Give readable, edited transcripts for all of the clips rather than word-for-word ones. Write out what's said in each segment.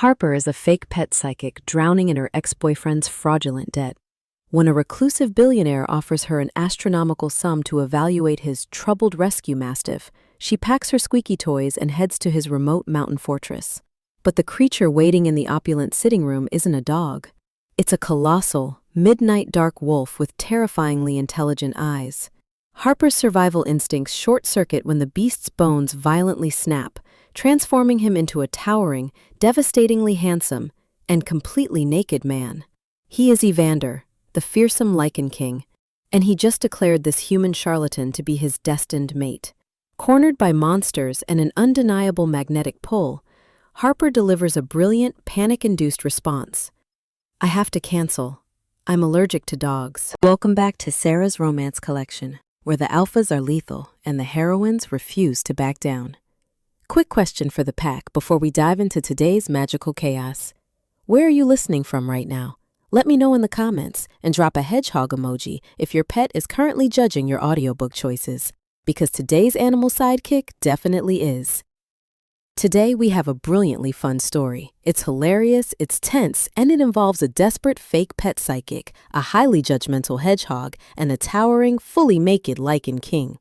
Harper is a fake pet psychic drowning in her ex-boyfriend's fraudulent debt. When a reclusive billionaire offers her an astronomical sum to evaluate his troubled rescue mastiff, she packs her squeaky toys and heads to his remote mountain fortress. But the creature waiting in the opulent sitting room isn't a dog. It's a colossal, midnight dark wolf with terrifyingly intelligent eyes. Harper's survival instincts short-circuit when the beast's bones violently snap, transforming him into a towering, devastatingly handsome, and completely naked man. He is Evander, the fearsome Lycan King, and he just declared this human charlatan to be his destined mate. Cornered by monsters and an undeniable magnetic pull, Harper delivers a brilliant, panic-induced response. "I have to cancel. I'm allergic to dogs." Welcome back to Sera's romance collection, where the alphas are lethal and the heroines refuse to back down. Quick question for the pack before we dive into today's magical chaos. Where are you listening from right now? Let me know in the comments and drop a hedgehog emoji if your pet is currently judging your audiobook choices, because today's animal sidekick definitely is. Today we have a brilliantly fun story. It's hilarious, it's tense, and it involves a desperate fake pet psychic, a highly judgmental hedgehog, and a towering, fully naked Lycan King.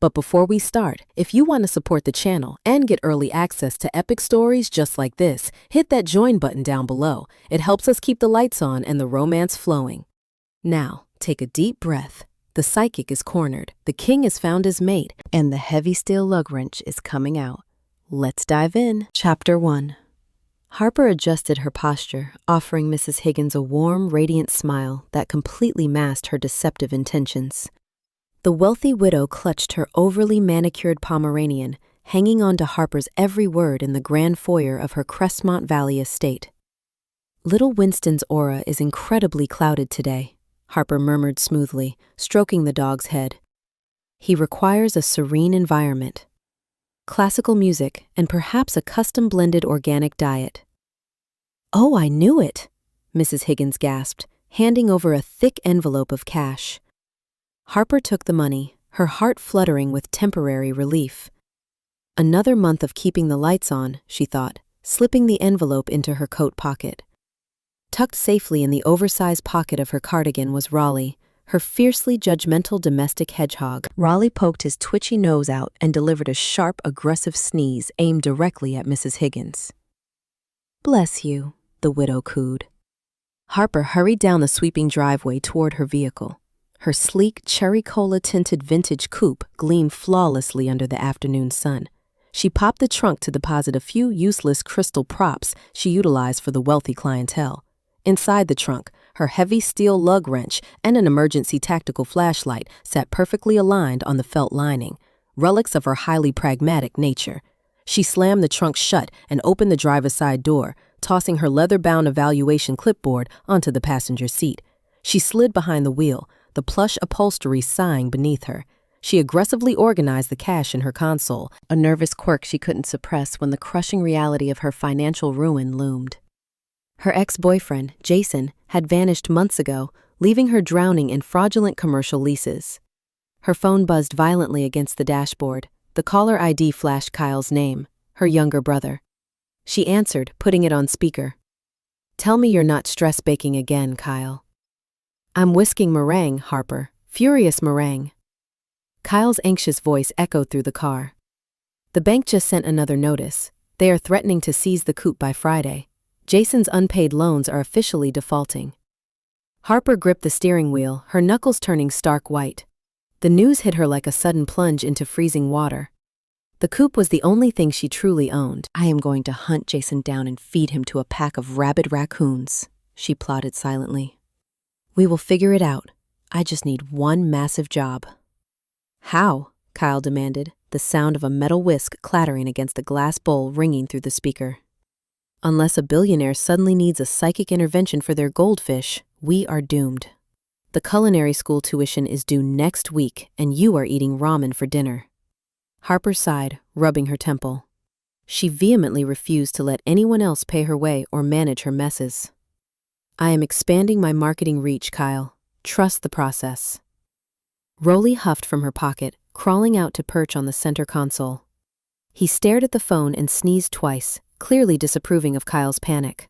But before we start, if you want to support the channel and get early access to epic stories just like this, hit that join button down below. It helps us keep the lights on and the romance flowing. Now, take a deep breath. The psychic is cornered, the king has found his mate, and the heavy steel lug wrench is coming out. Let's dive in. Chapter 1. Harper adjusted her posture, offering Mrs. Higgins a warm, radiant smile that completely masked her deceptive intentions. The wealthy widow clutched her overly manicured Pomeranian, hanging on to Harper's every word in the grand foyer of her Crestmont Valley estate. "Little Winston's aura is incredibly clouded today," Harper murmured smoothly, stroking the dog's head. "He requires a serene environment. Classical music, and perhaps a custom-blended organic diet." "Oh, I knew it," Mrs. Higgins gasped, handing over a thick envelope of cash. Harper took the money, her heart fluttering with temporary relief. Another month of keeping the lights on, she thought, slipping the envelope into her coat pocket. Tucked safely in the oversized pocket of her cardigan was Raleigh, her fiercely judgmental domestic hedgehog. Raleigh poked his twitchy nose out and delivered a sharp, aggressive sneeze aimed directly at Mrs. Higgins. "Bless you," the widow cooed. Harper hurried down the sweeping driveway toward her vehicle. Her sleek, cherry cola-tinted vintage coupe gleamed flawlessly under the afternoon sun. She popped the trunk to deposit a few useless crystal props she utilized for the wealthy clientele. Inside the trunk, her heavy steel lug wrench and an emergency tactical flashlight sat perfectly aligned on the felt lining, relics of her highly pragmatic nature. She slammed the trunk shut and opened the driver's side door, tossing her leather-bound evaluation clipboard onto the passenger seat. She slid behind the wheel, the plush upholstery sighing beneath her. She aggressively organized the cash in her console, a nervous quirk she couldn't suppress when the crushing reality of her financial ruin loomed. Her ex-boyfriend, Jason, had vanished months ago, leaving her drowning in fraudulent commercial leases. Her phone buzzed violently against the dashboard. The caller ID flashed Kyle's name, her younger brother. She answered, putting it on speaker. "Tell me you're not stress baking again, Kyle." "I'm whisking meringue, Harper. Furious meringue." Kyle's anxious voice echoed through the car. "The bank just sent another notice. They are threatening to seize the coupe by Friday. Jason's unpaid loans are officially defaulting." Harper gripped the steering wheel, her knuckles turning stark white. The news hit her like a sudden plunge into freezing water. The coupe was the only thing she truly owned. "I am going to hunt Jason down and feed him to a pack of rabid raccoons," she plotted silently. "We will figure it out. I just need one massive job." "How?" Kyle demanded, the sound of a metal whisk clattering against a glass bowl ringing through the speaker. "Unless a billionaire suddenly needs a psychic intervention for their goldfish, we are doomed. The culinary school tuition is due next week, and you are eating ramen for dinner." Harper sighed, rubbing her temple. She vehemently refused to let anyone else pay her way or manage her messes. "I am expanding my marketing reach, Kyle. Trust the process." Raleigh huffed from her pocket, crawling out to perch on the center console. He stared at the phone and sneezed twice, clearly disapproving of Kyle's panic.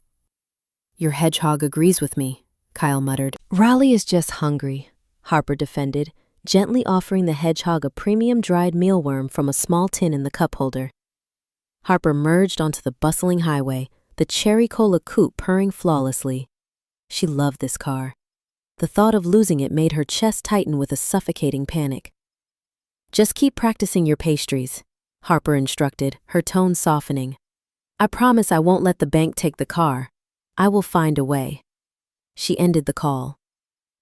"Your hedgehog agrees with me," Kyle muttered. "Raleigh is just hungry," Harper defended, gently offering the hedgehog a premium dried mealworm from a small tin in the cup holder. Harper merged onto the bustling highway, the cherry cola coupe purring flawlessly. She loved this car. The thought of losing it made her chest tighten with a suffocating panic. "Just keep practicing your pastries," Harper instructed, her tone softening. "I promise I won't let the bank take the car. I will find a way." She ended the call.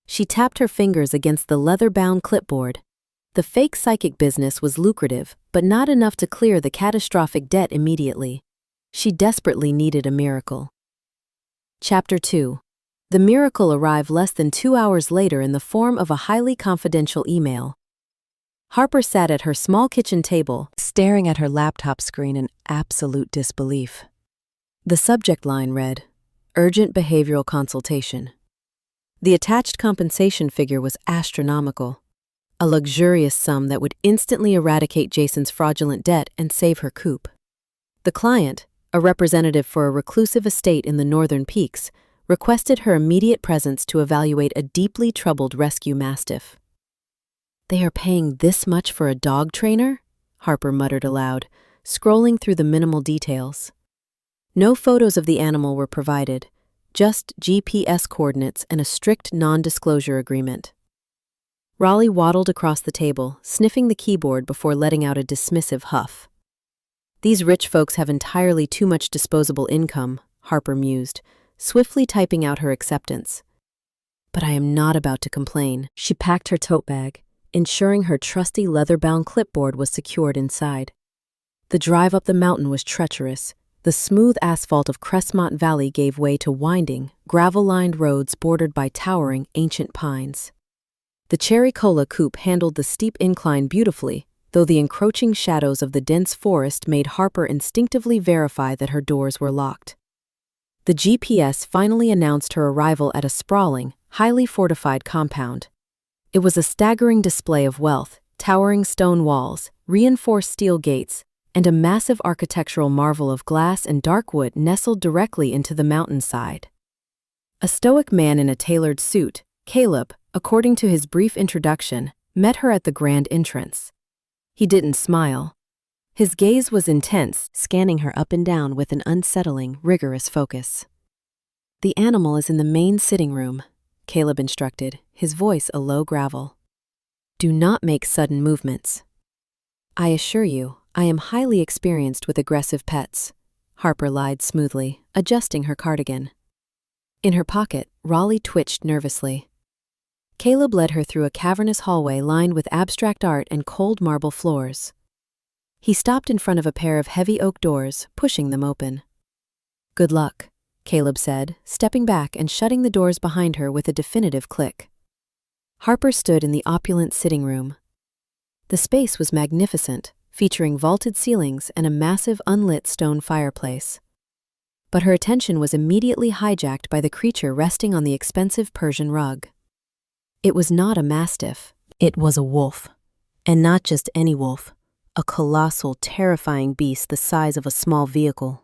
She tapped her fingers against the leather-bound clipboard. The fake psychic business was lucrative, but not enough to clear the catastrophic debt immediately. She desperately needed a miracle. Chapter 2. The miracle arrived less than 2 hours later in the form of a highly confidential email. Harper sat at her small kitchen table, staring at her laptop screen in absolute disbelief. The subject line read, "Urgent behavioral consultation." The attached compensation figure was astronomical, a luxurious sum that would instantly eradicate Jason's fraudulent debt and save her coupe. The client, a representative for a reclusive estate in the Northern Peaks, requested her immediate presence to evaluate a deeply troubled rescue mastiff. "They are paying this much for a dog trainer?" Harper muttered aloud, scrolling through the minimal details. No photos of the animal were provided, just GPS coordinates and a strict non-disclosure agreement. Raleigh waddled across the table, sniffing the keyboard before letting out a dismissive huff. "These rich folks have entirely too much disposable income," Harper mused, swiftly typing out her acceptance. "But I am not about to complain." She packed her tote bag, ensuring her trusty leather-bound clipboard was secured inside. The drive up the mountain was treacherous. The smooth asphalt of Crestmont Valley gave way to winding, gravel-lined roads bordered by towering, ancient pines. The cherry cola coupe handled the steep incline beautifully, though the encroaching shadows of the dense forest made Harper instinctively verify that her doors were locked. The GPS finally announced her arrival at a sprawling, highly fortified compound. It was a staggering display of wealth, towering stone walls, reinforced steel gates, and a massive architectural marvel of glass and dark wood nestled directly into the mountainside. A stoic man in a tailored suit, Caleb, according to his brief introduction, met her at the grand entrance. He didn't smile. His gaze was intense, scanning her up and down with an unsettling, rigorous focus. "The animal is in the main sitting room," Caleb instructed, his voice a low gravel. "Do not make sudden movements." "I assure you, I am highly experienced with aggressive pets," Harper lied smoothly, adjusting her cardigan. In her pocket, Raleigh twitched nervously. Caleb led her through a cavernous hallway lined with abstract art and cold marble floors. He stopped in front of a pair of heavy oak doors, pushing them open. "Good luck," Caleb said, stepping back and shutting the doors behind her with a definitive click. Harper stood in the opulent sitting room. The space was magnificent, featuring vaulted ceilings and a massive unlit stone fireplace. But her attention was immediately hijacked by the creature resting on the expensive Persian rug. It was not a mastiff, it was a wolf. And not just any wolf, a colossal, terrifying beast the size of a small vehicle.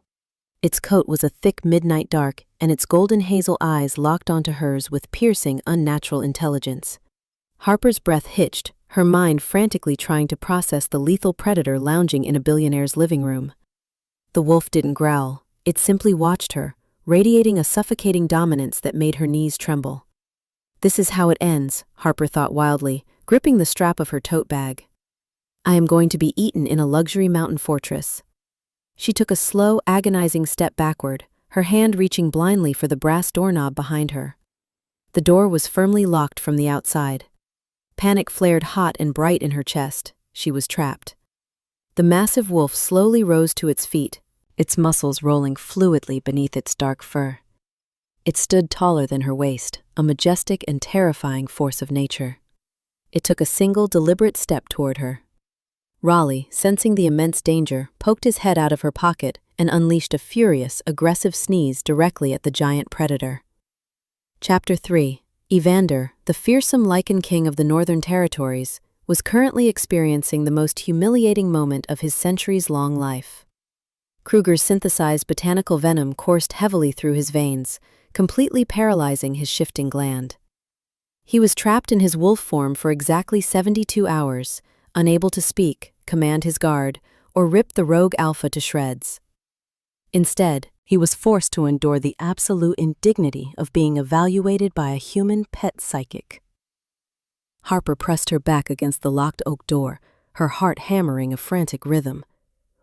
Its coat was a thick midnight dark, and its golden hazel eyes locked onto hers with piercing, unnatural intelligence. Harper's breath hitched, her mind frantically trying to process the lethal predator lounging in a billionaire's living room. The wolf didn't growl, it simply watched her, radiating a suffocating dominance that made her knees tremble. "This is how it ends," Harper thought wildly, gripping the strap of her tote bag. "I am going to be eaten in a luxury mountain fortress." She took a slow, agonizing step backward, her hand reaching blindly for the brass doorknob behind her. The door was firmly locked from the outside. Panic flared hot and bright in her chest. She was trapped. The massive wolf slowly rose to its feet, its muscles rolling fluidly beneath its dark fur. It stood taller than her waist, a majestic and terrifying force of nature. It took a single, deliberate step toward her. Raleigh, sensing the immense danger, poked his head out of her pocket and unleashed a furious, aggressive sneeze directly at the giant predator. Chapter 3. Evander, the fearsome Lycan King of the Northern Territories, was currently experiencing the most humiliating moment of his centuries-long life. Kruger's synthesized botanical venom coursed heavily through his veins, completely paralyzing his shifting gland. He was trapped in his wolf form for exactly 72 hours, unable to speak, command his guard, or rip the rogue alpha to shreds. Instead, he was forced to endure the absolute indignity of being evaluated by a human pet psychic. Harper pressed her back against the locked oak door, her heart hammering a frantic rhythm.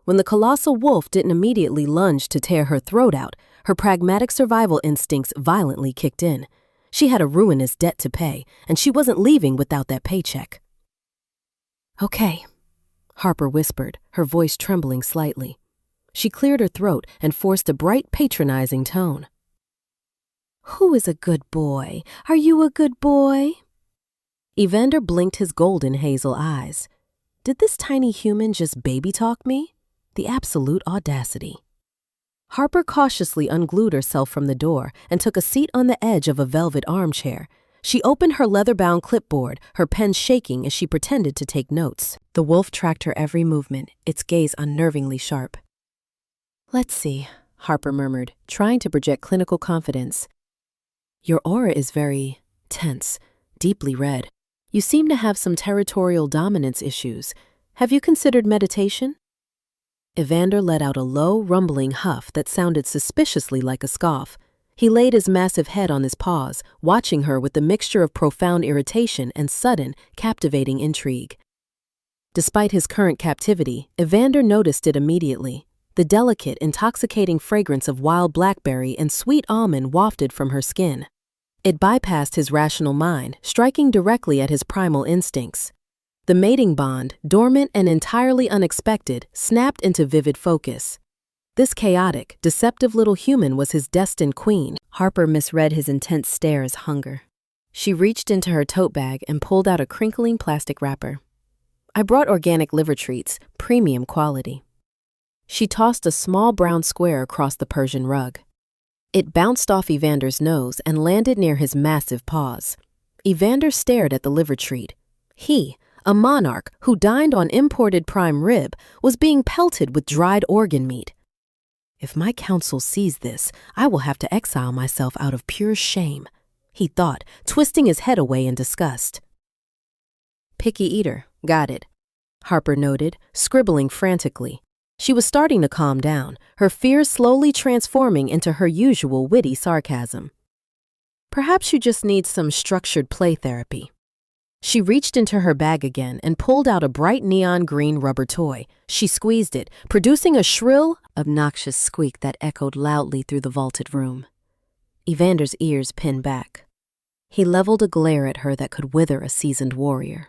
When the colossal wolf didn't immediately lunge to tear her throat out, her pragmatic survival instincts violently kicked in. She had a ruinous debt to pay, and she wasn't leaving without that paycheck. "Okay," Harper whispered, her voice trembling slightly. She cleared her throat and forced a bright, patronizing tone. "Who is a good boy? Are you a good boy?" Evander blinked his golden hazel eyes. Did this tiny human just baby talk me? The absolute audacity. Harper cautiously unglued herself from the door and took a seat on the edge of a velvet armchair. She opened her leather-bound clipboard, her pen shaking as she pretended to take notes. The wolf tracked her every movement, its gaze unnervingly sharp. "Let's see," Harper murmured, trying to project clinical confidence. "Your aura is very tense, deeply red. You seem to have some territorial dominance issues. Have you considered meditation?" Evander let out a low, rumbling huff that sounded suspiciously like a scoff. He laid his massive head on his paws, watching her with a mixture of profound irritation and sudden, captivating intrigue. Despite his current captivity, Evander noticed it immediately. The delicate, intoxicating fragrance of wild blackberry and sweet almond wafted from her skin. It bypassed his rational mind, striking directly at his primal instincts. The mating bond, dormant and entirely unexpected, snapped into vivid focus. This chaotic, deceptive little human was his destined queen. Harper misread his intense stare as hunger. She reached into her tote bag and pulled out a crinkling plastic wrapper. "I brought organic liver treats, premium quality." She tossed a small brown square across the Persian rug. It bounced off Evander's nose and landed near his massive paws. Evander stared at the liver treat. He, a monarch who dined on imported prime rib, was being pelted with dried organ meat. "If my council sees this, I will have to exile myself out of pure shame," he thought, twisting his head away in disgust. "Picky eater, got it," Harper noted, scribbling frantically. She was starting to calm down, her fears slowly transforming into her usual witty sarcasm. "Perhaps you just need some structured play therapy." She reached into her bag again and pulled out a bright neon green rubber toy. She squeezed it, producing a shrill, obnoxious squeak that echoed loudly through the vaulted room. Evander's ears pinned back. He leveled a glare at her that could wither a seasoned warrior.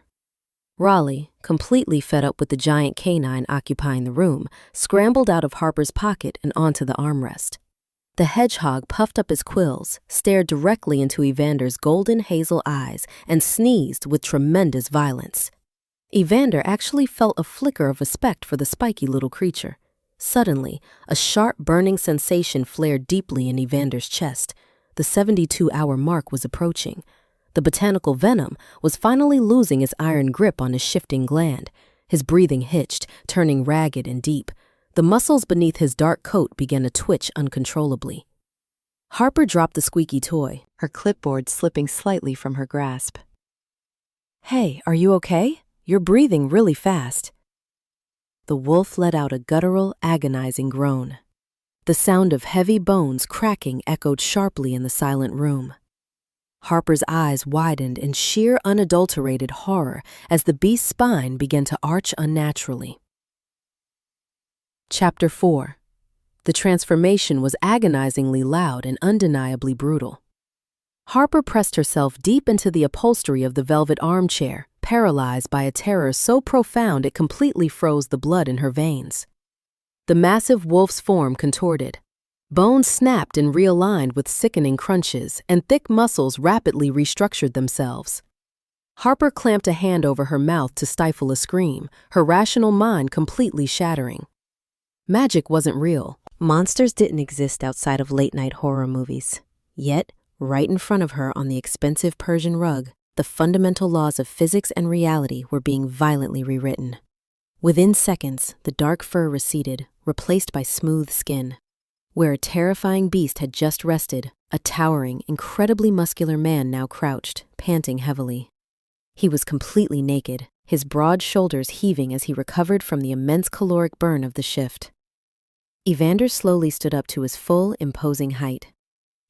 Raleigh, completely fed up with the giant canine occupying the room, scrambled out of Harper's pocket and onto the armrest. The hedgehog puffed up his quills, stared directly into Evander's golden hazel eyes, and sneezed with tremendous violence. Evander actually felt a flicker of respect for the spiky little creature. Suddenly, a sharp, burning sensation flared deeply in Evander's chest. The 72-hour mark was approaching. The botanical venom was finally losing its iron grip on his shifting gland. His breathing hitched, turning ragged and deep. The muscles beneath his dark coat began to twitch uncontrollably. Harper dropped the squeaky toy, her clipboard slipping slightly from her grasp. "Hey, are you okay? You're breathing really fast." The wolf let out a guttural, agonizing groan. The sound of heavy bones cracking echoed sharply in the silent room. Harper's eyes widened in sheer, unadulterated horror as the beast's spine began to arch unnaturally. Chapter 4. The transformation was agonizingly loud and undeniably brutal. Harper pressed herself deep into the upholstery of the velvet armchair, paralyzed by a terror so profound it completely froze the blood in her veins. The massive wolf's form contorted. Bones snapped and realigned with sickening crunches, and thick muscles rapidly restructured themselves. Harper clamped a hand over her mouth to stifle a scream, her rational mind completely shattering. Magic wasn't real. Monsters didn't exist outside of late-night horror movies. Yet, right in front of her on the expensive Persian rug, the fundamental laws of physics and reality were being violently rewritten. Within seconds, the dark fur receded, replaced by smooth skin. Where a terrifying beast had just rested, a towering, incredibly muscular man now crouched, panting heavily. He was completely naked, his broad shoulders heaving as he recovered from the immense caloric burn of the shift. Evander slowly stood up to his full, imposing height.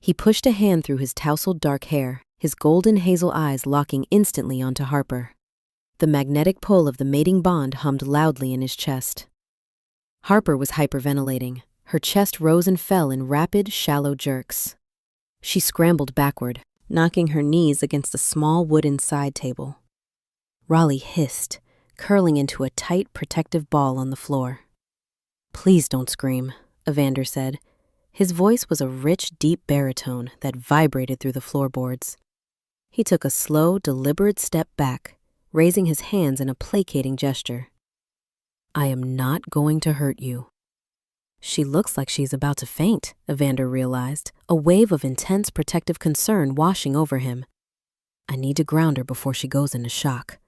He pushed a hand through his tousled dark hair, his golden hazel eyes locking instantly onto Harper. The magnetic pull of the mating bond hummed loudly in his chest. Harper was hyperventilating. Her chest rose and fell in rapid, shallow jerks. She scrambled backward, knocking her knees against a small wooden side table. Raleigh hissed, curling into a tight, protective ball on the floor. "Please don't scream," Evander said. His voice was a rich, deep baritone that vibrated through the floorboards. He took a slow, deliberate step back, raising his hands in a placating gesture. "I am not going to hurt you." She looks like she's about to faint, Evander realized, a wave of intense protective concern washing over him. "I need to ground her before she goes into shock."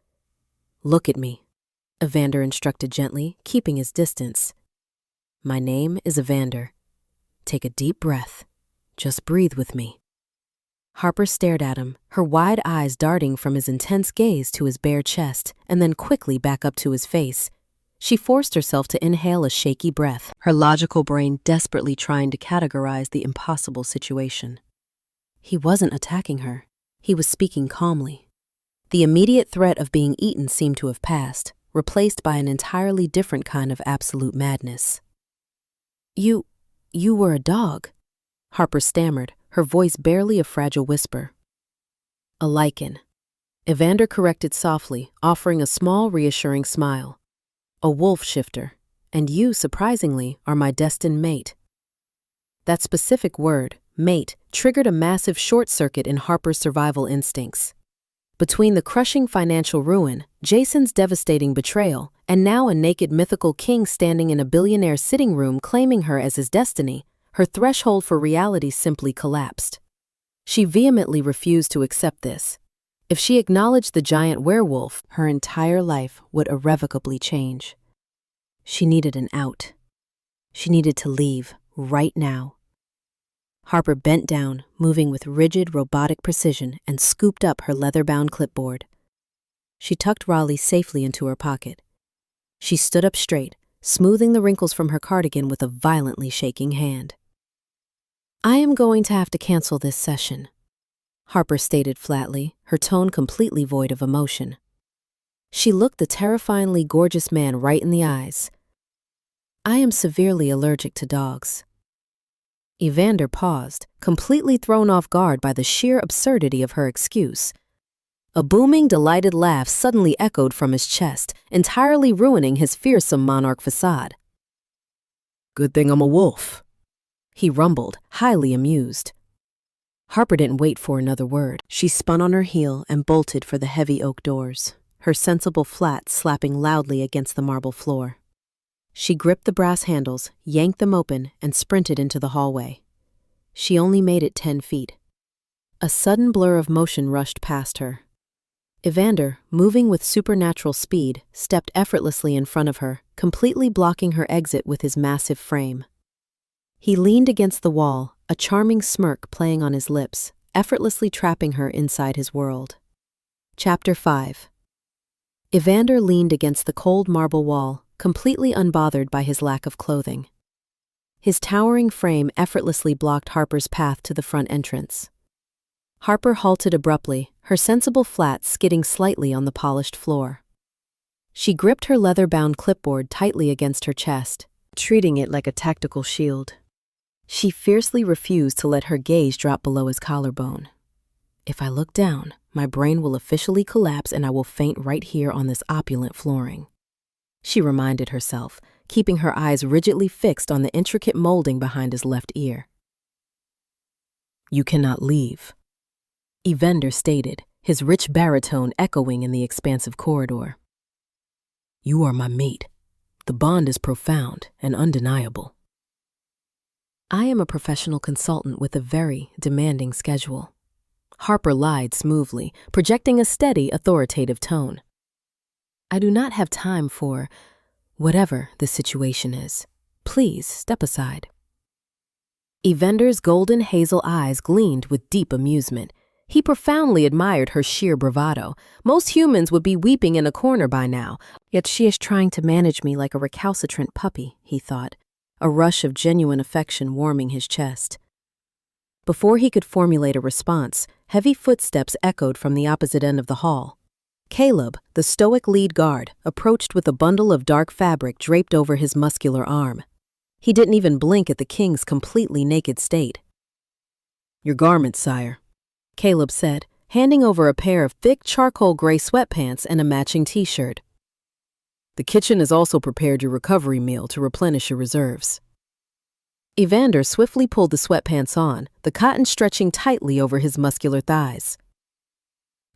"Look at me," Evander instructed gently, keeping his distance. "My name is Evander. Take a deep breath. Just breathe with me." Harper stared at him, her wide eyes darting from his intense gaze to his bare chest and then quickly back up to his face. She forced herself to inhale a shaky breath, her logical brain desperately trying to categorize the impossible situation. He wasn't attacking her. He was speaking calmly. The immediate threat of being eaten seemed to have passed, replaced by an entirely different kind of absolute madness. You were a dog," Harper stammered, her voice barely a fragile whisper. "A Lycan," Evander corrected softly, offering a small, reassuring smile. "A wolf shifter, and you, surprisingly, are my destined mate." That specific word, mate, triggered a massive short circuit in Harper's survival instincts. Between the crushing financial ruin, Jason's devastating betrayal, and now a naked mythical king standing in a billionaire's sitting room claiming her as his destiny, her threshold for reality simply collapsed. She vehemently refused to accept this. If she acknowledged the giant werewolf, her entire life would irrevocably change. She needed an out. She needed to leave, right now. Harper bent down, moving with rigid, robotic precision, and scooped up her leather-bound clipboard. She tucked Raleigh safely into her pocket. She stood up straight, smoothing the wrinkles from her cardigan with a violently shaking hand. "I am going to have to cancel this session," Harper stated flatly, her tone completely void of emotion. She looked the terrifyingly gorgeous man right in the eyes. "I am severely allergic to dogs." Evander paused, completely thrown off guard by the sheer absurdity of her excuse. A booming, delighted laugh suddenly echoed from his chest, entirely ruining his fearsome monarch facade. "Good thing I'm a wolf," he rumbled, highly amused. Harper didn't wait for another word. She spun on her heel and bolted for the heavy oak doors, her sensible flat slapping loudly against the marble floor. She gripped the brass handles, yanked them open, and sprinted into the hallway. She only made it 10 feet. A sudden blur of motion rushed past her. Evander, moving with supernatural speed, stepped effortlessly in front of her, completely blocking her exit with his massive frame. He leaned against the wall, a charming smirk playing on his lips, effortlessly trapping her inside his world. Chapter 5. Evander leaned against the cold marble wall, completely unbothered by his lack of clothing. His towering frame effortlessly blocked Harper's path to the front entrance. Harper halted abruptly, her sensible flat skidding slightly on the polished floor. She gripped her leather-bound clipboard tightly against her chest, treating it like a tactical shield. She fiercely refused to let her gaze drop below his collarbone. "If I look down, my brain will officially collapse and I will faint right here on this opulent flooring," she reminded herself, keeping her eyes rigidly fixed on the intricate molding behind his left ear. "You cannot leave," Evander stated, his rich baritone echoing in the expansive corridor. "You are my mate. The bond is profound and undeniable." "I am a professional consultant with a very demanding schedule," Harper lied smoothly, projecting a steady, authoritative tone. "I do not have time for whatever the situation is. Please step aside." Evander's golden hazel eyes gleamed with deep amusement. He profoundly admired her sheer bravado. Most humans would be weeping in a corner by now, yet she is trying to manage me like a recalcitrant puppy, he thought, a rush of genuine affection warming his chest. Before he could formulate a response, heavy footsteps echoed from the opposite end of the hall. Caleb, the stoic lead guard, approached with a bundle of dark fabric draped over his muscular arm. He didn't even blink at the king's completely naked state. "Your garments, sire," Caleb said, handing over a pair of thick charcoal gray sweatpants and a matching t-shirt. "The kitchen has also prepared your recovery meal to replenish your reserves." Evander swiftly pulled the sweatpants on, the cotton stretching tightly over his muscular thighs.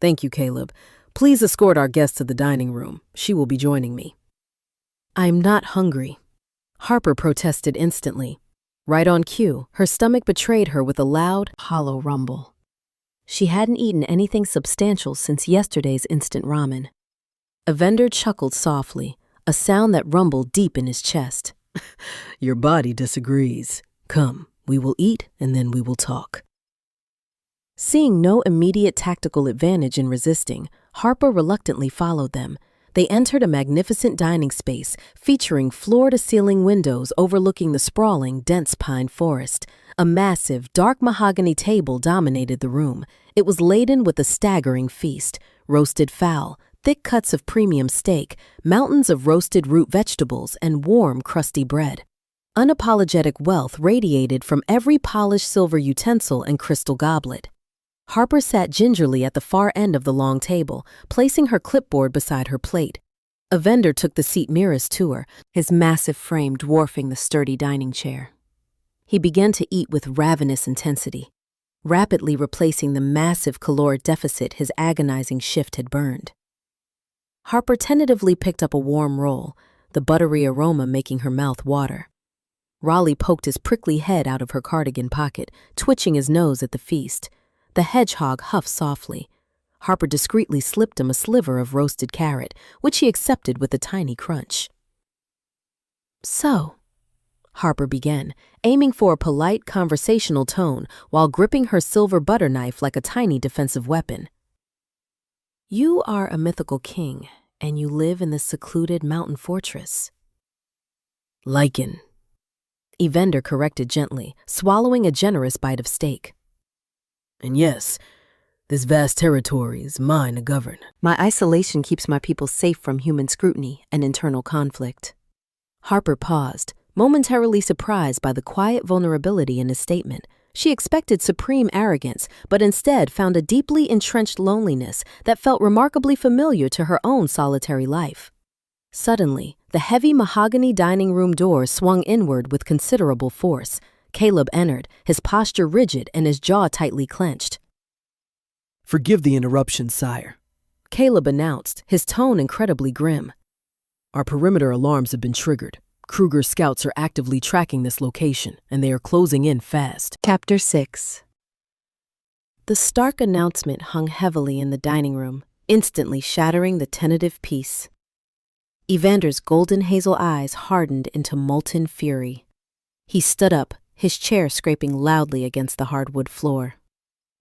"Thank you, Caleb. Please escort our guest to the dining room. She will be joining me." "I'm not hungry," Harper protested instantly. Right on cue, her stomach betrayed her with a loud, hollow rumble. She hadn't eaten anything substantial since yesterday's instant ramen. Evander chuckled softly, a sound that rumbled deep in his chest. "Your body disagrees. Come, we will eat and then we will talk." Seeing no immediate tactical advantage in resisting, Harper reluctantly followed them. They entered a magnificent dining space featuring floor-to-ceiling windows overlooking the sprawling, dense pine forest. A massive, dark mahogany table dominated the room. It was laden with a staggering feast: roasted fowl, thick cuts of premium steak, mountains of roasted root vegetables, and warm, crusty bread. Unapologetic wealth radiated from every polished silver utensil and crystal goblet. Harper sat gingerly at the far end of the long table, placing her clipboard beside her plate. Evander took the seat nearest to her, his massive frame dwarfing the sturdy dining chair. He began to eat with ravenous intensity, rapidly replacing the massive caloric deficit his agonizing shift had burned. Harper tentatively picked up a warm roll, the buttery aroma making her mouth water. Raleigh poked his prickly head out of her cardigan pocket, twitching his nose at the feast. The hedgehog huffed softly. Harper discreetly slipped him a sliver of roasted carrot, which he accepted with a tiny crunch. "So," Harper began, aiming for a polite, conversational tone while gripping her silver butter knife like a tiny defensive weapon. "You are a mythical king, and you live in this secluded mountain fortress." "Lycan," Evander corrected gently, swallowing a generous bite of steak. "And yes, this vast territory is mine to govern. My isolation keeps my people safe from human scrutiny and internal conflict." Harper paused, momentarily surprised by the quiet vulnerability in his statement. She expected supreme arrogance, but instead found a deeply entrenched loneliness that felt remarkably familiar to her own solitary life. Suddenly, the heavy mahogany dining room door swung inward with considerable force. Caleb entered, his posture rigid and his jaw tightly clenched. "Forgive the interruption, sire," Caleb announced, his tone incredibly grim. "Our perimeter alarms have been triggered. Kruger's scouts are actively tracking this location, and they are closing in fast." Chapter 6. The stark announcement hung heavily in the dining room, instantly shattering the tentative peace. Evander's golden hazel eyes hardened into molten fury. He stood up, his chair scraping loudly against the hardwood floor.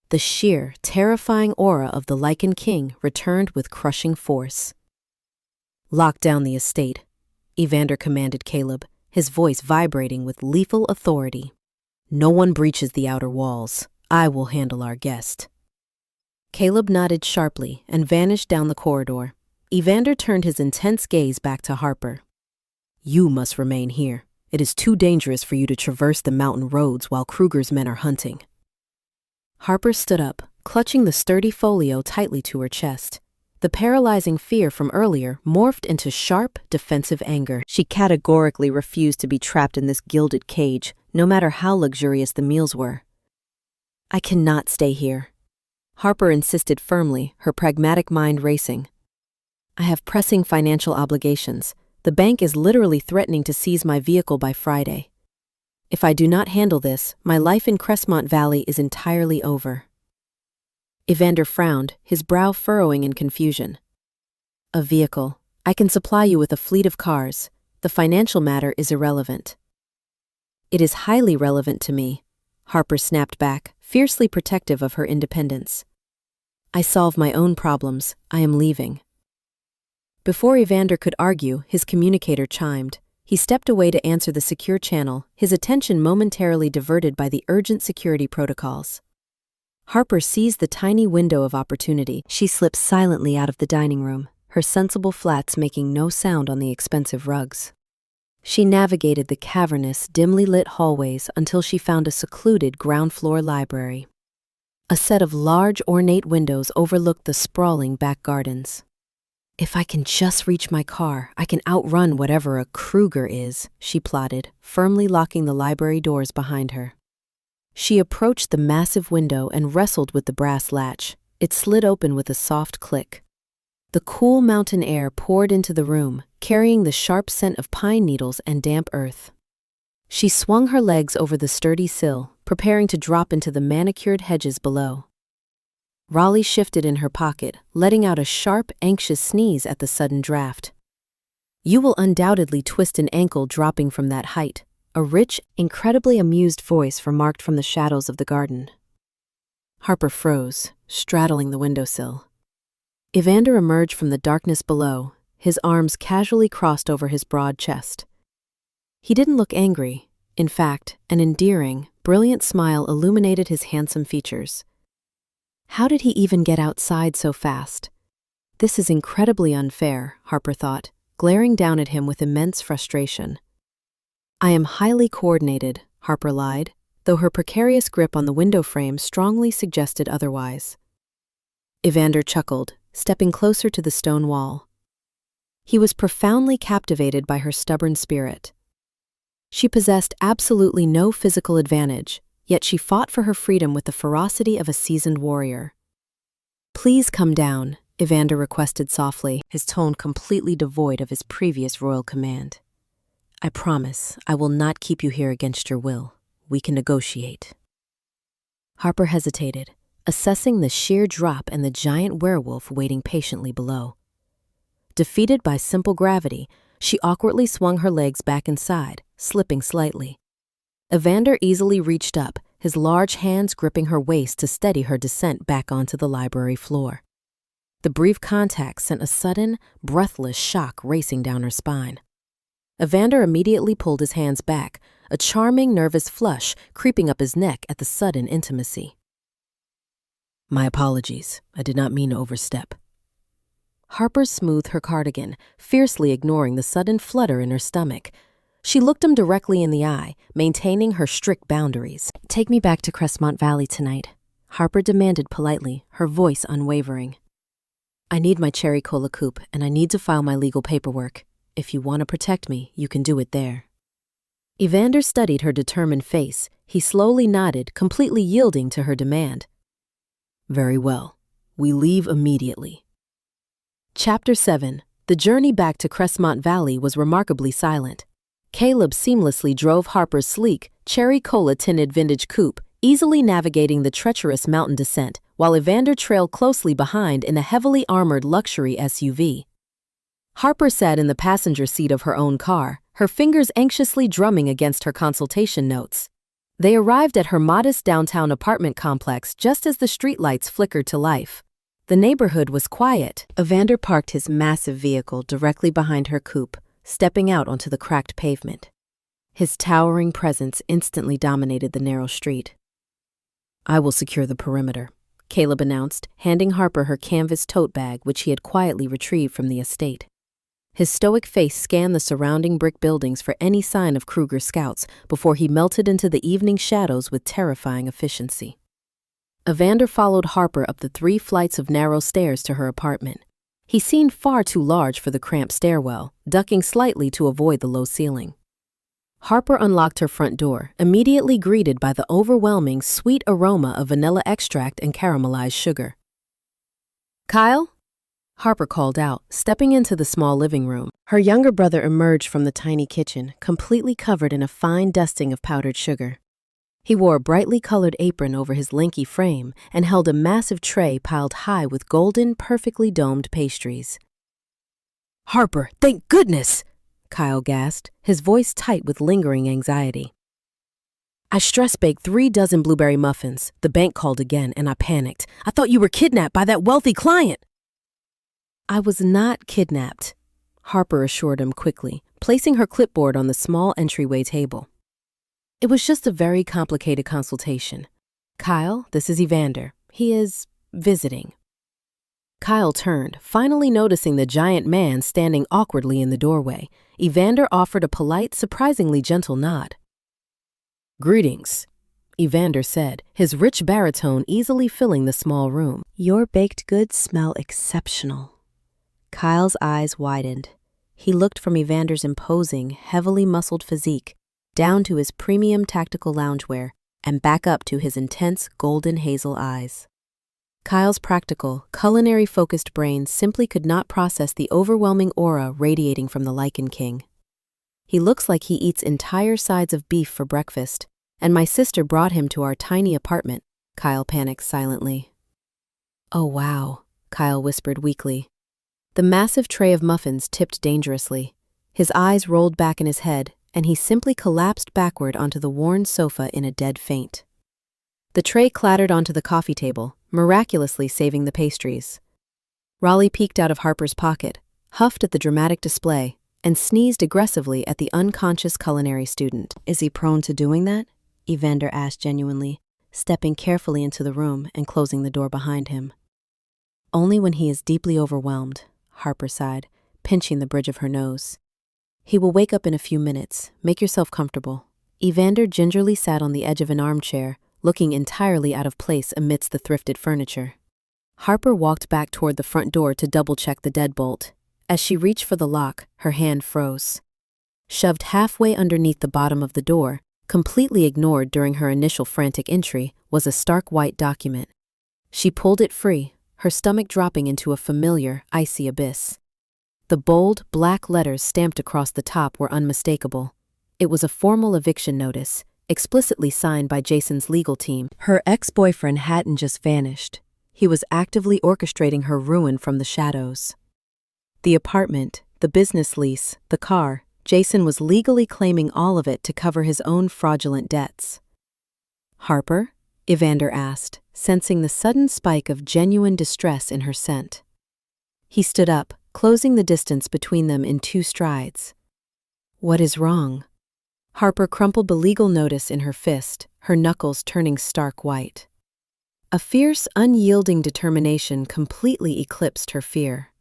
The sheer, terrifying aura of the Lycan King returned with crushing force. "Lock down the estate," Evander commanded Caleb, his voice vibrating with lethal authority. "No one breaches the outer walls. I will handle our guest." Caleb nodded sharply and vanished down the corridor. Evander turned his intense gaze back to Harper. "You must remain here. It is too dangerous for you to traverse the mountain roads while Kruger's men are hunting." Harper stood up, clutching the sturdy folio tightly to her chest. The paralyzing fear from earlier morphed into sharp, defensive anger. She categorically refused to be trapped in this gilded cage, no matter how luxurious the meals were. "I cannot stay here," Harper insisted firmly, her pragmatic mind racing. "I have pressing financial obligations. The bank is literally threatening to seize my vehicle by Friday. If I do not handle this, my life in Crestmont Valley is entirely over." Evander frowned, his brow furrowing in confusion. "A vehicle. I can supply you with a fleet of cars. The financial matter is irrelevant." It is highly relevant to me, Harper snapped back, fiercely protective of her independence. I solve my own problems. I am leaving. Before Evander could argue, his communicator chimed. He stepped away to answer the secure channel, his attention momentarily diverted by the urgent security protocols. Harper seized the tiny window of opportunity. She slipped silently out of the dining room, her sensible flats making no sound on the expensive rugs. She navigated the cavernous, dimly lit hallways until she found a secluded ground-floor library. A set of large, ornate windows overlooked the sprawling back gardens. If I can just reach my car, I can outrun whatever a Kruger is, she plotted, firmly locking the library doors behind her. She approached the massive window and wrestled with the brass latch. It slid open with a soft click. The cool mountain air poured into the room, carrying the sharp scent of pine needles and damp earth. She swung her legs over the sturdy sill, preparing to drop into the manicured hedges below. Raleigh shifted in her pocket, letting out a sharp, anxious sneeze at the sudden draft. You will undoubtedly twist an ankle dropping from that height, a rich, incredibly amused voice remarked from the shadows of the garden. Harper froze, straddling the windowsill. Evander emerged from the darkness below, his arms casually crossed over his broad chest. He didn't look angry. In fact, an endearing, brilliant smile illuminated his handsome features. How did he even get outside so fast? This is incredibly unfair, Harper thought, glaring down at him with immense frustration. I am highly coordinated, Harper lied, though her precarious grip on the window frame strongly suggested otherwise. Evander chuckled, stepping closer to the stone wall. He was profoundly captivated by her stubborn spirit. She possessed absolutely no physical advantage, yet she fought for her freedom with the ferocity of a seasoned warrior. Please come down, Evander requested softly, his tone completely devoid of his previous royal command. I promise I will not keep you here against your will. We can negotiate. Harper hesitated, assessing the sheer drop and the giant werewolf waiting patiently below. Defeated by simple gravity, she awkwardly swung her legs back inside, slipping slightly. Evander easily reached up, his large hands gripping her waist to steady her descent back onto the library floor. The brief contact sent a sudden, breathless shock racing down her spine. Evander immediately pulled his hands back, a charming, nervous flush creeping up his neck at the sudden intimacy. My apologies. I did not mean to overstep. Harper smoothed her cardigan, fiercely ignoring the sudden flutter in her stomach. She looked him directly in the eye, maintaining her strict boundaries. Take me back to Crestmont Valley tonight, Harper demanded politely, her voice unwavering. I need my cherry cola coupe, and I need to file my legal paperwork. If you want to protect me, you can do it there. Evander studied her determined face. He slowly nodded, completely yielding to her demand. Very well. We leave immediately. Chapter 7. The journey back to Crestmont Valley was remarkably silent. Caleb seamlessly drove Harper's sleek, cherry cola-tinted vintage coupe, easily navigating the treacherous mountain descent, while Evander trailed closely behind in a heavily armored luxury SUV. Harper sat in the passenger seat of her own car, her fingers anxiously drumming against her consultation notes. They arrived at her modest downtown apartment complex just as the streetlights flickered to life. The neighborhood was quiet. Evander parked his massive vehicle directly behind her coupe, stepping out onto the cracked pavement. His towering presence instantly dominated the narrow street. I will secure the perimeter, Caleb announced, handing Harper her canvas tote bag which he had quietly retrieved from the estate. His stoic face scanned the surrounding brick buildings for any sign of Kruger scouts before he melted into the evening shadows with terrifying efficiency. Evander followed Harper up the 3 flights of narrow stairs to her apartment. He seemed far too large for the cramped stairwell, ducking slightly to avoid the low ceiling. Harper unlocked her front door, immediately greeted by the overwhelming sweet aroma of vanilla extract and caramelized sugar. Kyle? Harper called out, stepping into the small living room. Her younger brother emerged from the tiny kitchen, completely covered in a fine dusting of powdered sugar. He wore a brightly colored apron over his lanky frame and held a massive tray piled high with golden, perfectly domed pastries. Harper, thank goodness! Kyle gasped, his voice tight with lingering anxiety. I stress-baked 3 dozen blueberry muffins. The bank called again, and I panicked. I thought you were kidnapped by that wealthy client. I was not kidnapped, Harper assured him quickly, placing her clipboard on the small entryway table. It was just a very complicated consultation. Kyle, this is Evander. He is visiting. Kyle turned, finally noticing the giant man standing awkwardly in the doorway. Evander offered a polite, surprisingly gentle nod. Greetings, Evander said, his rich baritone easily filling the small room. Your baked goods smell exceptional. Kyle's eyes widened. He looked from Evander's imposing, heavily muscled physique, down to his premium tactical loungewear, and back up to his intense golden hazel eyes. Kyle's practical, culinary-focused brain simply could not process the overwhelming aura radiating from the Lycan King. He looks like he eats entire sides of beef for breakfast, and my sister brought him to our tiny apartment, Kyle panicked silently. Oh wow, Kyle whispered weakly. The massive tray of muffins tipped dangerously. His eyes rolled back in his head, and he simply collapsed backward onto the worn sofa in a dead faint. The tray clattered onto the coffee table, miraculously saving the pastries. Raleigh peeked out of Harper's pocket, huffed at the dramatic display, and sneezed aggressively at the unconscious culinary student. Is he prone to doing that? Evander asked genuinely, stepping carefully into the room and closing the door behind him. Only when he is deeply overwhelmed, Harper sighed, pinching the bridge of her nose. He will wake up in a few minutes. Make yourself comfortable. Evander gingerly sat on the edge of an armchair, looking entirely out of place amidst the thrifted furniture. Harper walked back toward the front door to double-check the deadbolt. As she reached for the lock, her hand froze. Shoved halfway underneath the bottom of the door, completely ignored during her initial frantic entry, was a stark white document. She pulled it free, her stomach dropping into a familiar, icy abyss. The bold, black letters stamped across the top were unmistakable. It was a formal eviction notice, explicitly signed by Jason's legal team. Her ex-boyfriend hadn't just vanished. He was actively orchestrating her ruin from the shadows. The apartment, the business lease, the car, Jason was legally claiming all of it to cover his own fraudulent debts. Harper? Evander asked, sensing the sudden spike of genuine distress in her scent. He stood up, closing the distance between them in 2 strides. What is wrong? Harper crumpled the legal notice in her fist, her knuckles turning stark white. A fierce, unyielding determination completely eclipsed her fear.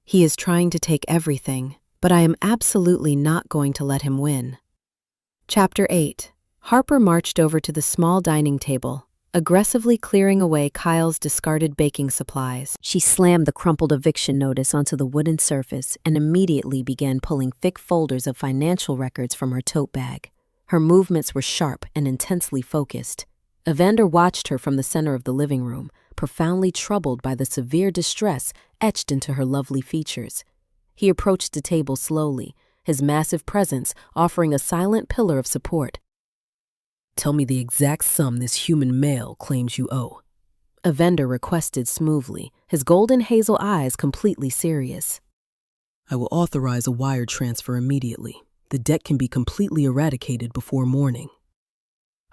He is trying to take everything, but I am absolutely not going to let him win. Chapter 8. Harper marched over to the small dining table, aggressively clearing away Kyle's discarded baking supplies. She slammed the crumpled eviction notice onto the wooden surface and immediately began pulling thick folders of financial records from her tote bag. Her movements were sharp and intensely focused. Evander watched her from the center of the living room, profoundly troubled by the severe distress etched into her lovely features. He approached the table slowly, his massive presence offering a silent pillar of support. Tell me the exact sum this human male claims you owe, Evander requested smoothly, his golden hazel eyes completely serious. I will authorize a wire transfer immediately. The debt can be completely eradicated before morning.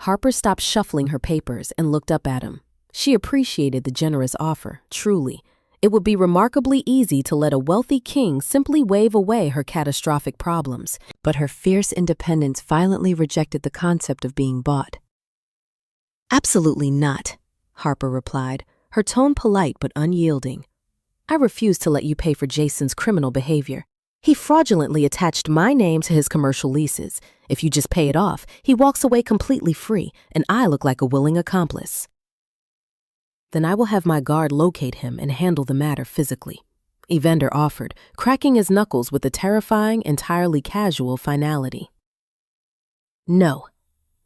Harper stopped shuffling her papers and looked up at him. She appreciated the generous offer, truly. It would be remarkably easy to let a wealthy king simply wave away her catastrophic problems, but her fierce independence violently rejected the concept of being bought. Absolutely not, Harper replied, her tone polite but unyielding. I refuse to let you pay for Jason's criminal behavior. He fraudulently attached my name to his commercial leases. If you just pay it off, he walks away completely free, and I look like a willing accomplice. Then I will have my guard locate him and handle the matter physically, Evander offered, cracking his knuckles with a terrifying, entirely casual finality. No,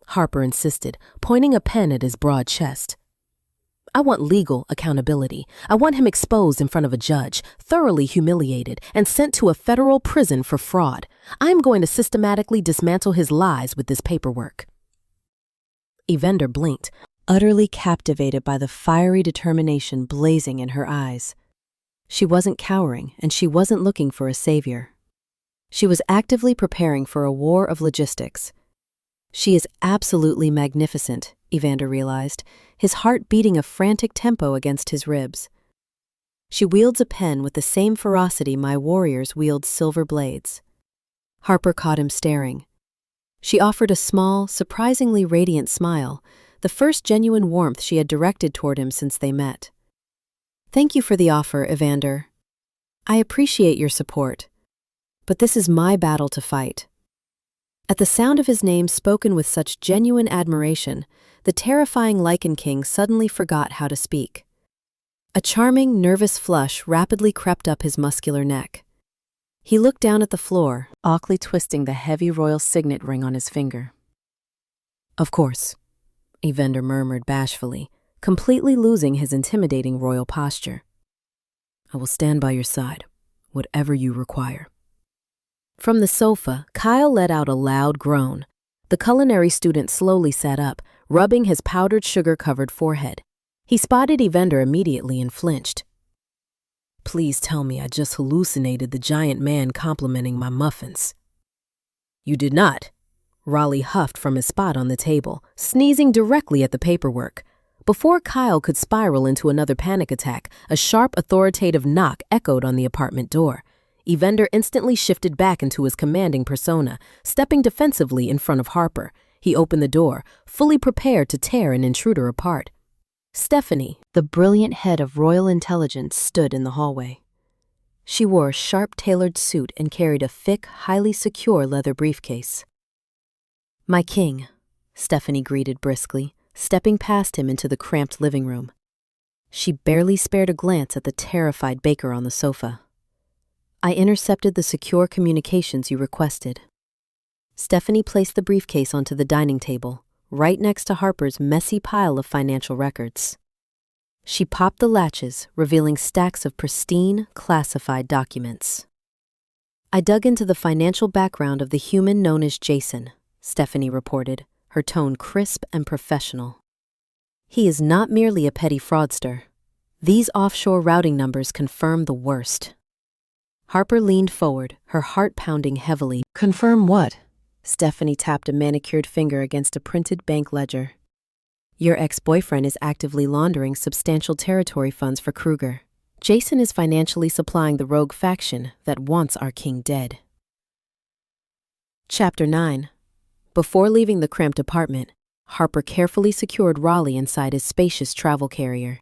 Harper insisted, pointing a pen at his broad chest. I want legal accountability. I want him exposed in front of a judge, thoroughly humiliated, and sent to a federal prison for fraud. I am going to systematically dismantle his lies with this paperwork. Evander blinked, utterly captivated by the fiery determination blazing in her eyes. She wasn't cowering, and she wasn't looking for a savior. She was actively preparing for a war of logistics. She is absolutely magnificent, Evander realized, his heart beating a frantic tempo against his ribs. She wields a pen with the same ferocity my warriors wield silver blades. Harper caught him staring. She offered a small, surprisingly radiant smile, the first genuine warmth she had directed toward him since they met. Thank you for the offer, Evander. I appreciate your support. But this is my battle to fight. At the sound of his name spoken with such genuine admiration, the terrifying Lycan King suddenly forgot how to speak. A charming, nervous flush rapidly crept up his muscular neck. He looked down at the floor, awkwardly twisting the heavy royal signet ring on his finger. Of course, Evander murmured bashfully, completely losing his intimidating royal posture. I will stand by your side, whatever you require. From the sofa, Kyle let out a loud groan. The culinary student slowly sat up, rubbing his powdered sugar-covered forehead. He spotted Evander immediately and flinched. Please tell me I just hallucinated the giant man complimenting my muffins. You did not. Raleigh huffed from his spot on the table, sneezing directly at the paperwork. Before Kyle could spiral into another panic attack, a sharp, authoritative knock echoed on the apartment door. Evander instantly shifted back into his commanding persona, stepping defensively in front of Harper. He opened the door, fully prepared to tear an intruder apart. Stephanie, the brilliant head of royal intelligence, stood in the hallway. She wore a sharp-tailored suit and carried a thick, highly secure leather briefcase. My king, Stephanie greeted briskly, stepping past him into the cramped living room. She barely spared a glance at the terrified Baker on the sofa. I intercepted the secure communications you requested. Stephanie placed the briefcase onto the dining table, right next to Harper's messy pile of financial records. She popped the latches, revealing stacks of pristine, classified documents. I dug into the financial background of the human known as Jason, Stephanie reported, her tone crisp and professional. He is not merely a petty fraudster. These offshore routing numbers confirm the worst. Harper leaned forward, her heart pounding heavily. Confirm what? Stephanie tapped a manicured finger against a printed bank ledger. Your ex-boyfriend is actively laundering substantial territory funds for Kruger. Jason is financially supplying the rogue faction that wants our king dead. Chapter 9. Before leaving the cramped apartment, Harper carefully secured Raleigh inside his spacious travel carrier,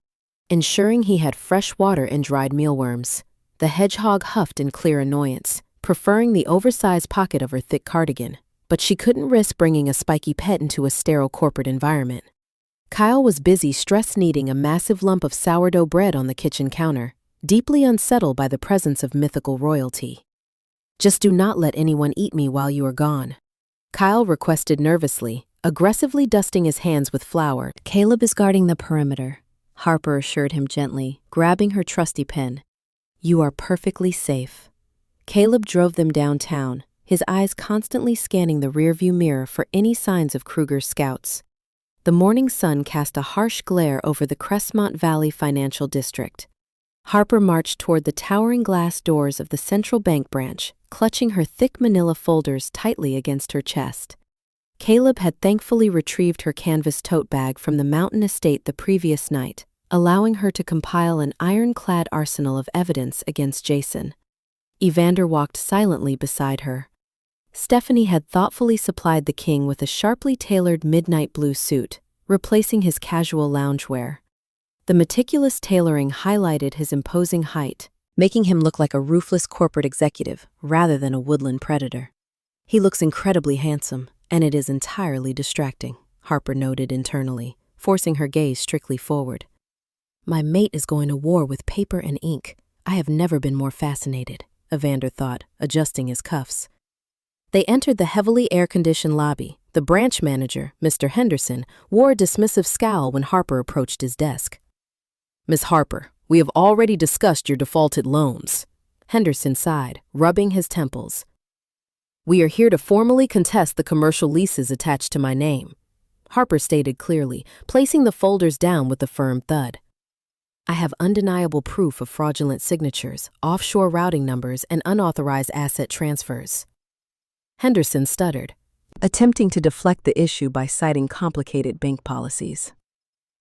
ensuring he had fresh water and dried mealworms. The hedgehog huffed in clear annoyance, preferring the oversized pocket of her thick cardigan, but she couldn't risk bringing a spiky pet into a sterile corporate environment. Kyle was busy stress-kneading a massive lump of sourdough bread on the kitchen counter, deeply unsettled by the presence of mythical royalty. Just do not let anyone eat me while you are gone, Kyle requested nervously, aggressively dusting his hands with flour. Caleb is guarding the perimeter, Harper assured him gently, grabbing her trusty pen. You are perfectly safe. Caleb drove them downtown, his eyes constantly scanning the rearview mirror for any signs of Kruger's scouts. The morning sun cast a harsh glare over the Crestmont Valley Financial District. Harper marched toward the towering glass doors of the central bank branch, clutching her thick manila folders tightly against her chest. Caleb had thankfully retrieved her canvas tote bag from the mountain estate the previous night, allowing her to compile an ironclad arsenal of evidence against Jason. Evander walked silently beside her. Stephanie had thoughtfully supplied the king with a sharply tailored midnight blue suit, replacing his casual loungewear. The meticulous tailoring highlighted his imposing height, making him look like a ruthless corporate executive rather than a woodland predator. He looks incredibly handsome, and it is entirely distracting, Harper noted internally, forcing her gaze strictly forward. My mate is going to war with paper and ink. I have never been more fascinated, Evander thought, adjusting his cuffs. They entered the heavily air-conditioned lobby. The branch manager, Mr. Henderson, wore a dismissive scowl when Harper approached his desk. Miss Harper, we have already discussed your defaulted loans. Henderson sighed, rubbing his temples. We are here to formally contest the commercial leases attached to my name, Harper stated clearly, placing the folders down with a firm thud. I have undeniable proof of fraudulent signatures, offshore routing numbers, and unauthorized asset transfers. Henderson stuttered. attempting to deflect the issue by citing complicated bank policies.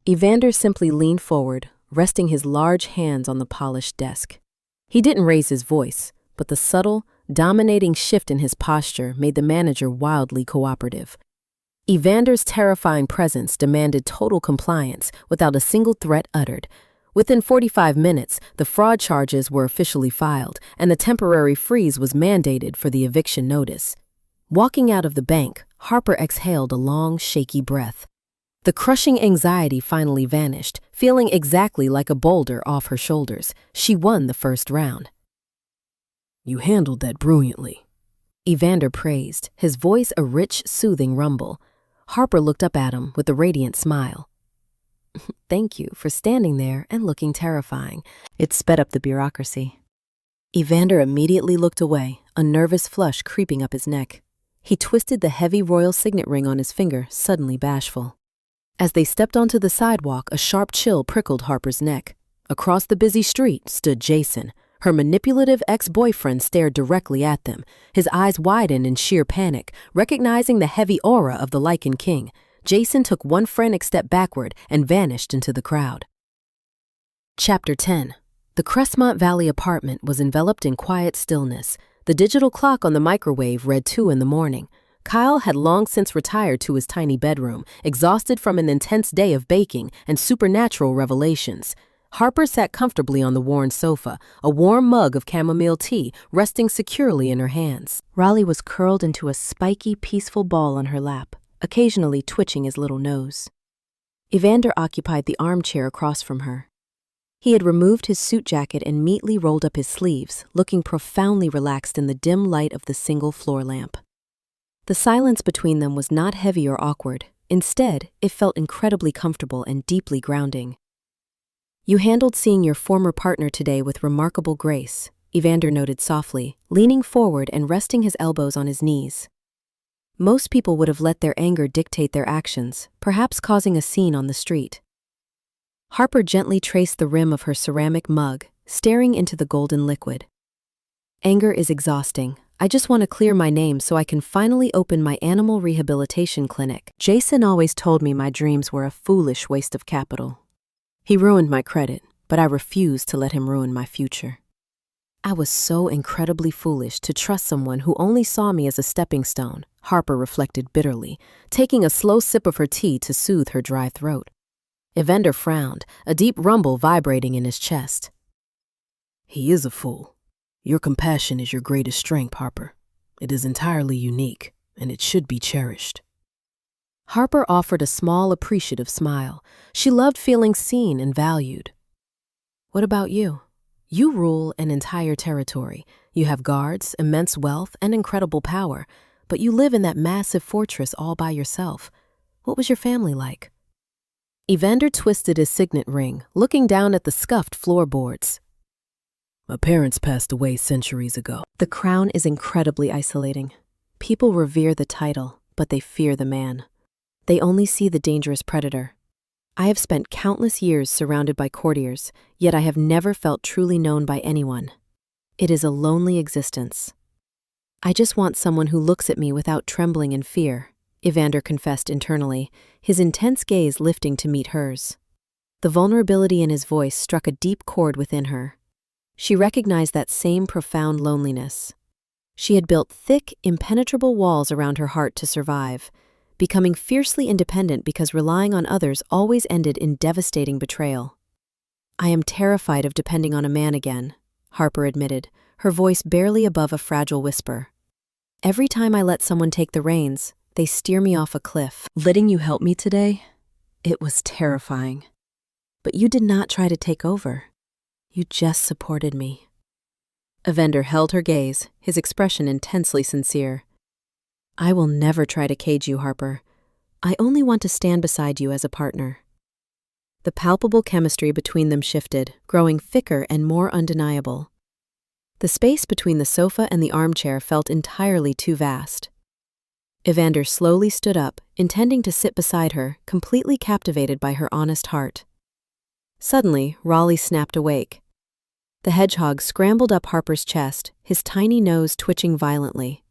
Evander simply leaned forward, resting his large hands on the polished desk. He didn't raise his voice, but the subtle, dominating shift in his posture made the manager wildly cooperative. Evander's terrifying presence demanded total compliance without a single threat uttered. Within 45 minutes, the fraud charges were officially filed, and a temporary freeze was mandated for the eviction notice. Walking out of the bank, Harper exhaled a long, shaky breath. The crushing anxiety finally vanished, feeling exactly like a boulder off her shoulders. She won the first round. "You handled that brilliantly," Evander praised, his voice a rich, soothing rumble. Harper looked up at him with a radiant smile. "Thank you for standing there and looking terrifying. It sped up the bureaucracy." Evander immediately looked away, a nervous flush creeping up his neck. He twisted the heavy royal signet ring on his finger, suddenly bashful. As they stepped onto the sidewalk, a sharp chill prickled Harper's neck. Across the busy street stood Jason. Her manipulative ex-boyfriend stared directly at them. His eyes widened in sheer panic, recognizing the heavy aura of the Lycan King. Jason took one frantic step backward and vanished into the crowd. Chapter 10. The Crestmont Valley apartment was enveloped in quiet stillness. The digital clock on the microwave read 2 a.m. Kyle had long since retired to his tiny bedroom, exhausted from an intense day of baking and supernatural revelations. Harper sat comfortably on the worn sofa, a warm mug of chamomile tea resting securely in her hands. Raleigh was curled into a spiky, peaceful ball on her lap, occasionally twitching his little nose. Evander occupied the armchair across from her. He had removed his suit jacket and neatly rolled up his sleeves, looking profoundly relaxed in the dim light of the single floor lamp. The silence between them was not heavy or awkward. Instead, it felt incredibly comfortable and deeply grounding. "You handled seeing your former partner today with remarkable grace," Evander noted softly, leaning forward and resting his elbows on his knees. Most people would have let their anger dictate their actions, perhaps causing a scene on the street. Harper gently traced the rim of her ceramic mug, staring into the golden liquid. "Anger is exhausting. I just want to clear my name so I can finally open my animal rehabilitation clinic. Jason always told me my dreams were a foolish waste of capital. He ruined my credit, but I refused to let him ruin my future. I was so incredibly foolish to trust someone who only saw me as a stepping stone," Harper reflected bitterly, taking a slow sip of her tea to soothe her dry throat. Evander frowned, a deep rumble vibrating in his chest. "He is a fool. Your compassion is your greatest strength, Harper. It is entirely unique, and it should be cherished." Harper offered a small, appreciative smile. She loved feeling seen and valued. "What about you? You rule an entire territory. You have guards, immense wealth, and incredible power, but you live in that massive fortress all by yourself. What was your family like?" Evander twisted his signet ring, looking down at the scuffed floorboards. "My parents passed away centuries ago." The crown is incredibly isolating. People revere the title, but they fear the man. They only see the dangerous predator. I have spent countless years surrounded by courtiers, yet I have never felt truly known by anyone. It is a lonely existence. I just want someone who looks at me without trembling in fear, Evander confessed internally, his intense gaze lifting to meet hers. The vulnerability in his voice struck a deep chord within her. She recognized that same profound loneliness. She had built thick, impenetrable walls around her heart to survive, becoming fiercely independent because relying on others always ended in devastating betrayal. "I am terrified of depending on a man again," Harper admitted, her voice barely above a fragile whisper. "Every time I let someone take the reins, they steer me off a cliff. Letting you help me today? It was terrifying. But you did not try to take over. You just supported me." Evander held her gaze, his expression intensely sincere. "I will never try to cage you, Harper. I only want to stand beside you as a partner." The palpable chemistry between them shifted, growing thicker and more undeniable. The space between the sofa and the armchair felt entirely too vast. Evander slowly stood up, intending to sit beside her, completely captivated by her honest heart. Suddenly, Raleigh snapped awake. The hedgehog scrambled up Harper's chest, his tiny nose twitching violently.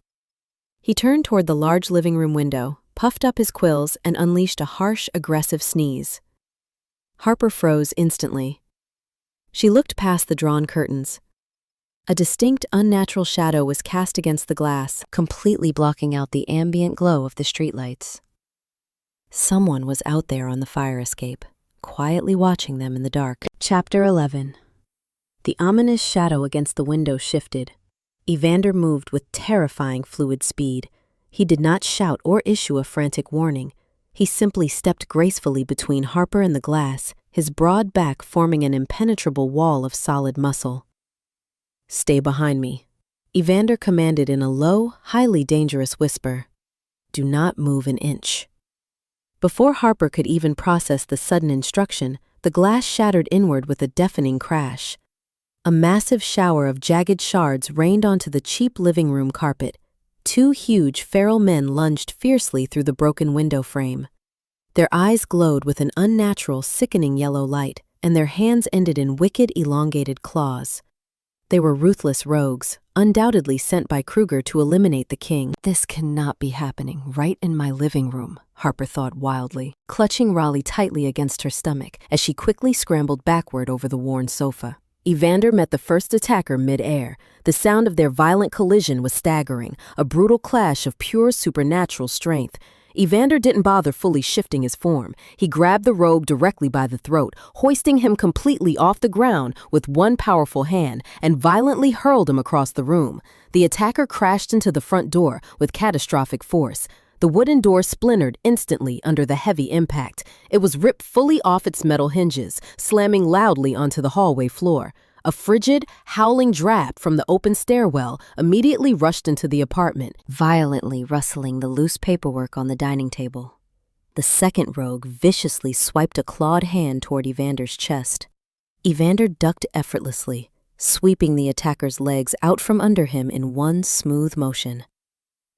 He turned toward the large living room window, puffed up his quills, and unleashed a harsh, aggressive sneeze. Harper froze instantly. She looked past the drawn curtains. A distinct, unnatural shadow was cast against the glass, completely blocking out the ambient glow of the streetlights. Someone was out there on the fire escape, quietly watching them in the dark. Chapter 11. The ominous shadow against the window shifted. Evander moved with terrifying fluid speed. He did not shout or issue a frantic warning. He simply stepped gracefully between Harper and the glass, his broad back forming an impenetrable wall of solid muscle. "Stay behind me," Evander commanded in a low, highly dangerous whisper. "Do not move an inch." Before Harper could even process the sudden instruction, the glass shattered inward with a deafening crash. A massive shower of jagged shards rained onto the cheap living room carpet. Two huge, feral men lunged fiercely through the broken window frame. Their eyes glowed with an unnatural, sickening yellow light, and their hands ended in wicked, elongated claws. They were ruthless rogues, undoubtedly sent by Kruger to eliminate the king. "This cannot be happening right in my living room," Harper thought wildly, clutching Raleigh tightly against her stomach as she quickly scrambled backward over the worn sofa. Evander met the first attacker mid-air. The sound of their violent collision was staggering, a brutal clash of pure supernatural strength. Evander didn't bother fully shifting his form. He grabbed the rogue directly by the throat, hoisting him completely off the ground with one powerful hand, and violently hurled him across the room. The attacker crashed into the front door with catastrophic force. The wooden door splintered instantly under the heavy impact. It was ripped fully off its metal hinges, slamming loudly onto the hallway floor. A frigid, howling draft from the open stairwell immediately rushed into the apartment, violently rustling the loose paperwork on the dining table. The second rogue viciously swiped a clawed hand toward Evander's chest. Evander ducked effortlessly, sweeping the attacker's legs out from under him in one smooth motion.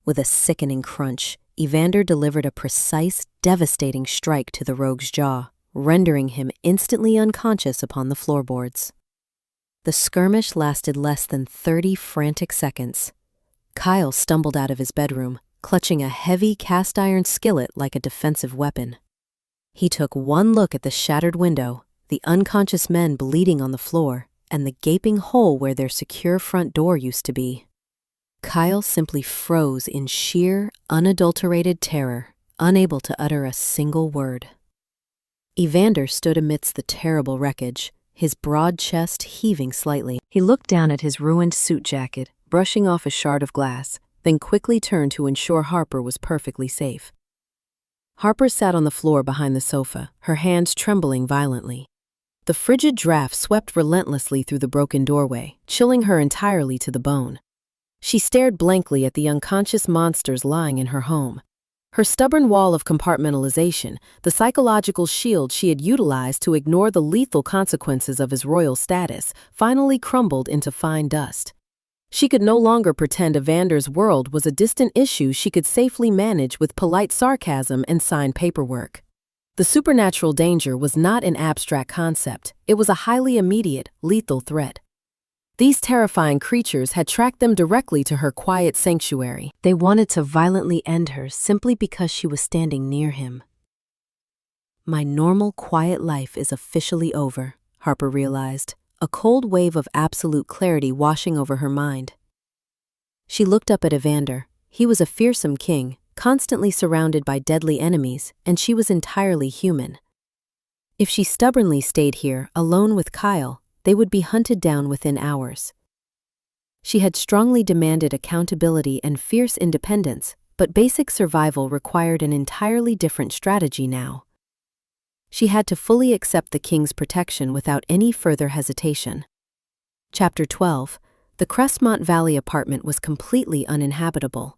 With a sickening crunch, Evander delivered a precise, devastating strike to the rogue's jaw, rendering him instantly unconscious upon the floorboards. The skirmish lasted less than 30 frantic seconds. Kyle stumbled out of his bedroom, clutching a heavy cast-iron skillet like a defensive weapon. He took one look at the shattered window, the unconscious men bleeding on the floor, and the gaping hole where their secure front door used to be. Kyle simply froze in sheer, unadulterated terror, unable to utter a single word. Evander stood amidst the terrible wreckage, his broad chest heaving slightly. He looked down at his ruined suit jacket, brushing off a shard of glass, then quickly turned to ensure Harper was perfectly safe. Harper sat on the floor behind the sofa, her hands trembling violently. The frigid draft swept relentlessly through the broken doorway, chilling her entirely to the bone. She stared blankly at the unconscious monsters lying in her home. Her stubborn wall of compartmentalization, the psychological shield she had utilized to ignore the lethal consequences of his royal status, finally crumbled into fine dust. She could no longer pretend Evander's world was a distant issue she could safely manage with polite sarcasm and signed paperwork. The supernatural danger was not an abstract concept, it was a highly immediate, lethal threat. These terrifying creatures had tracked them directly to her quiet sanctuary. They wanted to violently end her simply because she was standing near him. My normal, quiet life is officially over, Harper realized, a cold wave of absolute clarity washing over her mind. She looked up at Evander. He was a fearsome king, constantly surrounded by deadly enemies, and she was entirely human. If she stubbornly stayed here, alone with Kyle, they would be hunted down within hours. She had strongly demanded accountability and fierce independence, but basic survival required an entirely different strategy now. She had to fully accept the king's protection without any further hesitation. Chapter 12. The Crestmont Valley apartment was completely uninhabitable.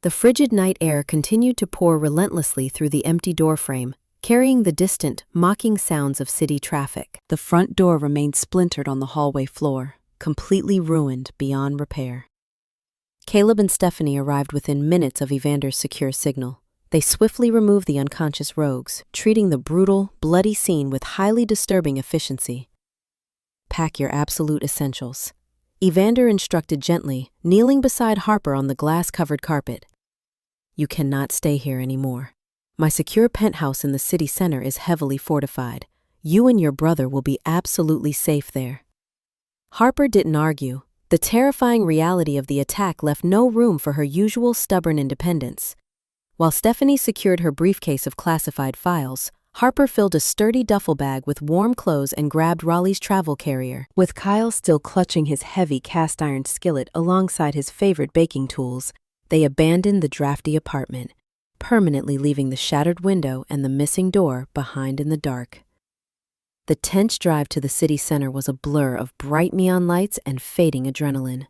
The frigid night air continued to pour relentlessly through the empty doorframe, carrying the distant, mocking sounds of city traffic. The front door remained splintered on the hallway floor, completely ruined beyond repair. Caleb and Stephanie arrived within minutes of Evander's secure signal. They swiftly removed the unconscious rogues, treating the brutal, bloody scene with highly disturbing efficiency. Pack your absolute essentials. Evander instructed gently, kneeling beside Harper on the glass-covered carpet. You cannot stay here anymore. My secure penthouse in the city center is heavily fortified. You and your brother will be absolutely safe there. Harper didn't argue. The terrifying reality of the attack left no room for her usual stubborn independence. While Stephanie secured her briefcase of classified files, Harper filled a sturdy duffel bag with warm clothes and grabbed Raleigh's travel carrier. With Kyle still clutching his heavy cast-iron skillet alongside his favorite baking tools, they abandoned the drafty apartment, permanently leaving the shattered window and the missing door behind in the dark. The tense drive to the city center was a blur of bright neon lights and fading adrenaline.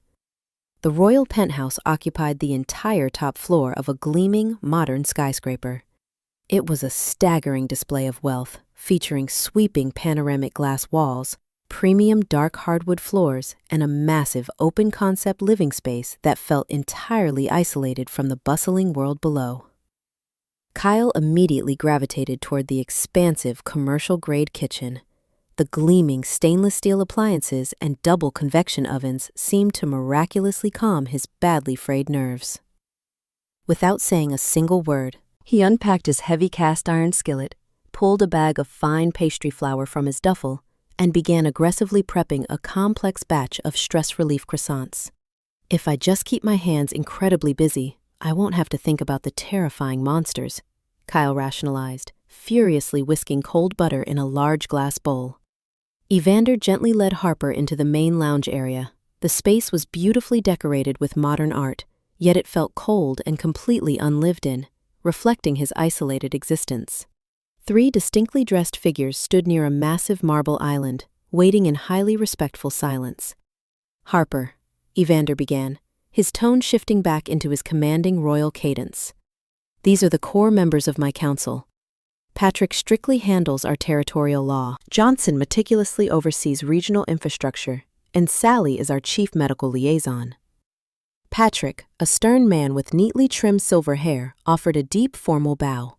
The royal penthouse occupied the entire top floor of a gleaming, modern skyscraper. It was a staggering display of wealth, featuring sweeping panoramic glass walls, premium dark hardwood floors, and a massive open-concept living space that felt entirely isolated from the bustling world below. Kyle immediately gravitated toward the expansive commercial-grade kitchen. The gleaming stainless steel appliances and double convection ovens seemed to miraculously calm his badly frayed nerves. Without saying a single word, he unpacked his heavy cast-iron skillet, pulled a bag of fine pastry flour from his duffel, and began aggressively prepping a complex batch of stress relief croissants. If I just keep my hands incredibly busy, I won't have to think about the terrifying monsters, Kyle rationalized, furiously whisking cold butter in a large glass bowl. Evander gently led Harper into the main lounge area. The space was beautifully decorated with modern art, yet it felt cold and completely unlived in, reflecting his isolated existence. 3 distinctly dressed figures stood near a massive marble island, waiting in highly respectful silence. Harper, Evander began, his tone shifting back into his commanding royal cadence. These are the core members of my council. Patrick strictly handles our territorial law. Johnson meticulously oversees regional infrastructure, and Sally is our chief medical liaison. Patrick, a stern man with neatly trimmed silver hair, offered a deep formal bow.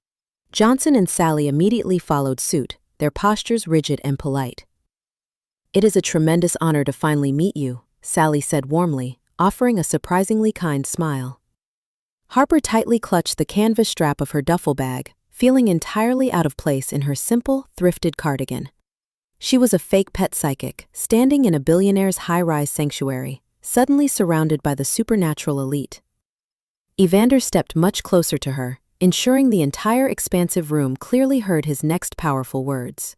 Johnson and Sally immediately followed suit, their postures rigid and polite. It is a tremendous honor to finally meet you, Sally said warmly, offering a surprisingly kind smile. Harper tightly clutched the canvas strap of her duffel bag, feeling entirely out of place in her simple, thrifted cardigan. She was a fake pet psychic, standing in a billionaire's high-rise sanctuary, suddenly surrounded by the supernatural elite. Evander stepped much closer to her, ensuring the entire expansive room clearly heard his next powerful words.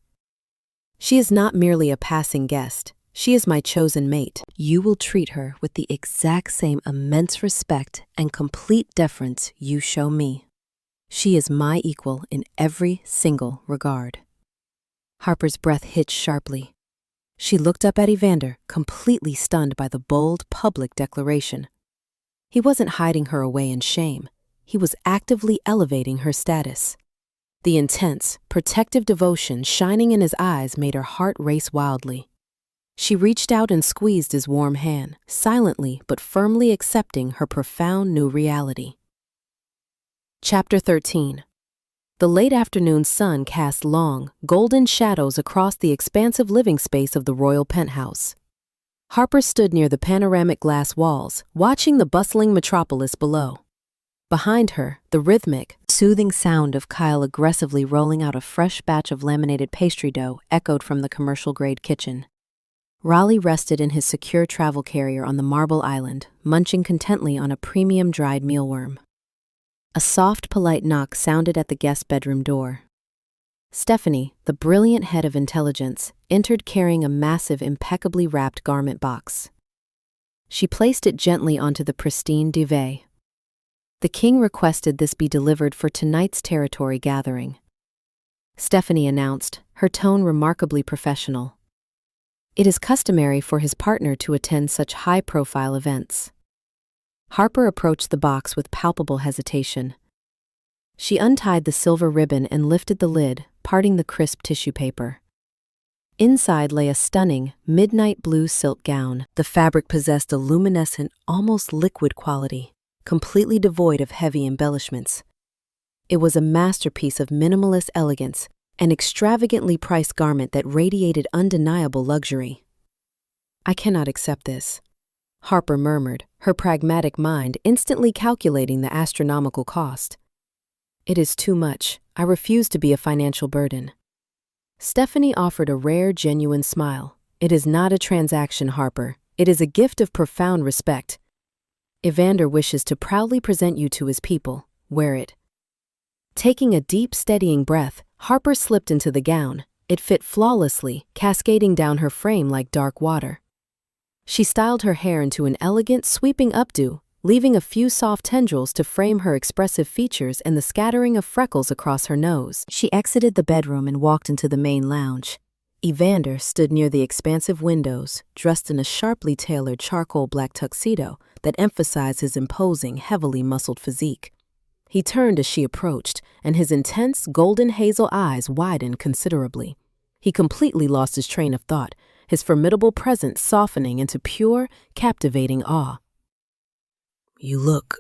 She is not merely a passing guest. She is my chosen mate. You will treat her with the exact same immense respect and complete deference you show me. She is my equal in every single regard. Harper's breath hitched sharply. She looked up at Evander, completely stunned by the bold, public declaration. He wasn't hiding her away in shame. He was actively elevating her status. The intense, protective devotion shining in his eyes made her heart race wildly. She reached out and squeezed his warm hand, silently but firmly accepting her profound new reality. Chapter 13. The late afternoon sun cast long, golden shadows across the expansive living space of the royal penthouse. Harper stood near the panoramic glass walls, watching the bustling metropolis below. Behind her, the rhythmic, soothing sound of Kyle aggressively rolling out a fresh batch of laminated pastry dough echoed from the commercial-grade kitchen. Raleigh rested in his secure travel carrier on the marble island, munching contently on a premium dried mealworm. A soft, polite knock sounded at the guest bedroom door. Stephanie, the brilliant head of intelligence, entered carrying a massive, impeccably wrapped garment box. She placed it gently onto the pristine duvet. The king requested this be delivered for tonight's territory gathering. Stephanie announced, her tone remarkably professional. It is customary for his partner to attend such high-profile events. Harper approached the box with palpable hesitation. She untied the silver ribbon and lifted the lid, parting the crisp tissue paper. Inside lay a stunning, midnight blue silk gown. The fabric possessed a luminescent, almost liquid quality, completely devoid of heavy embellishments. It was a masterpiece of minimalist elegance, an extravagantly priced garment that radiated undeniable luxury. I cannot accept this, Harper murmured, her pragmatic mind instantly calculating the astronomical cost. It is too much. I refuse to be a financial burden. Stephanie offered a rare, genuine smile. It is not a transaction, Harper. It is a gift of profound respect. Evander wishes to proudly present you to his people. Wear it. Taking a deep, steadying breath, Harper slipped into the gown. It fit flawlessly, cascading down her frame like dark water. She styled her hair into an elegant, sweeping updo, leaving a few soft tendrils to frame her expressive features and the scattering of freckles across her nose. She exited the bedroom and walked into the main lounge. Evander stood near the expansive windows, dressed in a sharply tailored charcoal black tuxedo that emphasized his imposing, heavily muscled physique. He turned as she approached, and his intense, golden hazel eyes widened considerably. He completely lost his train of thought, his formidable presence softening into pure, captivating awe. You look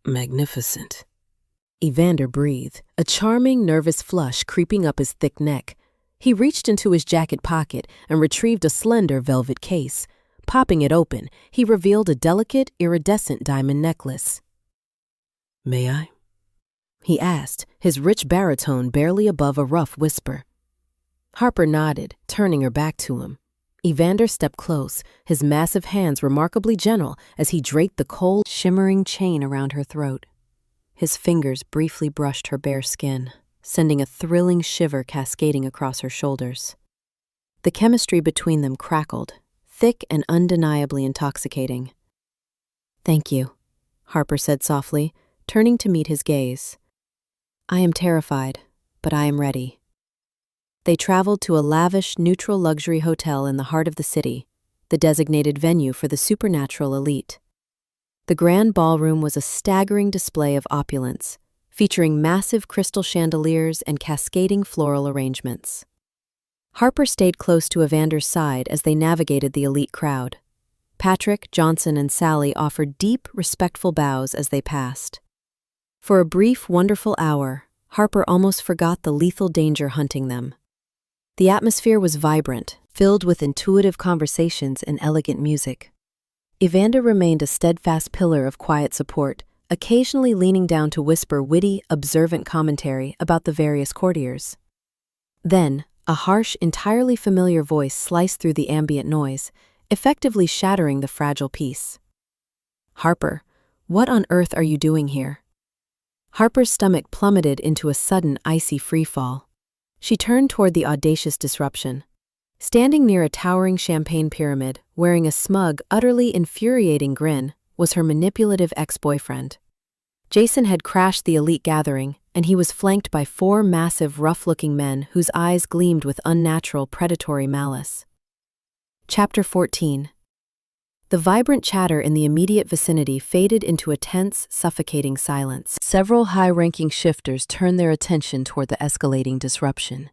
magnificent. Evander breathed, a charming, nervous flush creeping up his thick neck. He reached into his jacket pocket and retrieved a slender velvet case. Popping it open, he revealed a delicate, iridescent diamond necklace. May I? He asked, his rich baritone barely above a rough whisper. Harper nodded, turning her back to him. Evander stepped close, his massive hands remarkably gentle as he draped the cold, shimmering chain around her throat. His fingers briefly brushed her bare skin, sending a thrilling shiver cascading across her shoulders. The chemistry between them crackled, thick and undeniably intoxicating. "Thank you," Harper said softly, turning to meet his gaze. "I am terrified, but I am ready." They traveled to a lavish, neutral luxury hotel in the heart of the city, the designated venue for the supernatural elite. The grand ballroom was a staggering display of opulence, featuring massive crystal chandeliers and cascading floral arrangements. Harper stayed close to Evander's side as they navigated the elite crowd. Patrick, Johnson, and Sally offered deep, respectful bows as they passed. For a brief, wonderful hour, Harper almost forgot the lethal danger hunting them. The atmosphere was vibrant, filled with intuitive conversations and elegant music. Evander remained a steadfast pillar of quiet support, occasionally leaning down to whisper witty, observant commentary about the various courtiers. Then, a harsh, entirely familiar voice sliced through the ambient noise, effectively shattering the fragile peace. "Harper, what on earth are you doing here?" Harper's stomach plummeted into a sudden icy freefall. She turned toward the audacious disruption. Standing near a towering champagne pyramid, wearing a smug, utterly infuriating grin, was her manipulative ex-boyfriend. Jason had crashed the elite gathering, and he was flanked by 4 massive, rough-looking men whose eyes gleamed with unnatural, predatory malice. Chapter 14. The vibrant chatter in the immediate vicinity faded into a tense, suffocating silence. Several high-ranking shifters turned their attention toward the escalating disruption.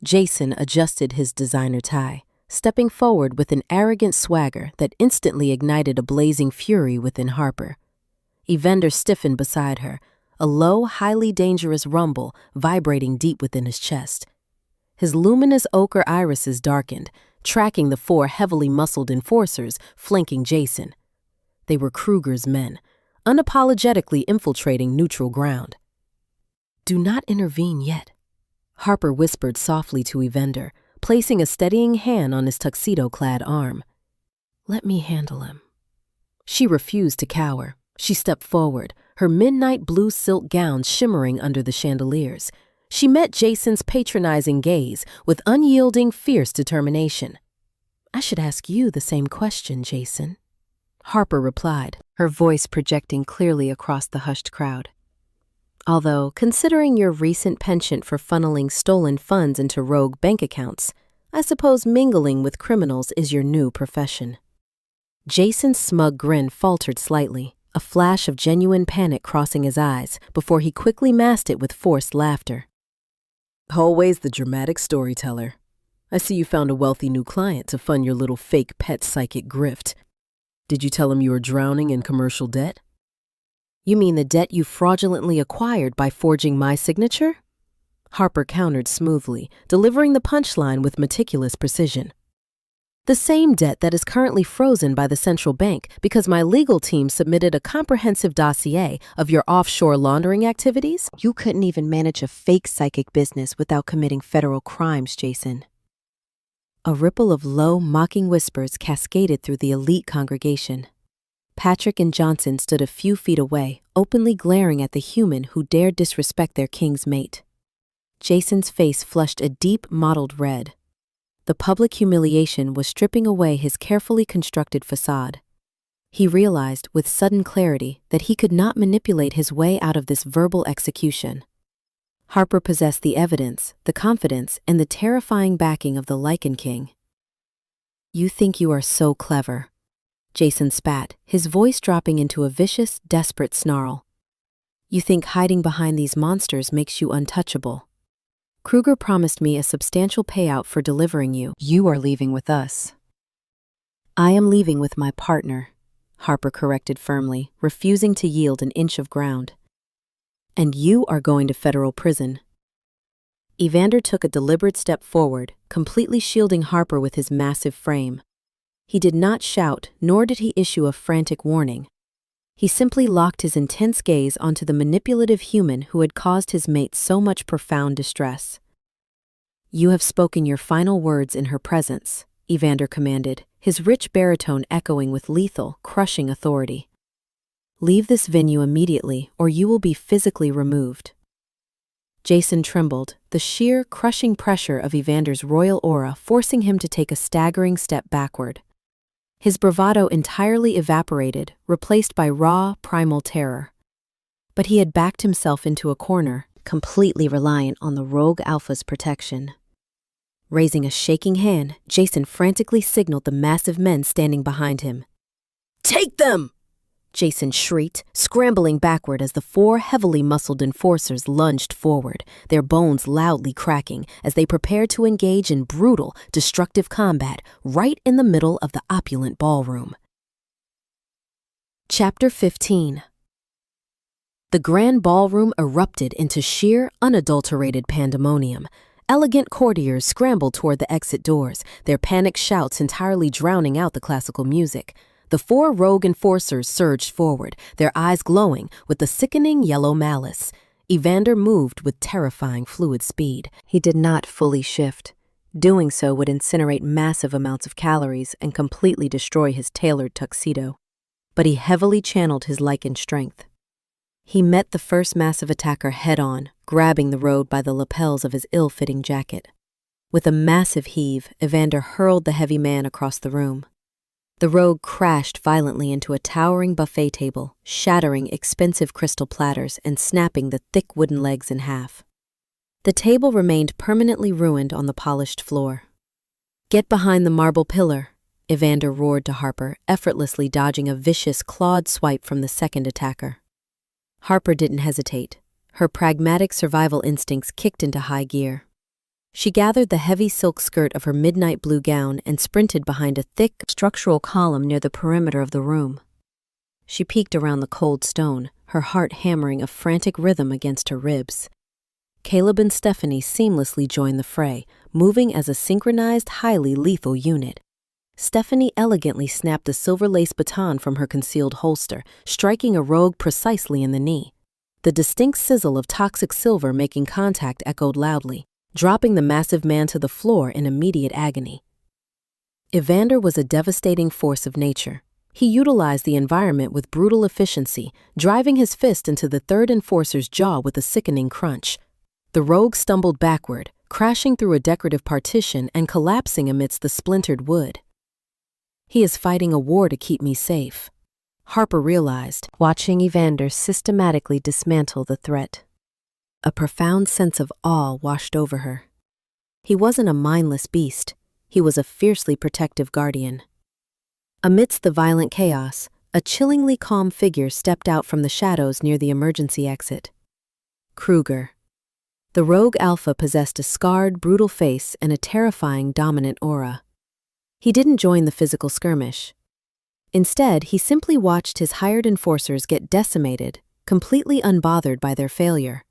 Jason adjusted his designer tie, stepping forward with an arrogant swagger that instantly ignited a blazing fury within Harper. Evander stiffened beside her, a low, highly dangerous rumble vibrating deep within his chest. His luminous ochre irises darkened, tracking the 4 heavily muscled enforcers flanking Jason. They were Kruger's men, unapologetically infiltrating neutral ground. "Do not intervene yet," Harper whispered softly to Evander, placing a steadying hand on his tuxedo-clad arm. "Let me handle him." She refused to cower. She stepped forward, her midnight blue silk gown shimmering under the chandeliers. She met Jason's patronizing gaze with unyielding, fierce determination. "I should ask you the same question, Jason," Harper replied, her voice projecting clearly across the hushed crowd. "Although, considering your recent penchant for funneling stolen funds into rogue bank accounts, I suppose mingling with criminals is your new profession." Jason's smug grin faltered slightly, a flash of genuine panic crossing his eyes before he quickly masked it with forced laughter. "Always the dramatic storyteller. I see you found a wealthy new client to fund your little fake pet psychic grift. Did you tell him you were drowning in commercial debt?" "You mean the debt you fraudulently acquired by forging my signature?" Harper countered smoothly, delivering the punchline with meticulous precision. The same debt that is currently frozen by the central bank because my legal team submitted a comprehensive dossier of your offshore laundering activities? You couldn't even manage a fake psychic business without committing federal crimes, Jason. A ripple of low, mocking whispers cascaded through the elite congregation. Patrick and Johnson stood a few feet away, openly glaring at the human who dared disrespect their king's mate. Jason's face flushed a deep, mottled red. The public humiliation was stripping away his carefully constructed facade. He realized with sudden clarity that he could not manipulate his way out of this verbal execution. Harper possessed the evidence, the confidence, and the terrifying backing of the Lycan King. "You think you are so clever," Jason spat, his voice dropping into a vicious, desperate snarl. "You think hiding behind these monsters makes you untouchable. Kruger promised me a substantial payout for delivering you. You are leaving with us." "I am leaving with my partner," Harper corrected firmly, refusing to yield an inch of ground. "And you are going to federal prison." Evander took a deliberate step forward, completely shielding Harper with his massive frame. He did not shout, nor did he issue a frantic warning. He simply locked his intense gaze onto the manipulative human who had caused his mate so much profound distress. "You have spoken your final words in her presence," Evander commanded, his rich baritone echoing with lethal, crushing authority. "Leave this venue immediately, or you will be physically removed." Jason trembled, the sheer, crushing pressure of Evander's royal aura forcing him to take a staggering step backward. His bravado entirely evaporated, replaced by raw, primal terror. But he had backed himself into a corner, completely reliant on the rogue alpha's protection. Raising a shaking hand, Jason frantically signaled the massive men standing behind him. "Take them!" Jason shrieked, scrambling backward as the four heavily muscled enforcers lunged forward, their bones loudly cracking as they prepared to engage in brutal, destructive combat right in the middle of the opulent ballroom. Chapter 15. The grand ballroom erupted into sheer, unadulterated pandemonium. Elegant courtiers scrambled toward the exit doors, their panicked shouts entirely drowning out the classical music. The four rogue enforcers surged forward, their eyes glowing with the sickening yellow malice. Evander moved with terrifying fluid speed. He did not fully shift. Doing so would incinerate massive amounts of calories and completely destroy his tailored tuxedo. But he heavily channeled his Lycan strength. He met the first massive attacker head-on, grabbing the rogue by the lapels of his ill-fitting jacket. With a massive heave, Evander hurled the heavy man across the room. The rogue crashed violently into a towering buffet table, shattering expensive crystal platters and snapping the thick wooden legs in half. The table remained permanently ruined on the polished floor. "Get behind the marble pillar," Evander roared to Harper, effortlessly dodging a vicious clawed swipe from the second attacker. Harper didn't hesitate. Her pragmatic survival instincts kicked into high gear. She gathered the heavy silk skirt of her midnight blue gown and sprinted behind a thick, structural column near the perimeter of the room. She peeked around the cold stone, her heart hammering a frantic rhythm against her ribs. Caleb and Stephanie seamlessly joined the fray, moving as a synchronized, highly lethal unit. Stephanie elegantly snapped the silver lace baton from her concealed holster, striking a rogue precisely in the knee. The distinct sizzle of toxic silver making contact echoed loudly, dropping the massive man to the floor in immediate agony. Evander was a devastating force of nature. He utilized the environment with brutal efficiency, driving his fist into the third enforcer's jaw with a sickening crunch. The rogue stumbled backward, crashing through a decorative partition and collapsing amidst the splintered wood. "He is fighting a war to keep me safe," Harper realized, watching Evander systematically dismantle the threat. A profound sense of awe washed over her. He wasn't a mindless beast. He was a fiercely protective guardian. Amidst the violent chaos, a chillingly calm figure stepped out from the shadows near the emergency exit. Kruger. The rogue alpha possessed a scarred, brutal face and a terrifying, dominant aura. He didn't join the physical skirmish. Instead, he simply watched his hired enforcers get decimated, completely unbothered by their failure.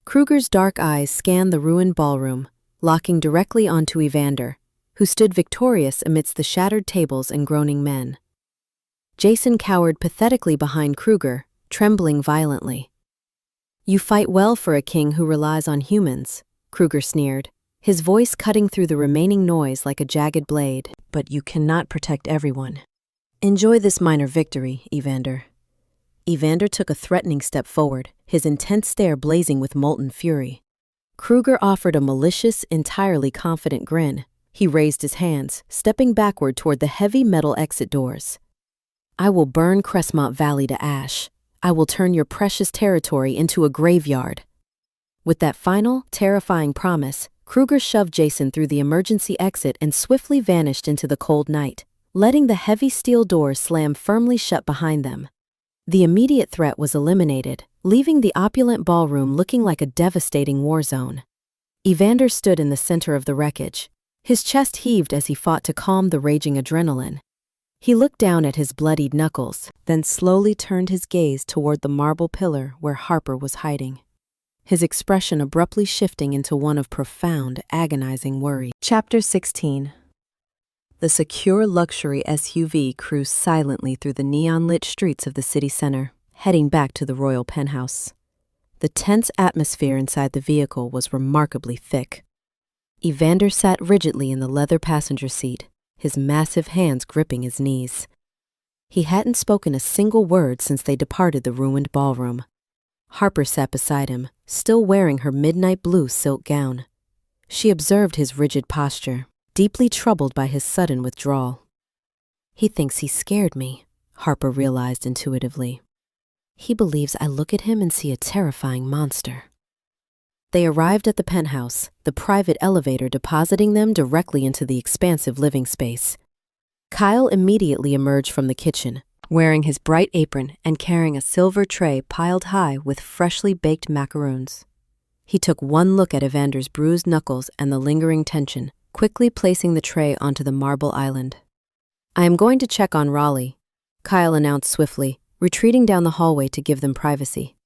Kruger's dark eyes scanned the ruined ballroom, locking directly onto Evander, who stood victorious amidst the shattered tables and groaning men. Jason cowered pathetically behind Kruger, trembling violently. "You fight well for a king who relies on humans," Kruger sneered, his voice cutting through the remaining noise like a jagged blade. "But you cannot protect everyone. Enjoy this minor victory, Evander." Evander took a threatening step forward, his intense stare blazing with molten fury. Kruger offered a malicious, entirely confident grin. He raised his hands, stepping backward toward the heavy metal exit doors. "I will burn Crestmont Valley to ash. I will turn your precious territory into a graveyard." With that final, terrifying promise, Kruger shoved Jason through the emergency exit and swiftly vanished into the cold night, letting the heavy steel doors slam firmly shut behind them. The immediate threat was eliminated, leaving the opulent ballroom looking like a devastating war zone. Evander stood in the center of the wreckage. His chest heaved as he fought to calm the raging adrenaline. He looked down at his bloodied knuckles, then slowly turned his gaze toward the marble pillar where Harper was hiding, his expression abruptly shifting into one of profound, agonizing worry. Chapter 16. The secure luxury SUV cruised silently through the neon-lit streets of the city center, heading back to the royal penthouse. The tense atmosphere inside the vehicle was remarkably thick. Evander sat rigidly in the leather passenger seat, his massive hands gripping his knees. He hadn't spoken a single word since they departed the ruined ballroom. Harper sat beside him, still wearing her midnight blue silk gown. She observed his rigid posture, deeply troubled by his sudden withdrawal. "He thinks he scared me," Harper realized intuitively. "He believes I look at him and see a terrifying monster." They arrived at the penthouse, the private elevator depositing them directly into the expansive living space. Kyle immediately emerged from the kitchen, wearing his bright apron and carrying a silver tray piled high with freshly baked macaroons. He took one look at Evander's bruised knuckles and the lingering tension, quickly placing the tray onto the marble island. "I am going to check on Raleigh," Kyle announced swiftly, retreating down the hallway to give them privacy.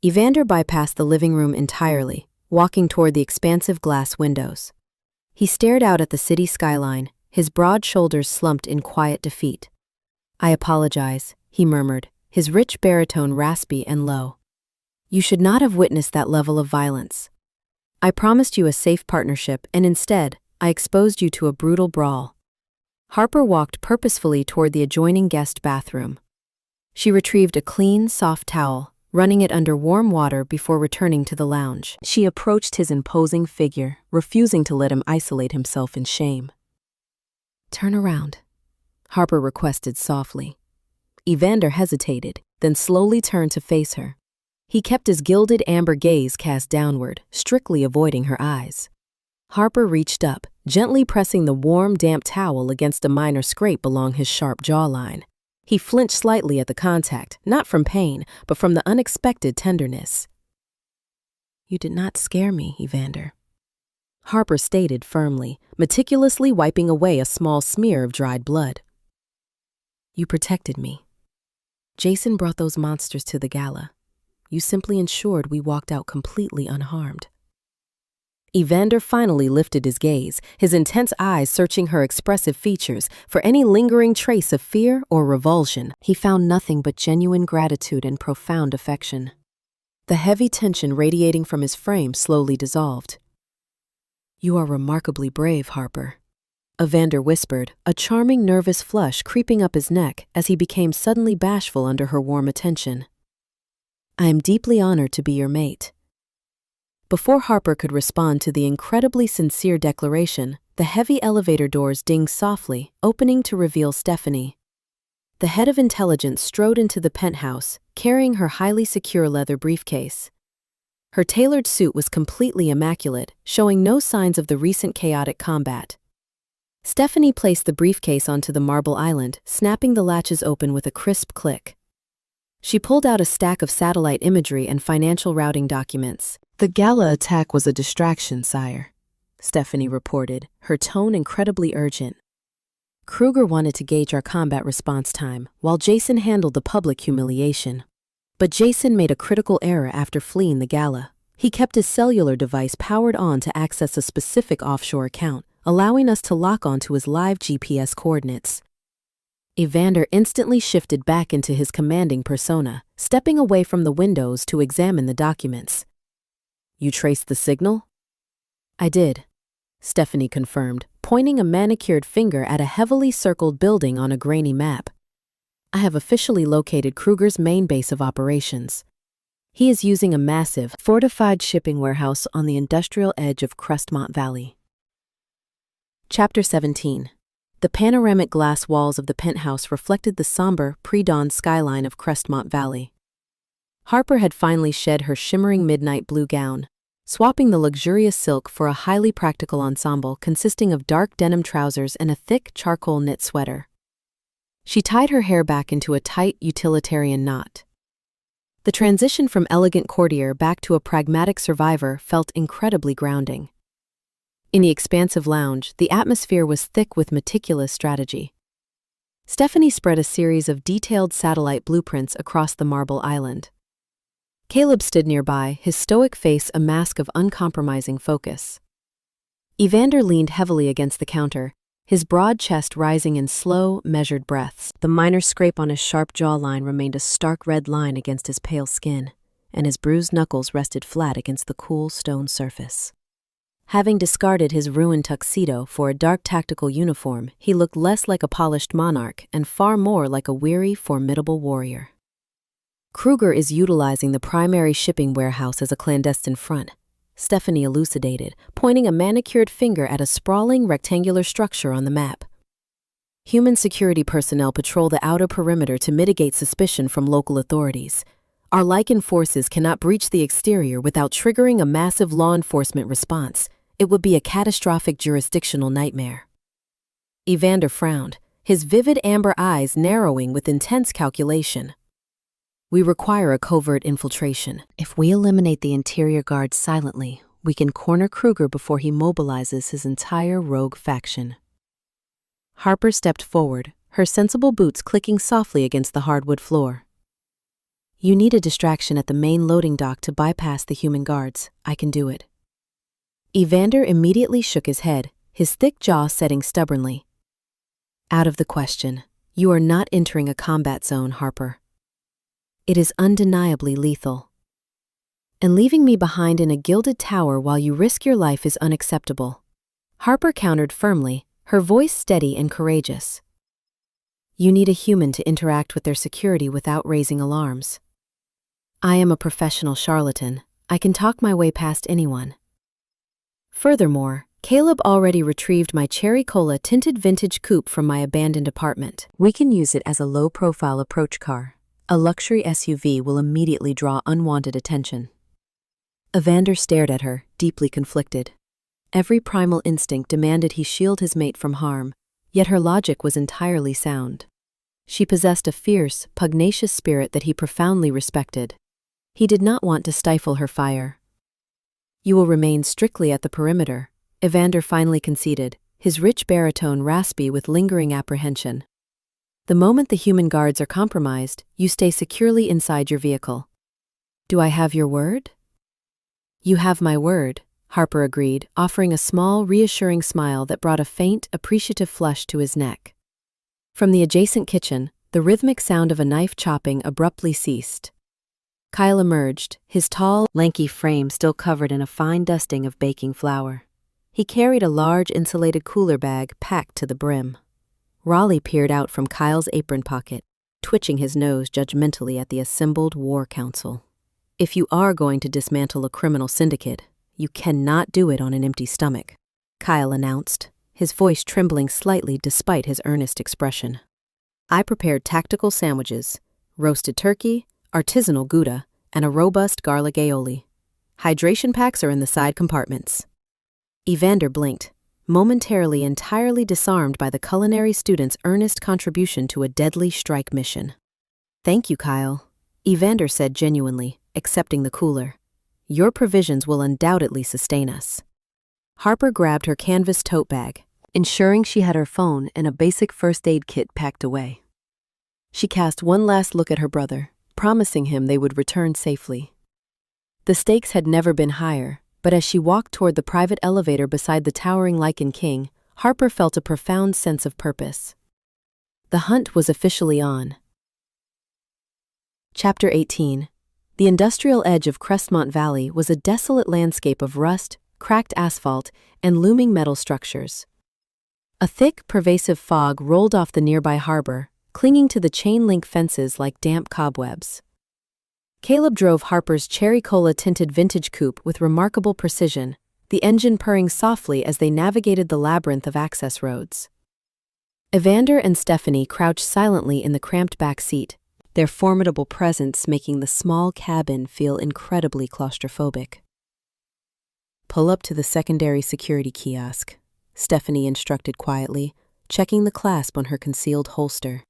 Evander bypassed the living room entirely, walking toward the expansive glass windows. He stared out at the city skyline, his broad shoulders slumped in quiet defeat. "I apologize," he murmured, his rich baritone raspy and low. "You should not have witnessed that level of violence. I promised you a safe partnership, and instead, I exposed you to a brutal brawl." Harper walked purposefully toward the adjoining guest bathroom. She retrieved a clean, soft towel, running it under warm water before returning to the lounge. She approached his imposing figure, refusing to let him isolate himself in shame. "Turn around," Harper requested softly. Evander hesitated, then slowly turned to face her. He kept his gilded amber gaze cast downward, strictly avoiding her eyes. Harper reached up, gently pressing the warm, damp towel against a minor scrape along his sharp jawline. He flinched slightly at the contact, not from pain, but from the unexpected tenderness. "You did not scare me, Evander," Harper stated firmly, meticulously wiping away a small smear of dried blood. "You protected me. Jason brought those monsters to the gala. You simply ensured we walked out completely unharmed." Evander finally lifted his gaze, his intense eyes searching her expressive features for any lingering trace of fear or revulsion. He found nothing but genuine gratitude and profound affection. The heavy tension radiating from his frame slowly dissolved. "You are remarkably brave, Harper," Evander whispered, a charming nervous flush creeping up his neck as he became suddenly bashful under her warm attention. "I am deeply honored to be your mate." Before Harper could respond to the incredibly sincere declaration, the heavy elevator doors dinged softly, opening to reveal Stephanie. The head of intelligence strode into the penthouse, carrying her highly secure leather briefcase. Her tailored suit was completely immaculate, showing no signs of the recent chaotic combat. Stephanie placed the briefcase onto the marble island, snapping the latches open with a crisp click. She pulled out a stack of satellite imagery and financial routing documents. "The gala attack was a distraction, sire," Stephanie reported, her tone incredibly urgent. "Kruger wanted to gauge our combat response time, while Jason handled the public humiliation. But Jason made a critical error after fleeing the gala. He kept his cellular device powered on to access a specific offshore account, allowing us to lock onto his live GPS coordinates. Evander instantly shifted back into his commanding persona, stepping away from the windows to examine the documents. "You traced the signal?" "I did," Stephanie confirmed, pointing a manicured finger at a heavily circled building on a grainy map. "I have officially located Kruger's main base of operations. He is using a massive, fortified shipping warehouse on the industrial edge of Crestmont Valley." Chapter 17. The panoramic glass walls of the penthouse reflected the somber, pre-dawn skyline of Crestmont Valley. Harper had finally shed her shimmering midnight blue gown, swapping the luxurious silk for a highly practical ensemble consisting of dark denim trousers and a thick charcoal knit sweater. She tied her hair back into a tight, utilitarian knot. The transition from elegant courtier back to a pragmatic survivor felt incredibly grounding. In the expansive lounge, the atmosphere was thick with meticulous strategy. Stephanie spread a series of detailed satellite blueprints across the marble island. Caleb stood nearby, his stoic face a mask of uncompromising focus. Evander leaned heavily against the counter, his broad chest rising in slow, measured breaths. The minor scrape on his sharp jawline remained a stark red line against his pale skin, and his bruised knuckles rested flat against the cool stone surface. Having discarded his ruined tuxedo for a dark tactical uniform, he looked less like a polished monarch and far more like a weary, formidable warrior. "Kruger is utilizing the primary shipping warehouse as a clandestine front," Stephanie elucidated, pointing a manicured finger at a sprawling rectangular structure on the map. "Human security personnel patrol the outer perimeter to mitigate suspicion from local authorities. Our Lycan forces cannot breach the exterior without triggering a massive law enforcement response. It would be a catastrophic jurisdictional nightmare." Evander frowned, his vivid amber eyes narrowing with intense calculation. "We require a covert infiltration. If we eliminate the interior guards silently, we can corner Kruger before he mobilizes his entire rogue faction." Harper stepped forward, her sensible boots clicking softly against the hardwood floor. "You need a distraction at the main loading dock to bypass the human guards. I can do it." Evander immediately shook his head, his thick jaw setting stubbornly. "Out of the question. You are not entering a combat zone, Harper. It is undeniably lethal. And leaving me behind in a gilded tower while you risk your life is unacceptable." Harper countered firmly, her voice steady and courageous. "You need a human to interact with their security without raising alarms. I am a professional charlatan. I can talk my way past anyone. Furthermore, Caleb already retrieved my cherry cola tinted vintage coupe from my abandoned apartment. We can use it as a low-profile approach car. A luxury SUV will immediately draw unwanted attention." Evander stared at her, deeply conflicted. Every primal instinct demanded he shield his mate from harm, yet her logic was entirely sound. She possessed a fierce, pugnacious spirit that he profoundly respected. He did not want to stifle her fire. "You will remain strictly at the perimeter," Evander finally conceded, his rich baritone raspy with lingering apprehension. "The moment the human guards are compromised, you stay securely inside your vehicle." "Do I have your word?" "You have my word," Harper agreed, offering a small, reassuring smile that brought a faint, appreciative flush to his neck. From the adjacent kitchen, the rhythmic sound of a knife chopping abruptly ceased. Kyle emerged, his tall, lanky frame still covered in a fine dusting of baking flour. He carried a large insulated cooler bag packed to the brim. Raleigh peered out from Kyle's apron pocket, twitching his nose judgmentally at the assembled war council. "If you are going to dismantle a criminal syndicate, you cannot do it on an empty stomach," Kyle announced, his voice trembling slightly despite his earnest expression. "I prepared tactical sandwiches, roasted turkey, artisanal Gouda, and a robust garlic aioli. Hydration packs are in the side compartments." Evander blinked, momentarily entirely disarmed by the culinary student's earnest contribution to a deadly strike mission. "Thank you, Kyle," Evander said genuinely, accepting the cooler. "Your provisions will undoubtedly sustain us." Harper grabbed her canvas tote bag, ensuring she had her phone and a basic first aid kit packed away. She cast one last look at her brother, promising him they would return safely. The stakes had never been higher, But as she walked toward the private elevator beside the towering Lycan King, Harper felt a profound sense of purpose. The hunt was officially on. Chapter 18. The industrial edge of Crestmont Valley was a desolate landscape of rust, cracked asphalt, and looming metal structures. A thick, pervasive fog rolled off the nearby harbor, clinging to the chain-link fences like damp cobwebs. Caleb drove Harper's cherry cola-tinted vintage coupe with remarkable precision, the engine purring softly as they navigated the labyrinth of access roads. Evander and Stephanie crouched silently in the cramped back seat, their formidable presence making the small cabin feel incredibly claustrophobic. "Pull up to the secondary security kiosk," Stephanie instructed quietly, checking the clasp on her concealed holster.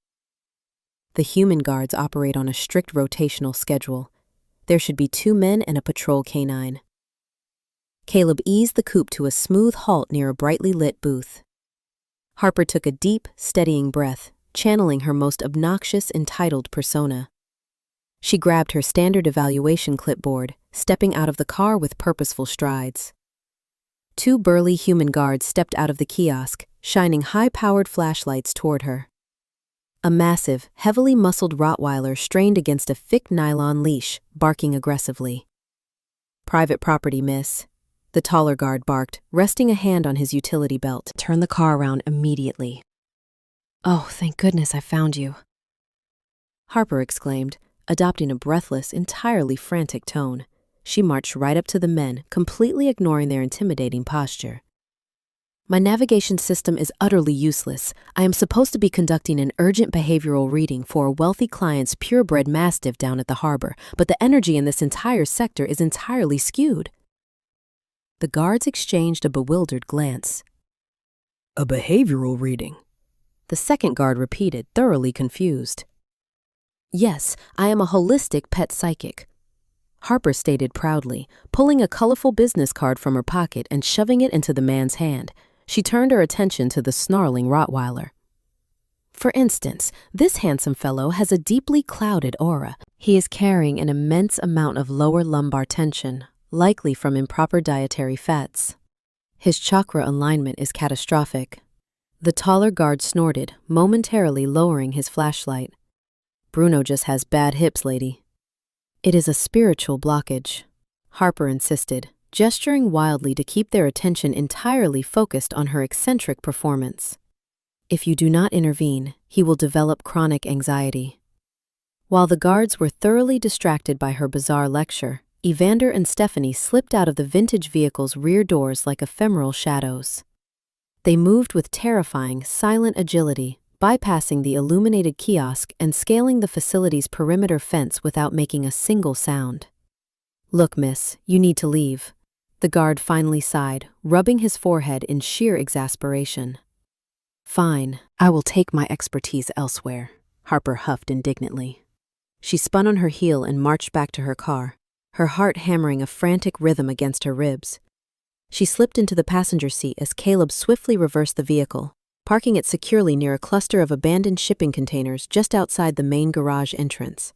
The human guards operate on a strict rotational schedule. There should be 2 men and a patrol canine. Caleb eased the coupe to a smooth halt near a brightly lit booth. Harper took a deep, steadying breath, channeling her most obnoxious, entitled persona. She grabbed her standard evaluation clipboard, stepping out of the car with purposeful strides. 2 burly human guards stepped out of the kiosk, shining high-powered flashlights toward her. A massive, heavily muscled Rottweiler strained against a thick nylon leash, barking aggressively. "Private property, miss," the taller guard barked, resting a hand on his utility belt. "Turn the car around immediately." "Oh, thank goodness I found you," Harper exclaimed, adopting a breathless, entirely frantic tone. She marched right up to the men, completely ignoring their intimidating posture. "My navigation system is utterly useless. I am supposed to be conducting an urgent behavioral reading for a wealthy client's purebred mastiff down at the harbor, but the energy in this entire sector is entirely skewed." The guards exchanged a bewildered glance. "A behavioral reading?" the second guard repeated, thoroughly confused. "Yes, I am a holistic pet psychic," Harper stated proudly, pulling a colorful business card from her pocket and shoving it into the man's hand. She turned her attention to the snarling Rottweiler. "For instance, this handsome fellow has a deeply clouded aura. He is carrying an immense amount of lower lumbar tension, likely from improper dietary fats. His chakra alignment is catastrophic." The taller guard snorted, momentarily lowering his flashlight. "Bruno just has bad hips, lady." "It is a spiritual blockage," Harper insisted, gesturing wildly to keep their attention entirely focused on her eccentric performance. "If you do not intervene, he will develop chronic anxiety." While the guards were thoroughly distracted by her bizarre lecture, Evander and Stephanie slipped out of the vintage vehicle's rear doors like ephemeral shadows. They moved with terrifying, silent agility, bypassing the illuminated kiosk and scaling the facility's perimeter fence without making a single sound. "Look, miss, you need to leave," the guard finally sighed, rubbing his forehead in sheer exasperation. "Fine, I will take my expertise elsewhere," Harper huffed indignantly. She spun on her heel and marched back to her car, her heart hammering a frantic rhythm against her ribs. She slipped into the passenger seat as Caleb swiftly reversed the vehicle, parking it securely near a cluster of abandoned shipping containers just outside the main garage entrance.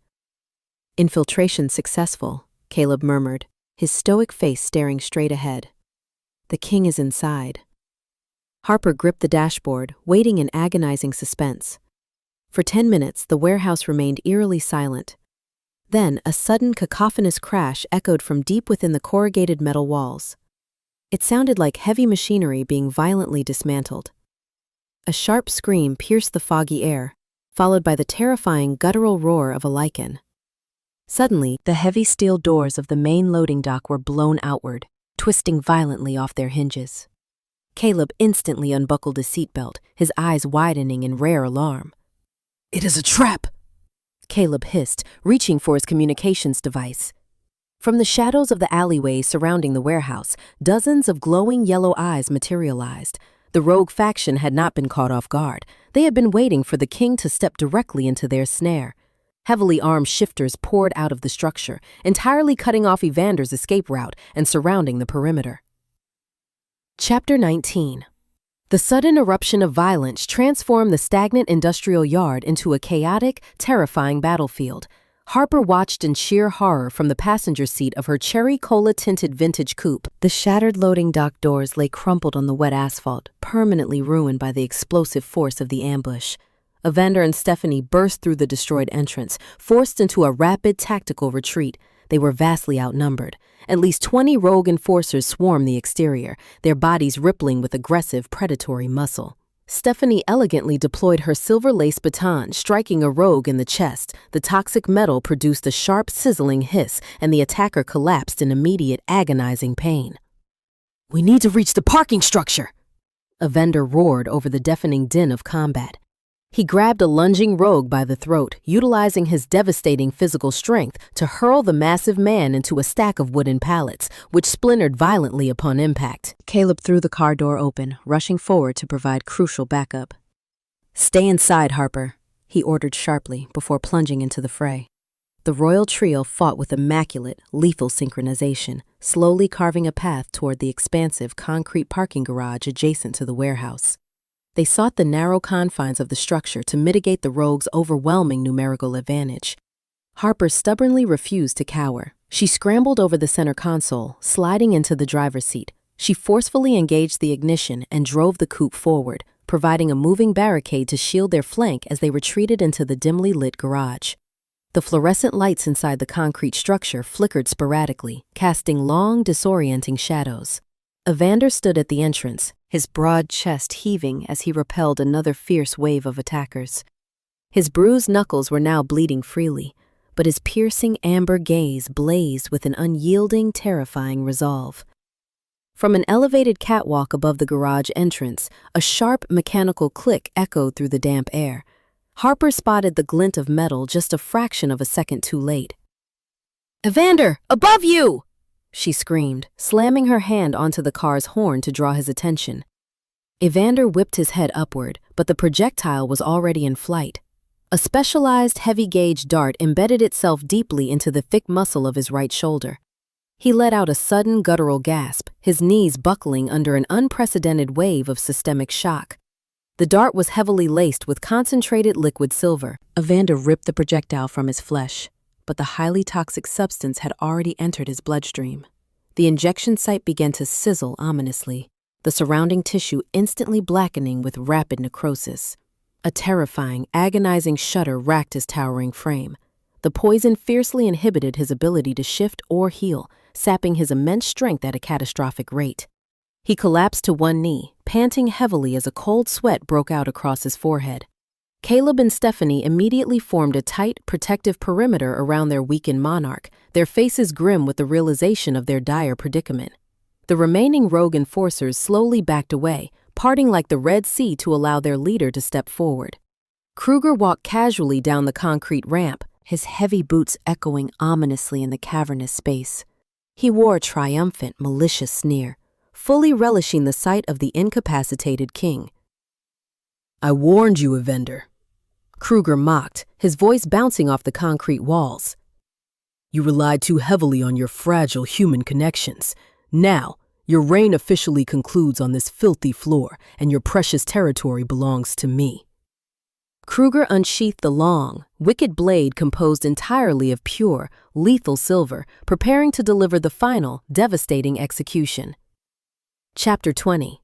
"Infiltration successful," Caleb murmured, his stoic face staring straight ahead. "The king is inside." Harper gripped the dashboard, waiting in agonizing suspense. For 10 minutes, the warehouse remained eerily silent. Then, a sudden cacophonous crash echoed from deep within the corrugated metal walls. It sounded like heavy machinery being violently dismantled. A sharp scream pierced the foggy air, followed by the terrifying guttural roar of a Lycan. Suddenly, the heavy steel doors of the main loading dock were blown outward, twisting violently off their hinges. Caleb instantly unbuckled his seatbelt, his eyes widening in rare alarm. "It is a trap!" Caleb hissed, reaching for his communications device. From the shadows of the alleyways surrounding the warehouse, dozens of glowing yellow eyes materialized. The rogue faction had not been caught off guard. They had been waiting for the king to step directly into their snare. Heavily armed shifters poured out of the structure, entirely cutting off Evander's escape route and surrounding the perimeter. Chapter 19. The sudden eruption of violence transformed the stagnant industrial yard into a chaotic, terrifying battlefield. Harper watched in sheer horror from the passenger seat of her cherry cola-tinted vintage coupe. The shattered loading dock doors lay crumpled on the wet asphalt, permanently ruined by the explosive force of the ambush. Evander and Stephanie burst through the destroyed entrance, forced into a rapid tactical retreat. They were vastly outnumbered. At least 20 rogue enforcers swarmed the exterior, their bodies rippling with aggressive, predatory muscle. Stephanie elegantly deployed her silver-lace baton, striking a rogue in the chest. The toxic metal produced a sharp, sizzling hiss, and the attacker collapsed in immediate, agonizing pain. "We need to reach the parking structure!" Evander roared over the deafening din of combat. He grabbed a lunging rogue by the throat, utilizing his devastating physical strength to hurl the massive man into a stack of wooden pallets, which splintered violently upon impact. Caleb threw the car door open, rushing forward to provide crucial backup. "Stay inside, Harper," he ordered sharply before plunging into the fray. The royal trio fought with immaculate, lethal synchronization, slowly carving a path toward the expansive concrete parking garage adjacent to the warehouse. They sought the narrow confines of the structure to mitigate the rogue's overwhelming numerical advantage. Harper stubbornly refused to cower. She scrambled over the center console, sliding into the driver's seat. She forcefully engaged the ignition and drove the coupe forward, providing a moving barricade to shield their flank as they retreated into the dimly lit garage. The fluorescent lights inside the concrete structure flickered sporadically, casting long, disorienting shadows. Evander stood at the entrance, his broad chest heaving as he repelled another fierce wave of attackers. His bruised knuckles were now bleeding freely, but his piercing amber gaze blazed with an unyielding, terrifying resolve. From an elevated catwalk above the garage entrance, a sharp mechanical click echoed through the damp air. Harper spotted the glint of metal just a fraction of a second too late. "Evander, above you!" she screamed, slamming her hand onto the car's horn to draw his attention. Evander whipped his head upward, but the projectile was already in flight. A specialized heavy-gauge dart embedded itself deeply into the thick muscle of his right shoulder. He let out a sudden guttural gasp, his knees buckling under an unprecedented wave of systemic shock. The dart was heavily laced with concentrated liquid silver. Evander ripped the projectile from his flesh, but the highly toxic substance had already entered his bloodstream. The injection site began to sizzle ominously, the surrounding tissue instantly blackening with rapid necrosis. A terrifying, agonizing shudder racked his towering frame. The poison fiercely inhibited his ability to shift or heal, sapping his immense strength at a catastrophic rate. He collapsed to one knee, panting heavily as a cold sweat broke out across his forehead. Caleb and Stephanie immediately formed a tight, protective perimeter around their weakened monarch, their faces grim with the realization of their dire predicament. The remaining rogue enforcers slowly backed away, parting like the Red Sea to allow their leader to step forward. Kruger walked casually down the concrete ramp, his heavy boots echoing ominously in the cavernous space. He wore a triumphant, malicious sneer, fully relishing the sight of the incapacitated king. "I warned you, Evander," Kruger mocked, his voice bouncing off the concrete walls. "You relied too heavily on your fragile human connections. Now, your reign officially concludes on this filthy floor, and your precious territory belongs to me." Kruger unsheathed the long, wicked blade composed entirely of pure, lethal silver, preparing to deliver the final, devastating execution. Chapter 20.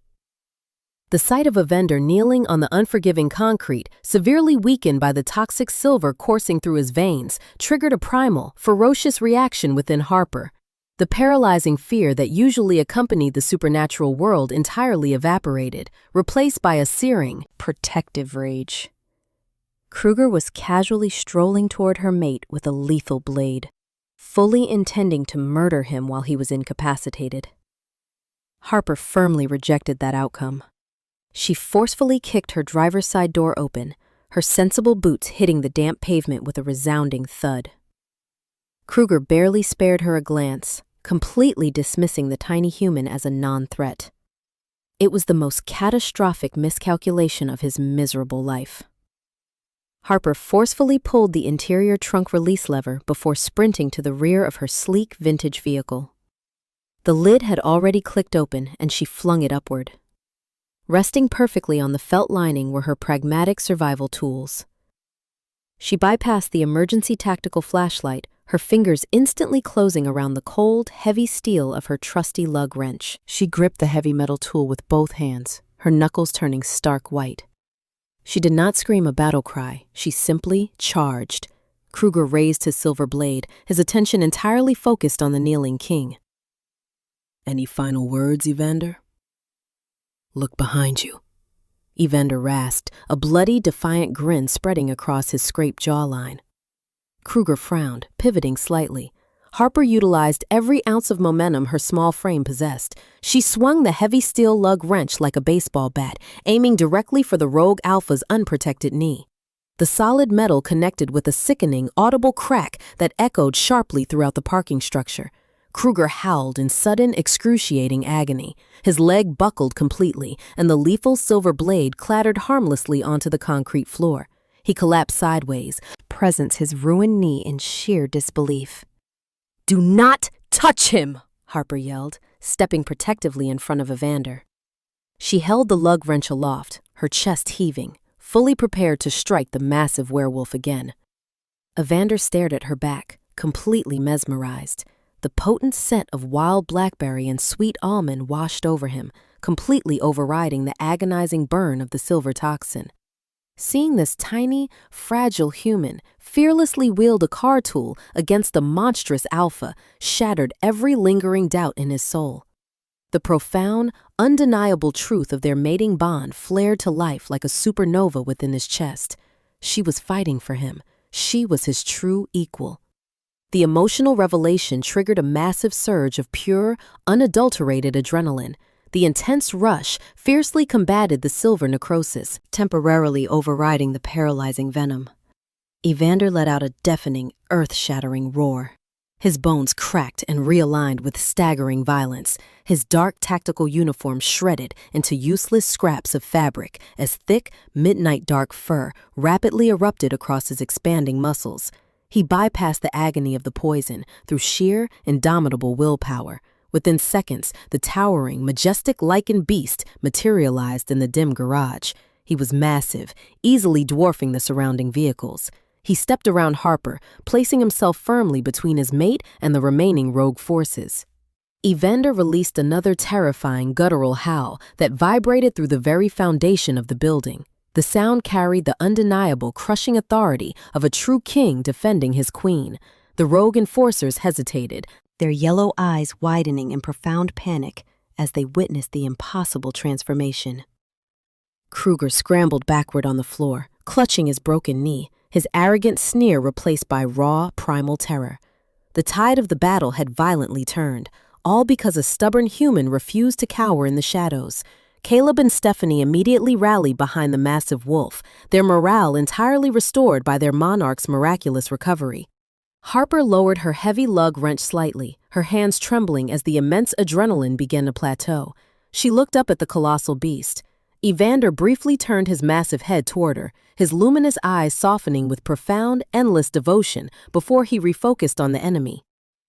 The sight of Evander kneeling on the unforgiving concrete, severely weakened by the toxic silver coursing through his veins, triggered a primal, ferocious reaction within Harper. The paralyzing fear that usually accompanied the supernatural world entirely evaporated, replaced by a searing, protective rage. Kruger was casually strolling toward her mate with a lethal blade, fully intending to murder him while he was incapacitated. Harper firmly rejected that outcome. She forcefully kicked her driver's side door open, her sensible boots hitting the damp pavement with a resounding thud. Kruger barely spared her a glance, completely dismissing the tiny human as a non-threat. It was the most catastrophic miscalculation of his miserable life. Harper forcefully pulled the interior trunk release lever before sprinting to the rear of her sleek vintage vehicle. The lid had already clicked open, and she flung it upward. Resting perfectly on the felt lining were her pragmatic survival tools. She bypassed the emergency tactical flashlight, her fingers instantly closing around the cold, heavy steel of her trusty lug wrench. She gripped the heavy metal tool with both hands, her knuckles turning stark white. She did not scream a battle cry, she simply charged. Kruger raised his silver blade, his attention entirely focused on the kneeling king. Any final words, Evander? Look behind you. Evander rasped, a bloody, defiant grin spreading across his scraped jawline. Kruger frowned, pivoting slightly. Harper utilized every ounce of momentum her small frame possessed. She swung the heavy steel lug wrench like a baseball bat, aiming directly for the rogue alpha's unprotected knee. The solid metal connected with a sickening, audible crack that echoed sharply throughout the parking structure. Kruger howled in sudden, excruciating agony. His leg buckled completely, and the lethal silver blade clattered harmlessly onto the concrete floor. He collapsed sideways, presence his ruined knee in sheer disbelief. "Do not touch him!" Harper yelled, stepping protectively in front of Evander. She held the lug wrench aloft, her chest heaving, fully prepared to strike the massive werewolf again. Evander stared at her back, completely mesmerized. The potent scent of wild blackberry and sweet almond washed over him, completely overriding the agonizing burn of the silver toxin. Seeing this tiny, fragile human fearlessly wield a car tool against the monstrous alpha shattered every lingering doubt in his soul. The profound, undeniable truth of their mating bond flared to life like a supernova within his chest. She was fighting for him. She was his true equal. The emotional revelation triggered a massive surge of pure, unadulterated adrenaline. The intense rush fiercely combated the silver necrosis, temporarily overriding the paralyzing venom. Evander let out a deafening, earth-shattering roar. His bones cracked and realigned with staggering violence, his dark tactical uniform shredded into useless scraps of fabric as thick, midnight dark fur rapidly erupted across his expanding muscles. He bypassed the agony of the poison through sheer, indomitable willpower. Within seconds, the towering, majestic Lycan beast materialized in the dim garage. He was massive, easily dwarfing the surrounding vehicles. He stepped around Harper, placing himself firmly between his mate and the remaining rogue forces. Evander released another terrifying guttural howl that vibrated through the very foundation of the building. The sound carried the undeniable, crushing authority of a true king defending his queen. The rogue enforcers hesitated, their yellow eyes widening in profound panic as they witnessed the impossible transformation. Kruger scrambled backward on the floor, clutching his broken knee, his arrogant sneer replaced by raw, primal terror. The tide of the battle had violently turned, all because a stubborn human refused to cower in the shadows. Caleb and Stephanie immediately rallied behind the massive wolf, their morale entirely restored by their monarch's miraculous recovery. Harper lowered her heavy lug wrench slightly, her hands trembling as the immense adrenaline began to plateau. She looked up at the colossal beast. Evander briefly turned his massive head toward her, his luminous eyes softening with profound, endless devotion before he refocused on the enemy.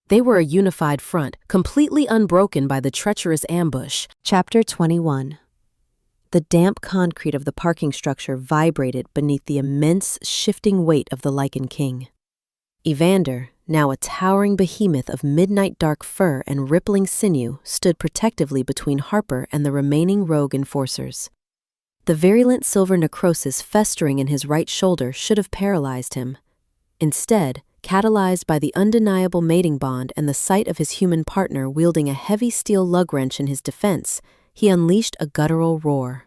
They were a unified front, completely unbroken by the treacherous ambush. Chapter 21. The damp concrete of the parking structure vibrated beneath the immense, shifting weight of the Lycan King. Evander, now a towering behemoth of midnight dark fur and rippling sinew, stood protectively between Harper and the remaining rogue enforcers. The virulent silver necrosis festering in his right shoulder should have paralyzed him. Instead, catalyzed by the undeniable mating bond and the sight of his human partner wielding a heavy steel lug wrench in his defense, he unleashed a guttural roar.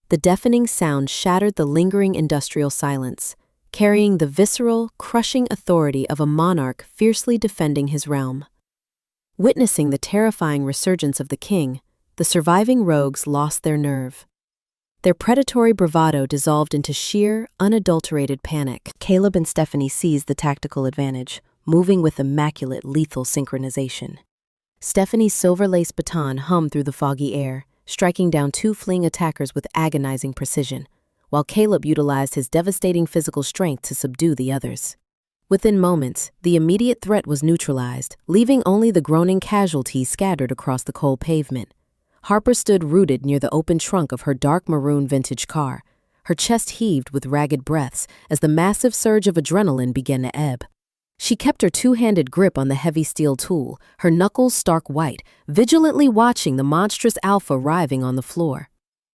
The deafening sound shattered the lingering industrial silence, carrying the visceral, crushing authority of a monarch fiercely defending his realm. Witnessing the terrifying resurgence of the king, the surviving rogues lost their nerve. Their predatory bravado dissolved into sheer, unadulterated panic. Caleb and Stephanie seized the tactical advantage, moving with immaculate, lethal synchronization. Stephanie's silver-laced baton hummed through the foggy air, striking down two fleeing attackers with agonizing precision, while Caleb utilized his devastating physical strength to subdue the others. Within moments, the immediate threat was neutralized, leaving only the groaning casualties scattered across the cold pavement. Harper stood rooted near the open trunk of her dark maroon vintage car, Her chest heaved with ragged breaths as the massive surge of adrenaline began to ebb. She kept her two-handed grip on the heavy steel tool, her knuckles stark white, vigilantly watching the monstrous alpha writhing on the floor.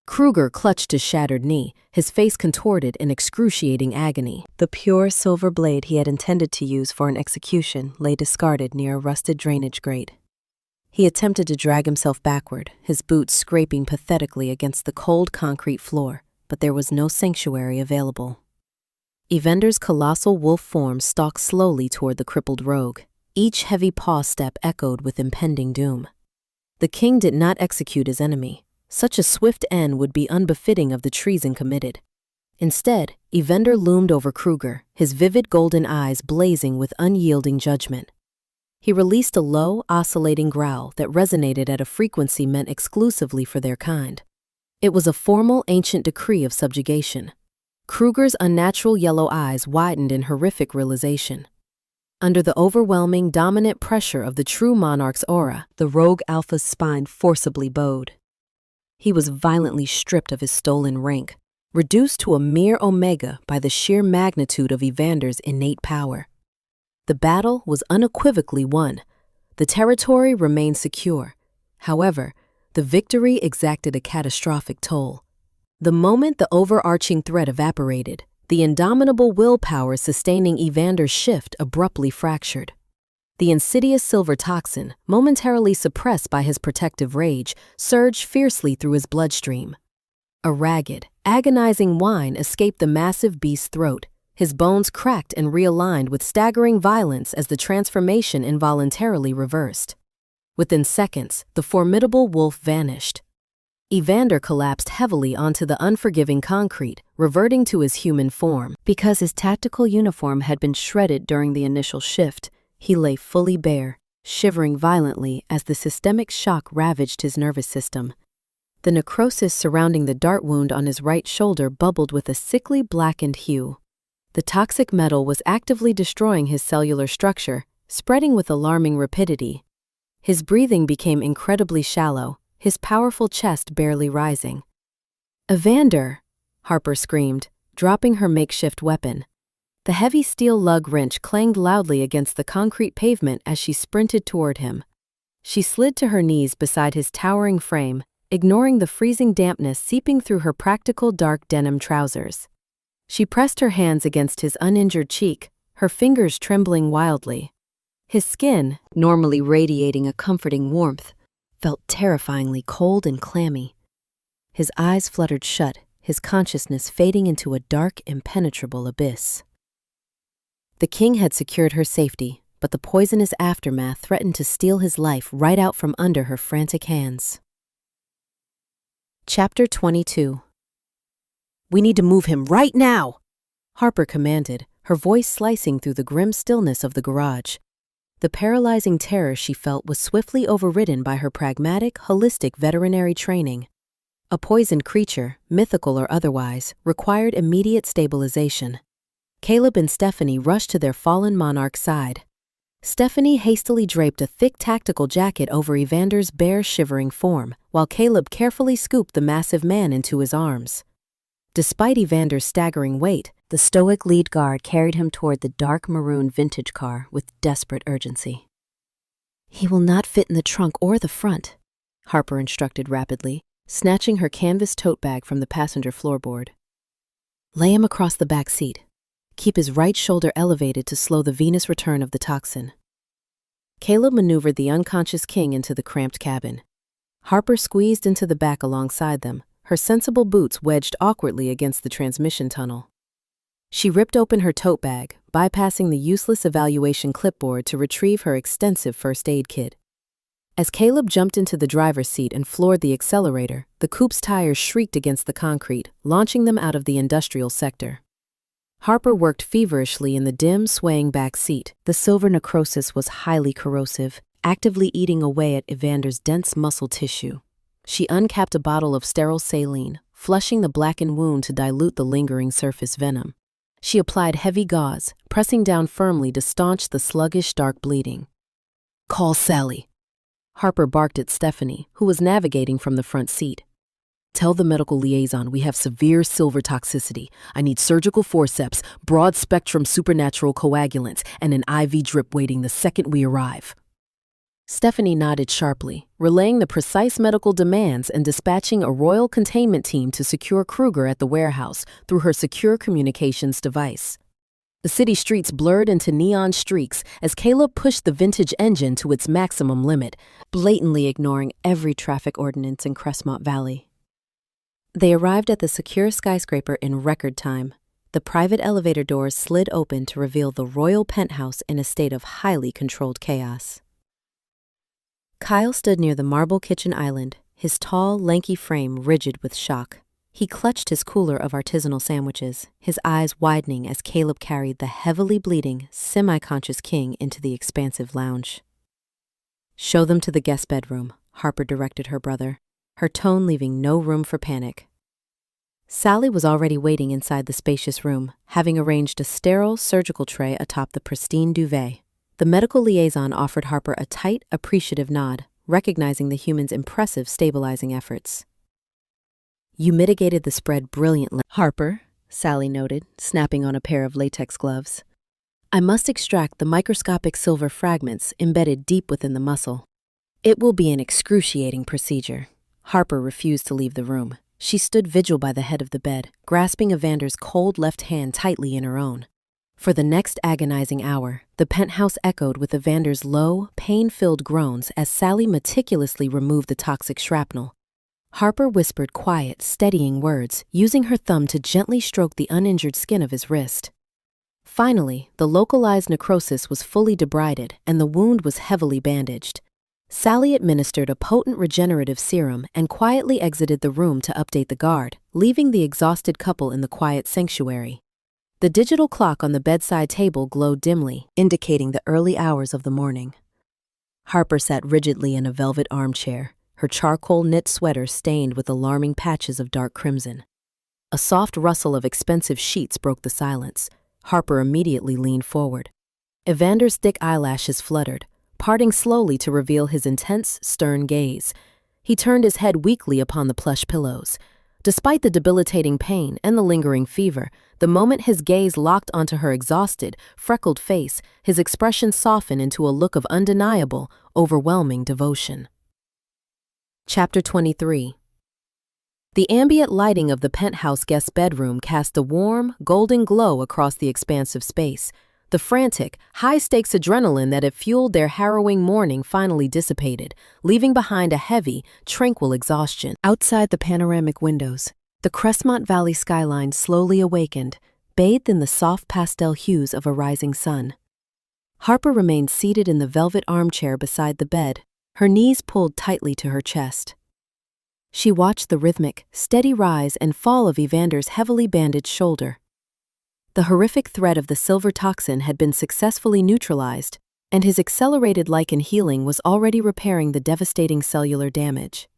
Kruger clutched his shattered knee, his face contorted in excruciating agony. The pure silver blade he had intended to use for an execution lay discarded near a rusted drainage grate. He attempted to drag himself backward, his boots scraping pathetically against the cold concrete floor, but there was no sanctuary available. Evander's colossal wolf form stalked slowly toward the crippled rogue. Each heavy paw step echoed with impending doom. The king did not execute his enemy. Such a swift end would be unbefitting of the treason committed. Instead, Evander loomed over Kruger, his vivid golden eyes blazing with unyielding judgment. He released a low, oscillating growl that resonated at a frequency meant exclusively for their kind. It was a formal, ancient decree of subjugation. Kruger's unnatural yellow eyes widened in horrific realization. Under the overwhelming, dominant pressure of the true monarch's aura, the rogue alpha's spine forcibly bowed. He was violently stripped of his stolen rank, reduced to a mere omega by the sheer magnitude of Evander's innate power. The battle was unequivocally won. The territory remained secure. However, the victory exacted a catastrophic toll. The moment the overarching threat evaporated, the indomitable willpower sustaining Evander's shift abruptly fractured. The insidious silver toxin, momentarily suppressed by his protective rage, surged fiercely through his bloodstream. A ragged, agonizing whine escaped the massive beast's throat. His bones cracked and realigned with staggering violence as the transformation involuntarily reversed. Within seconds, the formidable wolf vanished. Evander collapsed heavily onto the unforgiving concrete, reverting to his human form. Because his tactical uniform had been shredded during the initial shift, he lay fully bare, shivering violently as the systemic shock ravaged his nervous system. The necrosis surrounding the dart wound on his right shoulder bubbled with a sickly blackened hue. The toxic metal was actively destroying his cellular structure, spreading with alarming rapidity. His breathing became incredibly shallow, his powerful chest barely rising. "Evander!" Harper screamed, dropping her makeshift weapon. The heavy steel lug wrench clanged loudly against the concrete pavement as she sprinted toward him. She slid to her knees beside his towering frame, ignoring the freezing dampness seeping through her practical dark denim trousers. She pressed her hands against his uninjured cheek, her fingers trembling wildly. His skin, normally radiating a comforting warmth, felt terrifyingly cold and clammy. His eyes fluttered shut, his consciousness fading into a dark, impenetrable abyss. The king had secured her safety, but the poisonous aftermath threatened to steal his life right out from under her frantic hands. Chapter 22. "We need to move him right now," Harper commanded, her voice slicing through the grim stillness of the garage. The paralyzing terror she felt was swiftly overridden by her pragmatic, holistic veterinary training. A poisoned creature, mythical or otherwise, required immediate stabilization. Caleb and Stephanie rushed to their fallen monarch's side. Stephanie hastily draped a thick tactical jacket over Evander's bare, shivering form, while Caleb carefully scooped the massive man into his arms. Despite Evander's staggering weight, the stoic lead guard carried him toward the dark maroon vintage car with desperate urgency. "He will not fit in the trunk or the front," Harper instructed rapidly, snatching her canvas tote bag from the passenger floorboard. "Lay him across the back seat. Keep his right shoulder elevated to slow the venous return of the toxin." Caleb maneuvered the unconscious king into the cramped cabin. Harper squeezed into the back alongside them, her sensible boots wedged awkwardly against the transmission tunnel. She ripped open her tote bag, bypassing the useless evaluation clipboard to retrieve her extensive first aid kit. As Caleb jumped into the driver's seat and floored the accelerator, the coupe's tires shrieked against the concrete, launching them out of the industrial sector. Harper worked feverishly in the dim, swaying back seat. The silver necrosis was highly corrosive, actively eating away at Evander's dense muscle tissue. She uncapped a bottle of sterile saline, flushing the blackened wound to dilute the lingering surface venom. She applied heavy gauze, pressing down firmly to staunch the sluggish, dark bleeding. "Call Sally," Harper barked at Stephanie, who was navigating from the front seat. Tell the medical liaison we have severe silver toxicity. I need surgical forceps, broad-spectrum supernatural coagulants, and an IV drip waiting the second we arrive." Stephanie nodded sharply, relaying the precise medical demands and dispatching a royal containment team to secure Kruger at the warehouse through her secure communications device. The city streets blurred into neon streaks as Caleb pushed the vintage engine to its maximum limit, blatantly ignoring every traffic ordinance in Crestmont Valley. They arrived at the secure skyscraper in record time. The private elevator doors slid open to reveal the royal penthouse in a state of highly controlled chaos. Kyle stood near the marble kitchen island, his tall, lanky frame rigid with shock. He clutched his cooler of artisanal sandwiches, his eyes widening as Caleb carried the heavily bleeding, semi-conscious King into the expansive lounge. "Show them to the guest bedroom," Harper directed her brother, her tone leaving no room for panic. Sally was already waiting inside the spacious room, having arranged a sterile surgical tray atop the pristine duvet. The medical liaison offered Harper a tight, appreciative nod, recognizing the human's impressive stabilizing efforts. "You mitigated the spread brilliantly, Harper," Sally noted, snapping on a pair of latex gloves. "I must extract the microscopic silver fragments embedded deep within the muscle. It will be an excruciating procedure." Harper refused to leave the room. She stood vigil by the head of the bed, grasping Evander's cold left hand tightly in her own. For the next agonizing hour, the penthouse echoed with Evander's low, pain-filled groans as Sally meticulously removed the toxic shrapnel. Harper whispered quiet, steadying words, using her thumb to gently stroke the uninjured skin of his wrist. Finally, the localized necrosis was fully debrided and the wound was heavily bandaged. Sally administered a potent regenerative serum and quietly exited the room to update the guard, leaving the exhausted couple in the quiet sanctuary. The digital clock on the bedside table glowed dimly, indicating the early hours of the morning. Harper sat rigidly in a velvet armchair, her charcoal knit sweater stained with alarming patches of dark crimson. A soft rustle of expensive sheets broke the silence. Harper immediately leaned forward. Evander's thick eyelashes fluttered, parting slowly to reveal his intense, stern gaze. He turned his head weakly upon the plush pillows. Despite the debilitating pain and the lingering fever, the moment his gaze locked onto her exhausted, freckled face, his expression softened into a look of undeniable, overwhelming devotion. Chapter 23. The ambient lighting of the penthouse guest bedroom cast a warm, golden glow across the expansive space. The frantic, high-stakes adrenaline that had fueled their harrowing morning finally dissipated, leaving behind a heavy, tranquil exhaustion. Outside the panoramic windows, the Crestmont Valley skyline slowly awakened, bathed in the soft pastel hues of a rising sun. Harper remained seated in the velvet armchair beside the bed, her knees pulled tightly to her chest. She watched the rhythmic, steady rise and fall of Evander's heavily bandaged shoulder. The horrific threat of the silver toxin had been successfully neutralized, and his accelerated Lycan healing was already repairing the devastating cellular damage.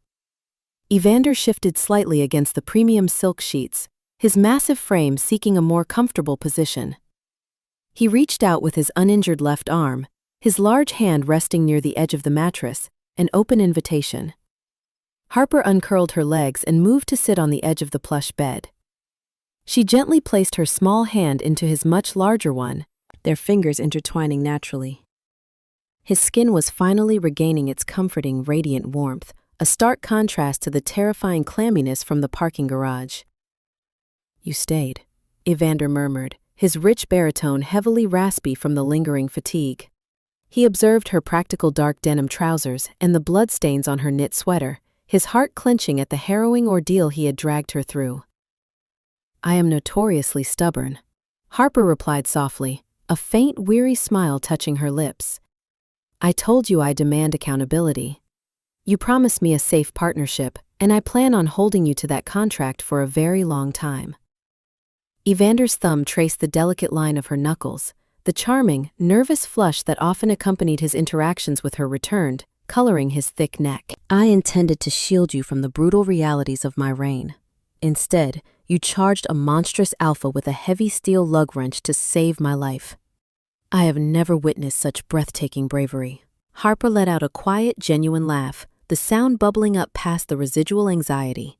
Evander shifted slightly against the premium silk sheets, his massive frame seeking a more comfortable position. He reached out with his uninjured left arm, his large hand resting near the edge of the mattress, an open invitation. Harper uncurled her legs and moved to sit on the edge of the plush bed. She gently placed her small hand into his much larger one, their fingers intertwining naturally. His skin was finally regaining its comforting, radiant warmth, a stark contrast to the terrifying clamminess from the parking garage. "You stayed," Evander murmured, his rich baritone heavily raspy from the lingering fatigue. He observed her practical dark denim trousers and the bloodstains on her knit sweater, his heart clenching at the harrowing ordeal he had dragged her through. "I am notoriously stubborn," Harper replied softly, a faint, weary smile touching her lips. "I told you I demand accountability. You promised me a safe partnership, and I plan on holding you to that contract for a very long time." Evander's thumb traced the delicate line of her knuckles. The charming, nervous flush that often accompanied his interactions with her returned, coloring his thick neck. "I intended to shield you from the brutal realities of my reign. Instead, you charged a monstrous alpha with a heavy steel lug wrench to save my life. I have never witnessed such breathtaking bravery." Harper let out a quiet, genuine laugh, the sound bubbling up past the residual anxiety.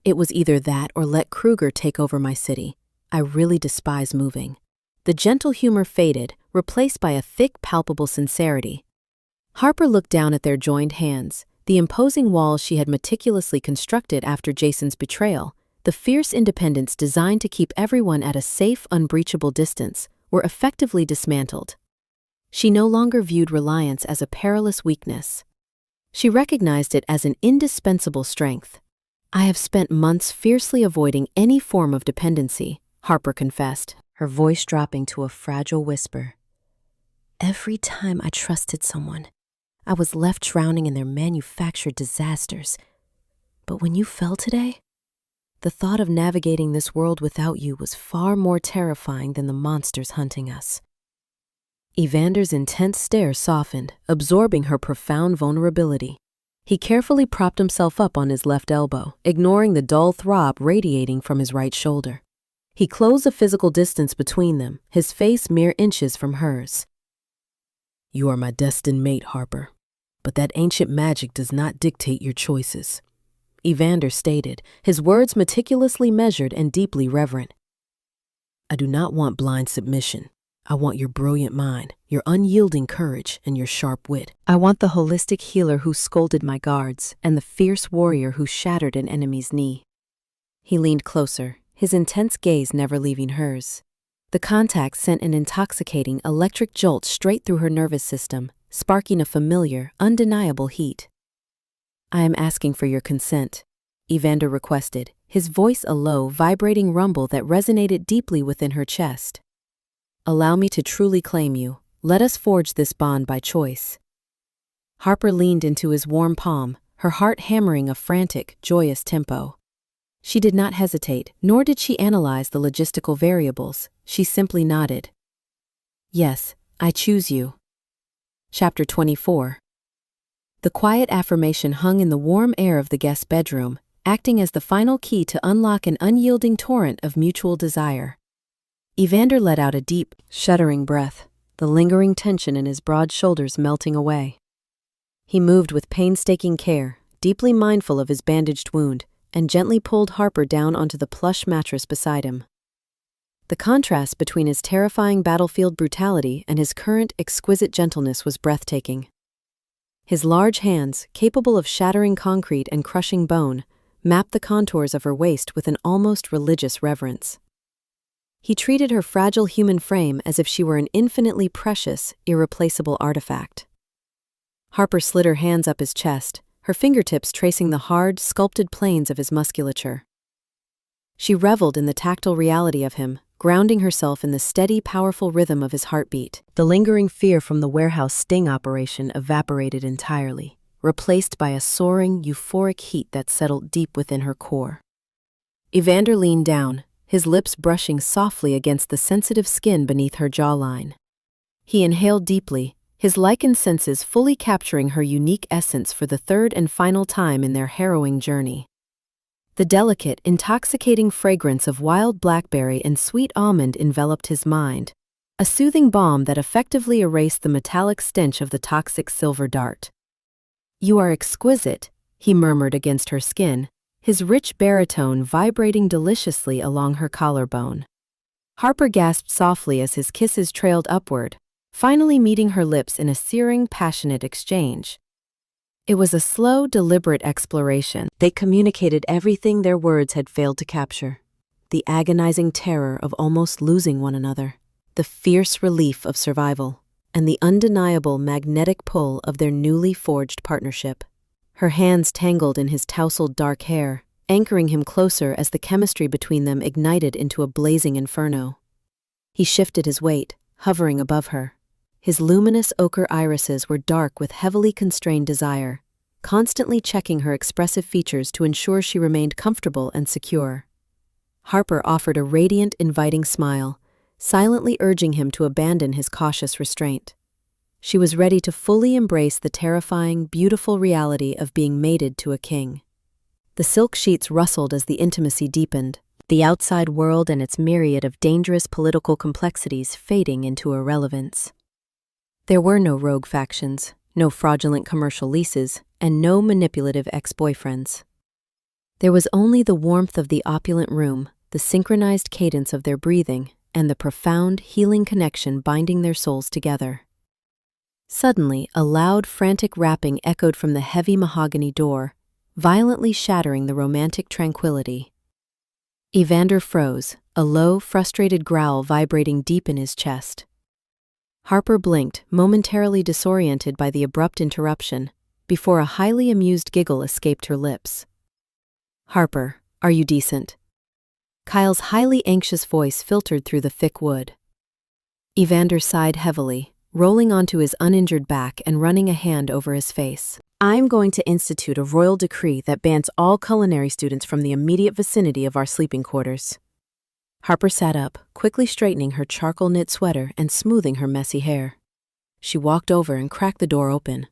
It was either that or let Kruger take over my city. I really despise moving. The gentle humor faded, replaced by a thick, palpable sincerity. Harper looked down at their joined hands, the imposing walls she had meticulously constructed after Jason's betrayal, the fierce independence designed to keep everyone at a safe, unbreachable distance, were effectively dismantled. She no longer viewed reliance as a perilous weakness. She recognized it as an indispensable strength. I have spent months fiercely avoiding any form of dependency, Harper confessed, her voice dropping to a fragile whisper. Every time I trusted someone, I was left drowning in their manufactured disasters. But when you fell today, the thought of navigating this world without you was far more terrifying than the monsters hunting us. Evander's intense stare softened, absorbing her profound vulnerability. He carefully propped himself up on his left elbow, ignoring the dull throb radiating from his right shoulder. He closed a physical distance between them, his face mere inches from hers. You are my destined mate, Harper, but that ancient magic does not dictate your choices, Evander stated, his words meticulously measured and deeply reverent. I do not want blind submission. I want your brilliant mind, your unyielding courage, and your sharp wit. I want the holistic healer who scolded my guards and the fierce warrior who shattered an enemy's knee. He leaned closer, his intense gaze never leaving hers. The contact sent an intoxicating electric jolt straight through her nervous system, sparking a familiar, undeniable heat. I am asking for your consent, Evander requested, his voice a low, vibrating rumble that resonated deeply within her chest. Allow me to truly claim you. Let us forge this bond by choice. Harper leaned into his warm palm, her heart hammering a frantic, joyous tempo. She did not hesitate, nor did she analyze the logistical variables. She simply nodded. Yes, I choose you. Chapter 24. The quiet affirmation hung in the warm air of the guest bedroom, acting as the final key to unlock an unyielding torrent of mutual desire. Evander let out a deep, shuddering breath, the lingering tension in his broad shoulders melting away. He moved with painstaking care, deeply mindful of his bandaged wound, and gently pulled Harper down onto the plush mattress beside him. The contrast between his terrifying battlefield brutality and his current exquisite gentleness was breathtaking. His large hands, capable of shattering concrete and crushing bone, mapped the contours of her waist with an almost religious reverence. He treated her fragile human frame as if she were an infinitely precious, irreplaceable artifact. Harper slid her hands up his chest, her fingertips tracing the hard, sculpted planes of his musculature. She reveled in the tactile reality of him, grounding herself in the steady, powerful rhythm of his heartbeat. The lingering fear from the warehouse sting operation evaporated entirely, replaced by a soaring, euphoric heat that settled deep within her core. Evander leaned down, his lips brushing softly against the sensitive skin beneath her jawline. He inhaled deeply, his Lycan senses fully capturing her unique essence for the third and final time in their harrowing journey. The delicate, intoxicating fragrance of wild blackberry and sweet almond enveloped his mind, a soothing balm that effectively erased the metallic stench of the toxic silver dart. You are exquisite, he murmured against her skin, his rich baritone vibrating deliciously along her collarbone. Harper gasped softly as his kisses trailed upward, finally meeting her lips in a searing, passionate exchange. It was a slow, deliberate exploration. They communicated everything their words had failed to capture. The agonizing terror of almost losing one another, the fierce relief of survival, and the undeniable magnetic pull of their newly forged partnership. Her hands tangled in his tousled dark hair, anchoring him closer as the chemistry between them ignited into a blazing inferno. He shifted his weight, hovering above her. His luminous ochre irises were dark with heavily constrained desire, constantly checking her expressive features to ensure she remained comfortable and secure. Harper offered a radiant, inviting smile, silently urging him to abandon his cautious restraint. She was ready to fully embrace the terrifying, beautiful reality of being mated to a king. The silk sheets rustled as the intimacy deepened, the outside world and its myriad of dangerous political complexities fading into irrelevance. There were no rogue factions, no fraudulent commercial leases, and no manipulative ex-boyfriends. There was only the warmth of the opulent room, the synchronized cadence of their breathing, and the profound, healing connection binding their souls together. Suddenly, a loud, frantic rapping echoed from the heavy mahogany door, violently shattering the romantic tranquility. Evander froze, a low, frustrated growl vibrating deep in his chest. Harper blinked, momentarily disoriented by the abrupt interruption, before a highly amused giggle escaped her lips. "Harper, are you decent?" Kyle's highly anxious voice filtered through the thick wood. Evander sighed heavily, rolling onto his uninjured back and running a hand over his face. "I'm going to institute a royal decree that bans all culinary students from the immediate vicinity of our sleeping quarters." Harper sat up, quickly straightening her charcoal knit sweater and smoothing her messy hair. She walked over and cracked the door open.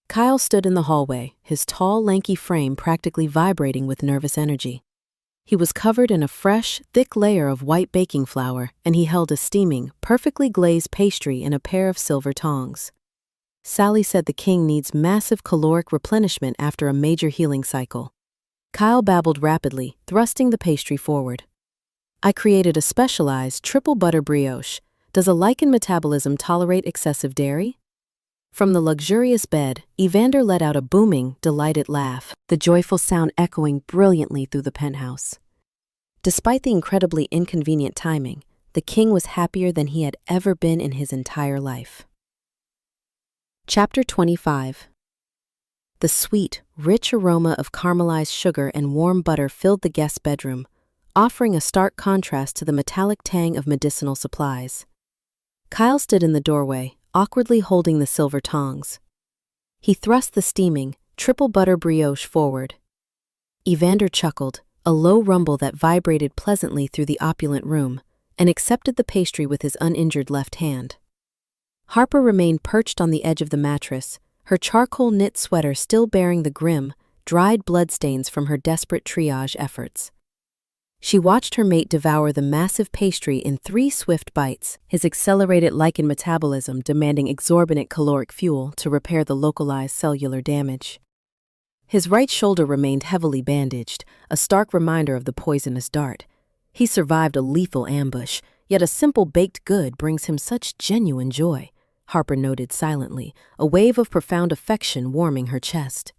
Kyle stood in the hallway, his tall, lanky frame practically vibrating with nervous energy. He was covered in a fresh, thick layer of white baking flour, and he held a steaming, perfectly glazed pastry in a pair of silver tongs. Sally said the king needs massive caloric replenishment after a major healing cycle. Kyle babbled rapidly, thrusting the pastry forward. "I created a specialized triple butter brioche. Does a Lycan metabolism tolerate excessive dairy?" From the luxurious bed, Evander let out a booming, delighted laugh, the joyful sound echoing brilliantly through the penthouse. Despite the incredibly inconvenient timing, the king was happier than he had ever been in his entire life. Chapter 25. The sweet, rich aroma of caramelized sugar and warm butter filled the guest's bedroom, offering a stark contrast to the metallic tang of medicinal supplies. Kyle stood in the doorway, awkwardly holding the silver tongs. He thrust the steaming, triple butter brioche forward. Evander chuckled, a low rumble that vibrated pleasantly through the opulent room, and accepted the pastry with his uninjured left hand. Harper remained perched on the edge of the mattress, her charcoal knit sweater still bearing the grim, dried bloodstains from her desperate triage efforts. She watched her mate devour the massive pastry in 3 swift bites, his accelerated Lycan metabolism demanding exorbitant caloric fuel to repair the localized cellular damage. His right shoulder remained heavily bandaged, a stark reminder of the poisonous dart. He survived a lethal ambush, yet a simple baked good brings him such genuine joy, Harper noted silently, a wave of profound affection warming her chest.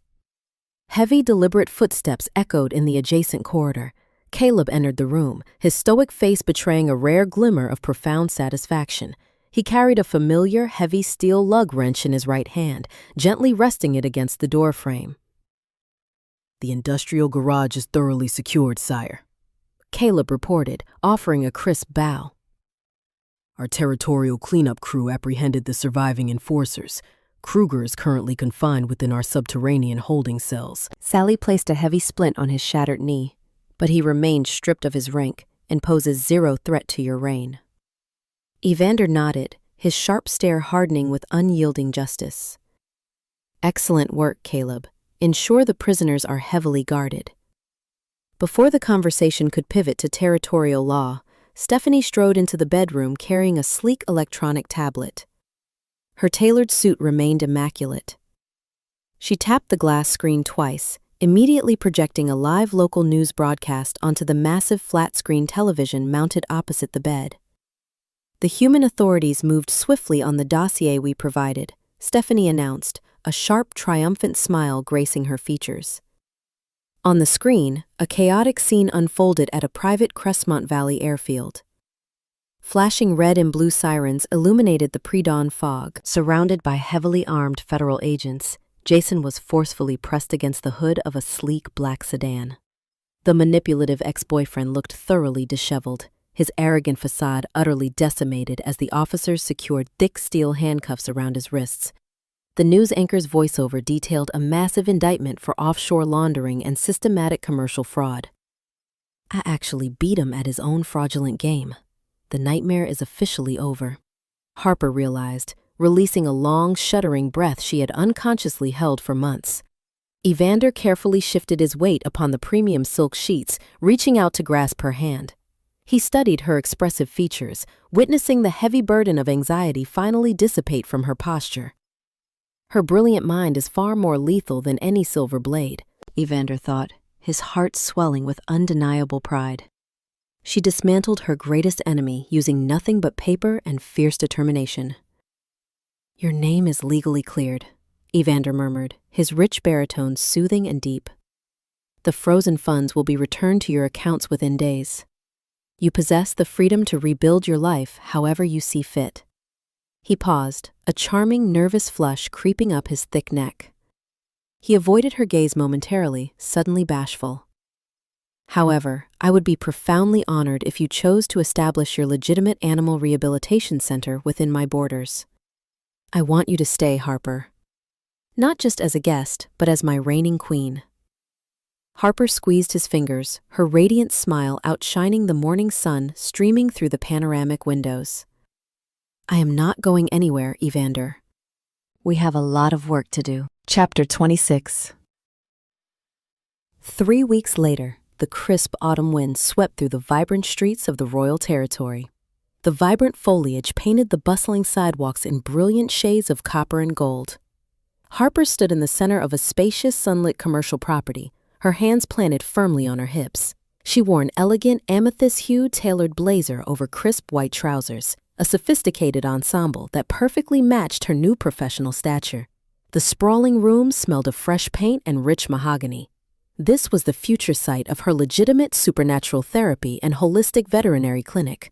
Heavy, deliberate footsteps echoed in the adjacent corridor. Caleb entered the room, his stoic face betraying a rare glimmer of profound satisfaction. He carried a familiar, heavy steel lug wrench in his right hand, gently resting it against the door frame. "The industrial garage is thoroughly secured, sire," Caleb reported, offering a crisp bow. "Our territorial cleanup crew apprehended the surviving enforcers. Kruger is currently confined within our subterranean holding cells." Sally placed a heavy splint on his shattered knee. "But he remained stripped of his rank and poses zero threat to your reign." Evander nodded, his sharp stare hardening with unyielding justice. "Excellent work, Caleb. Ensure the prisoners are heavily guarded." Before the conversation could pivot to territorial law, Stephanie strode into the bedroom carrying a sleek electronic tablet. Her tailored suit remained immaculate. She tapped the glass screen twice, immediately projecting a live local news broadcast onto the massive flat-screen television mounted opposite the bed. "The human authorities moved swiftly on the dossier we provided," Stephanie announced, a sharp, triumphant smile gracing her features. On the screen, a chaotic scene unfolded at a private Crestmont Valley airfield. Flashing red and blue sirens illuminated the pre-dawn fog. Surrounded by heavily armed federal agents, Jason was forcefully pressed against the hood of a sleek black sedan. The manipulative ex-boyfriend looked thoroughly disheveled, his arrogant facade utterly decimated as the officers secured thick steel handcuffs around his wrists. The news anchor's voiceover detailed a massive indictment for offshore laundering and systematic commercial fraud. "I actually beat him at his own fraudulent game. The nightmare is officially over," Harper realized, releasing a long, shuddering breath she had unconsciously held for months. Evander carefully shifted his weight upon the premium silk sheets, reaching out to grasp her hand. He studied her expressive features, witnessing the heavy burden of anxiety finally dissipate from her posture. Her brilliant mind is far more lethal than any silver blade, Evander thought, his heart swelling with undeniable pride. She dismantled her greatest enemy using nothing but paper and fierce determination. "Your name is legally cleared," Evander murmured, his rich baritone soothing and deep. "The frozen funds will be returned to your accounts within days. You possess the freedom to rebuild your life however you see fit." He paused, a charming, nervous flush creeping up his thick neck. He avoided her gaze momentarily, suddenly bashful. "However, I would be profoundly honored if you chose to establish your legitimate animal rehabilitation center within my borders. I want you to stay, Harper. Not just as a guest, but as my reigning queen." Harper squeezed his fingers, her radiant smile outshining the morning sun streaming through the panoramic windows. "I am not going anywhere, Evander. We have a lot of work to do." Chapter 26. 3 weeks later, the crisp autumn wind swept through the vibrant streets of the royal territory. The vibrant foliage painted the bustling sidewalks in brilliant shades of copper and gold. Harper stood in the center of a spacious sunlit commercial property, her hands planted firmly on her hips. She wore an elegant amethyst-hued tailored blazer over crisp white trousers, a sophisticated ensemble that perfectly matched her new professional stature. The sprawling room smelled of fresh paint and rich mahogany. This was the future site of her legitimate supernatural therapy and holistic veterinary clinic.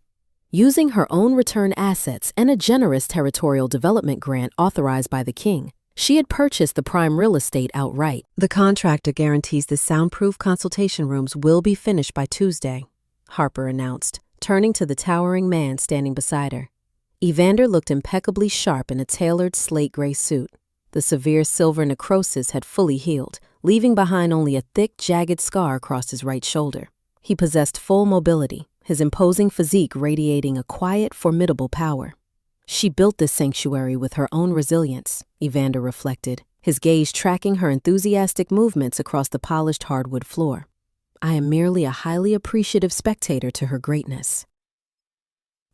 Using her own return assets and a generous territorial development grant authorized by the king, she had purchased the prime real estate outright. "The contractor guarantees the soundproof consultation rooms will be finished by Tuesday," Harper announced, turning to the towering man standing beside her. Evander looked impeccably sharp in a tailored slate gray suit. The severe silver necrosis had fully healed, leaving behind only a thick, jagged scar across his right shoulder. He possessed full mobility, his imposing physique radiating a quiet, formidable power. She built this sanctuary with her own resilience, Evander reflected, his gaze tracking her enthusiastic movements across the polished hardwood floor. "I am merely a highly appreciative spectator to her greatness."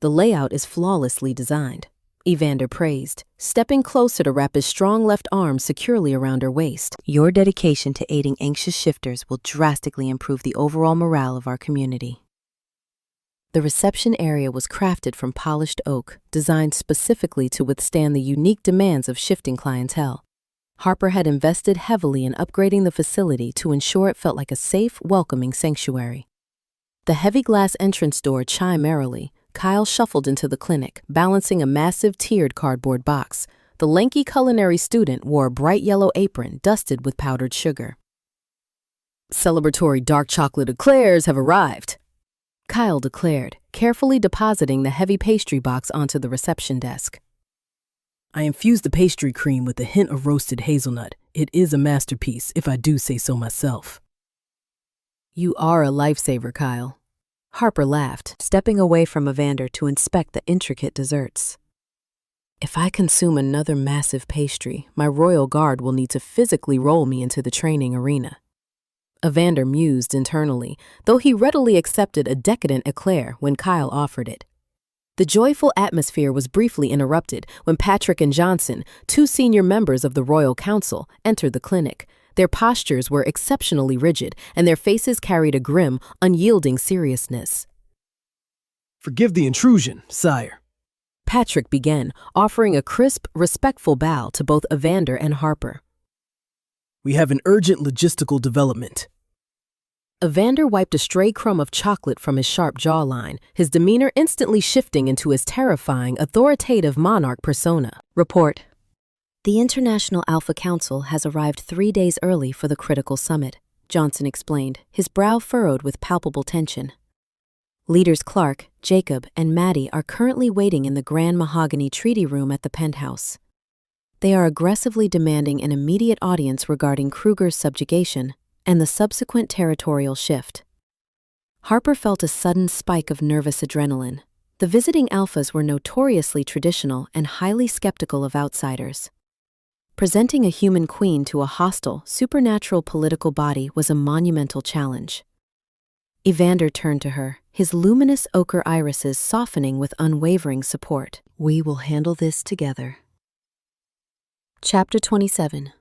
"The layout is flawlessly designed," Evander praised, stepping closer to wrap his strong left arm securely around her waist. "Your dedication to aiding anxious shifters will drastically improve the overall morale of our community." The reception area was crafted from polished oak, designed specifically to withstand the unique demands of shifting clientele. Harper had invested heavily in upgrading the facility to ensure it felt like a safe, welcoming sanctuary. The heavy glass entrance door chimed merrily. Kyle shuffled into the clinic, balancing a massive tiered cardboard box. The lanky culinary student wore a bright yellow apron dusted with powdered sugar. "Celebratory dark chocolate eclairs have arrived," Kyle declared, carefully depositing the heavy pastry box onto the reception desk. "I infused the pastry cream with a hint of roasted hazelnut. It is a masterpiece, if I do say so myself." "You are a lifesaver, Kyle." Harper laughed, stepping away from Evander to inspect the intricate desserts. "If I consume another massive pastry, my royal guard will need to physically roll me into the training arena." Evander mused internally, though he readily accepted a decadent eclair when Kyle offered it. The joyful atmosphere was briefly interrupted when Patrick and Johnson, 2 senior members of the Royal Council, entered the clinic. Their postures were exceptionally rigid, and their faces carried a grim, unyielding seriousness. "Forgive the intrusion, sire," Patrick began, offering a crisp, respectful bow to both Evander and Harper. "We have an urgent logistical development." Evander wiped a stray crumb of chocolate from his sharp jawline, his demeanor instantly shifting into his terrifying, authoritative monarch persona. "Report. The International Alpha Council has arrived 3 days early for the critical summit," Johnson explained, his brow furrowed with palpable tension. "Leaders Clark, Jacob, and Maddie are currently waiting in the Grand Mahogany Treaty Room at the penthouse. They are aggressively demanding an immediate audience regarding Kruger's subjugation and the subsequent territorial shift." Harper felt a sudden spike of nervous adrenaline. The visiting alphas were notoriously traditional and highly skeptical of outsiders. Presenting a human queen to a hostile, supernatural political body was a monumental challenge. Evander turned to her, his luminous ochre irises softening with unwavering support. "We will handle this together." Chapter 27.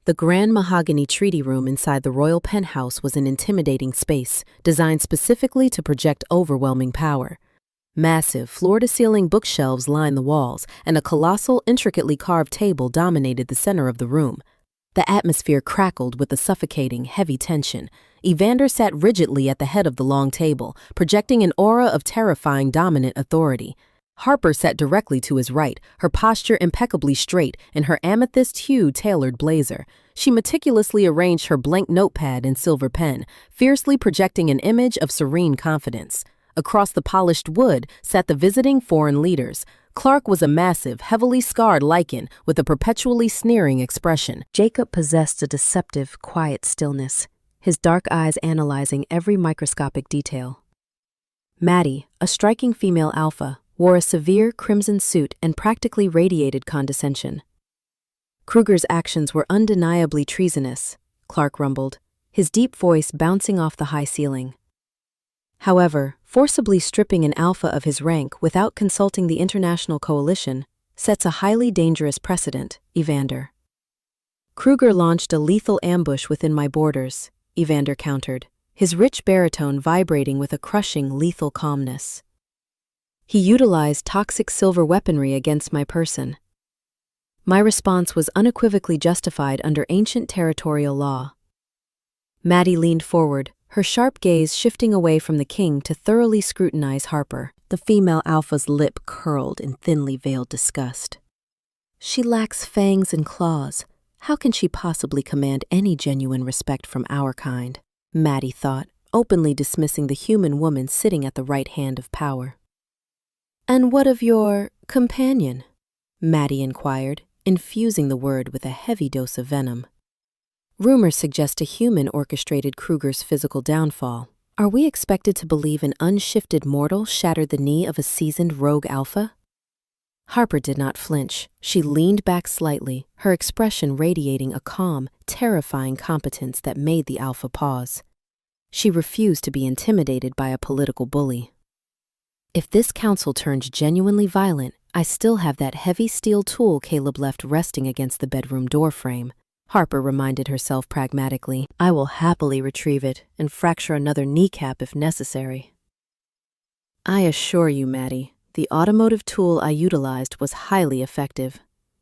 The grand mahogany treaty room inside the royal penthouse was an intimidating space, designed specifically to project overwhelming power. Massive, floor-to-ceiling bookshelves lined the walls, and a colossal, intricately carved table dominated the center of the room. The atmosphere crackled with a suffocating, heavy tension. Evander sat rigidly at the head of the long table, projecting an aura of terrifying dominant authority. Harper sat directly to his right, her posture impeccably straight in her amethyst-hued tailored blazer. She meticulously arranged her blank notepad and silver pen, fiercely projecting an image of serene confidence. Across the polished wood sat the visiting foreign leaders. Clark was a massive, heavily scarred Lycan with a perpetually sneering expression. Jacob possessed a deceptive, quiet stillness, his dark eyes analyzing every microscopic detail. Maddie, a striking female alpha, wore a severe crimson suit and practically radiated condescension. Kruger's actions were undeniably treasonous, Clark rumbled, his deep voice bouncing off the high ceiling. However, forcibly stripping an alpha of his rank without consulting the international coalition sets a highly dangerous precedent, Evander. Kruger launched a lethal ambush within my borders, Evander countered, his rich baritone vibrating with a crushing, lethal calmness. He utilized toxic silver weaponry against my person. My response was unequivocally justified under ancient territorial law. Maddie leaned forward, her sharp gaze shifting away from the king to thoroughly scrutinize Harper. The female alpha's lip curled in thinly veiled disgust. She lacks fangs and claws. How can she possibly command any genuine respect from our kind? Maddie thought, openly dismissing the human woman sitting at the right hand of power. And what of your companion? Maddie inquired, infusing the word with a heavy dose of venom. Rumors suggest a human orchestrated Kruger's physical downfall. Are we expected to believe an unshifted mortal shattered the knee of a seasoned rogue alpha? Harper did not flinch. She leaned back slightly, her expression radiating a calm, terrifying competence that made the alpha pause. She refused to be intimidated by a political bully. If this council turns genuinely violent, I still have that heavy steel tool Caleb left resting against the bedroom door frame. Harper reminded herself pragmatically. I will happily retrieve it and fracture another kneecap if necessary. I assure you, Maddie, the automotive tool I utilized was highly effective,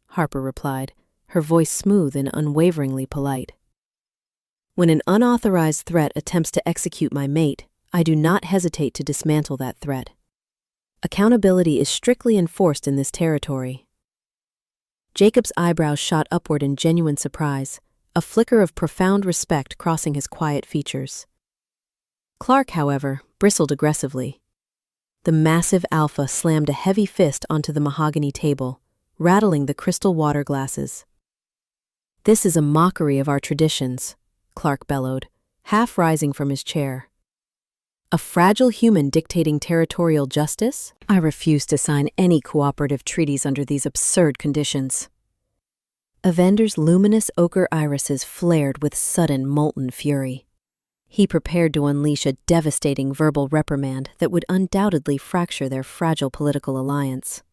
Harper replied, her voice smooth and unwaveringly polite. When an unauthorized threat attempts to execute my mate, I do not hesitate to dismantle that threat. Accountability is strictly enforced in this territory. Jacob's eyebrows shot upward in genuine surprise, a flicker of profound respect crossing his quiet features. Clark, however, bristled aggressively. The massive alpha slammed a heavy fist onto the mahogany table, rattling the crystal water glasses. This is a mockery of our traditions, Clark bellowed, half rising from his chair. A fragile human dictating territorial justice? I refuse to sign any cooperative treaties under these absurd conditions. Evander's luminous ochre irises flared with sudden molten fury. He prepared to unleash a devastating verbal reprimand that would undoubtedly fracture their fragile political alliance.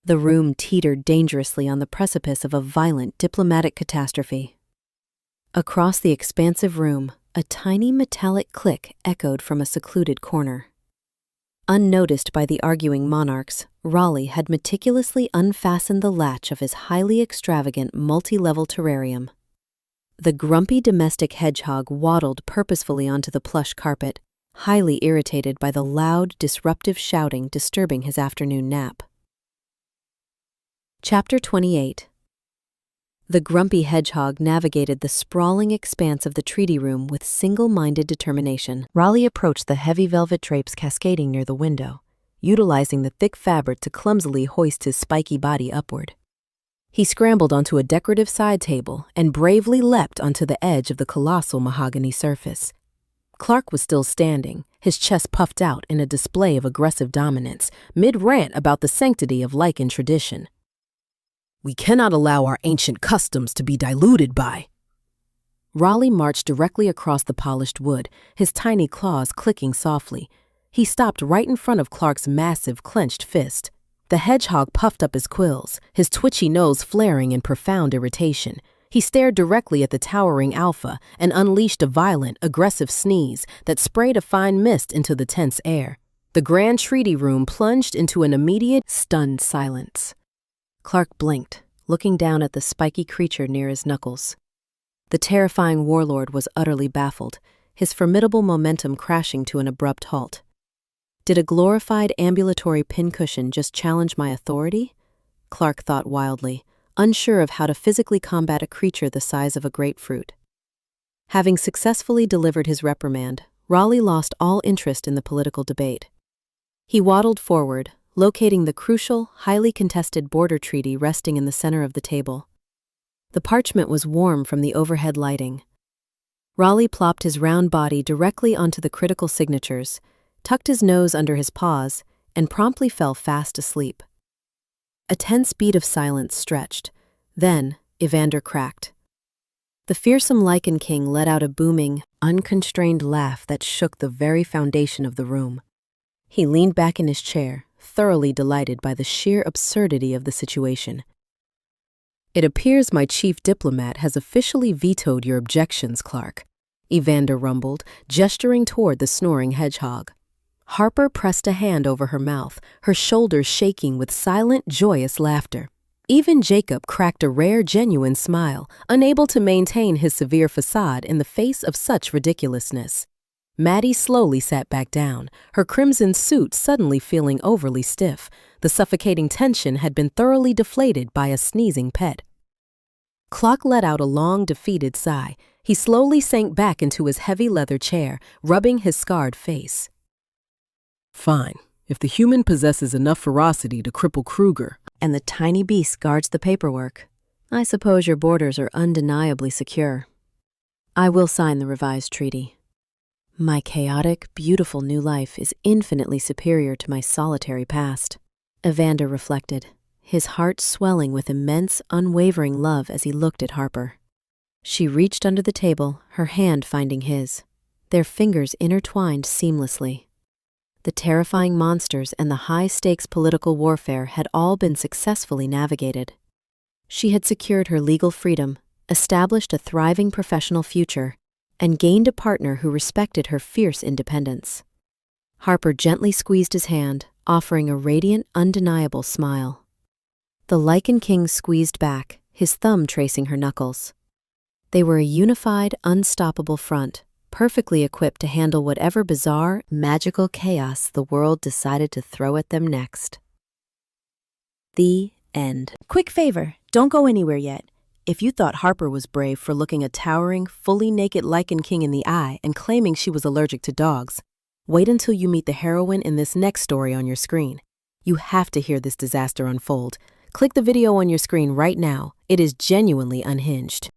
The room teetered dangerously on the precipice of a violent diplomatic catastrophe. Across the expansive room, a tiny metallic click echoed from a secluded corner. Unnoticed by the arguing monarchs, Raleigh had meticulously unfastened the latch of his highly extravagant multi-level terrarium. The grumpy domestic hedgehog waddled purposefully onto the plush carpet, highly irritated by the loud, disruptive shouting disturbing his afternoon nap. Chapter 28. The grumpy hedgehog navigated the sprawling expanse of the treaty room with single-minded determination. Raleigh approached the heavy velvet drapes cascading near the window, utilizing the thick fabric to clumsily hoist his spiky body upward. He scrambled onto a decorative side table and bravely leapt onto the edge of the colossal mahogany surface. Clark was still standing, his chest puffed out in a display of aggressive dominance, mid-rant about the sanctity of Lycan tradition. We cannot allow our ancient customs to be diluted by. Raleigh marched directly across the polished wood, his tiny claws clicking softly. He stopped right in front of Clark's massive clenched fist. The hedgehog puffed up his quills, his twitchy nose flaring in profound irritation. He stared directly at the towering alpha and unleashed a violent, aggressive sneeze that sprayed a fine mist into the tense air. The grand treaty room plunged into an immediate, stunned silence. Clark blinked, looking down at the spiky creature near his knuckles. The terrifying warlord was utterly baffled, his formidable momentum crashing to an abrupt halt. Did a glorified ambulatory pincushion just challenge my authority? Clark thought wildly, unsure of how to physically combat a creature the size of a grapefruit. Having successfully delivered his reprimand, Raleigh lost all interest in the political debate. He waddled forward, locating the crucial, highly contested border treaty resting in the center of the table. The parchment was warm from the overhead lighting. Raleigh plopped his round body directly onto the critical signatures, tucked his nose under his paws, and promptly fell fast asleep. A tense beat of silence stretched. Then, Evander cracked. The fearsome Lycan King let out a booming, unconstrained laugh that shook the very foundation of the room. He leaned back in his chair, thoroughly delighted by the sheer absurdity of the situation. "It appears my chief diplomat has officially vetoed your objections, Clark," Evander rumbled, gesturing toward the snoring hedgehog. Harper pressed a hand over her mouth, her shoulders shaking with silent, joyous laughter. Even Jacob cracked a rare, genuine smile, unable to maintain his severe facade in the face of such ridiculousness. Maddie slowly sat back down, her crimson suit suddenly feeling overly stiff. The suffocating tension had been thoroughly deflated by a sneezing pet. Clark let out a long, defeated sigh. He slowly sank back into his heavy leather chair, rubbing his scarred face. Fine. If the human possesses enough ferocity to cripple Kruger, and the tiny beast guards the paperwork, I suppose your borders are undeniably secure. I will sign the revised treaty. My chaotic, beautiful new life is infinitely superior to my solitary past. Evander reflected, his heart swelling with immense, unwavering love as he looked at Harper. She reached under the table, her hand finding his. Their fingers intertwined seamlessly. The terrifying monsters and the high-stakes political warfare had all been successfully navigated. She had secured her legal freedom, established a thriving professional future, and gained a partner who respected her fierce independence. Harper gently squeezed his hand, offering a radiant, undeniable smile. The Lycan King squeezed back, his thumb tracing her knuckles. They were a unified, unstoppable front, perfectly equipped to handle whatever bizarre, magical chaos the world decided to throw at them next. The end. Quick favor, don't go anywhere yet. If you thought Harper was brave for looking a towering, fully naked Lycan King in the eye and claiming she was allergic to dogs, wait until you meet the heroine in this next story on your screen. You have to hear this disaster unfold. Click the video on your screen right now. It is genuinely unhinged.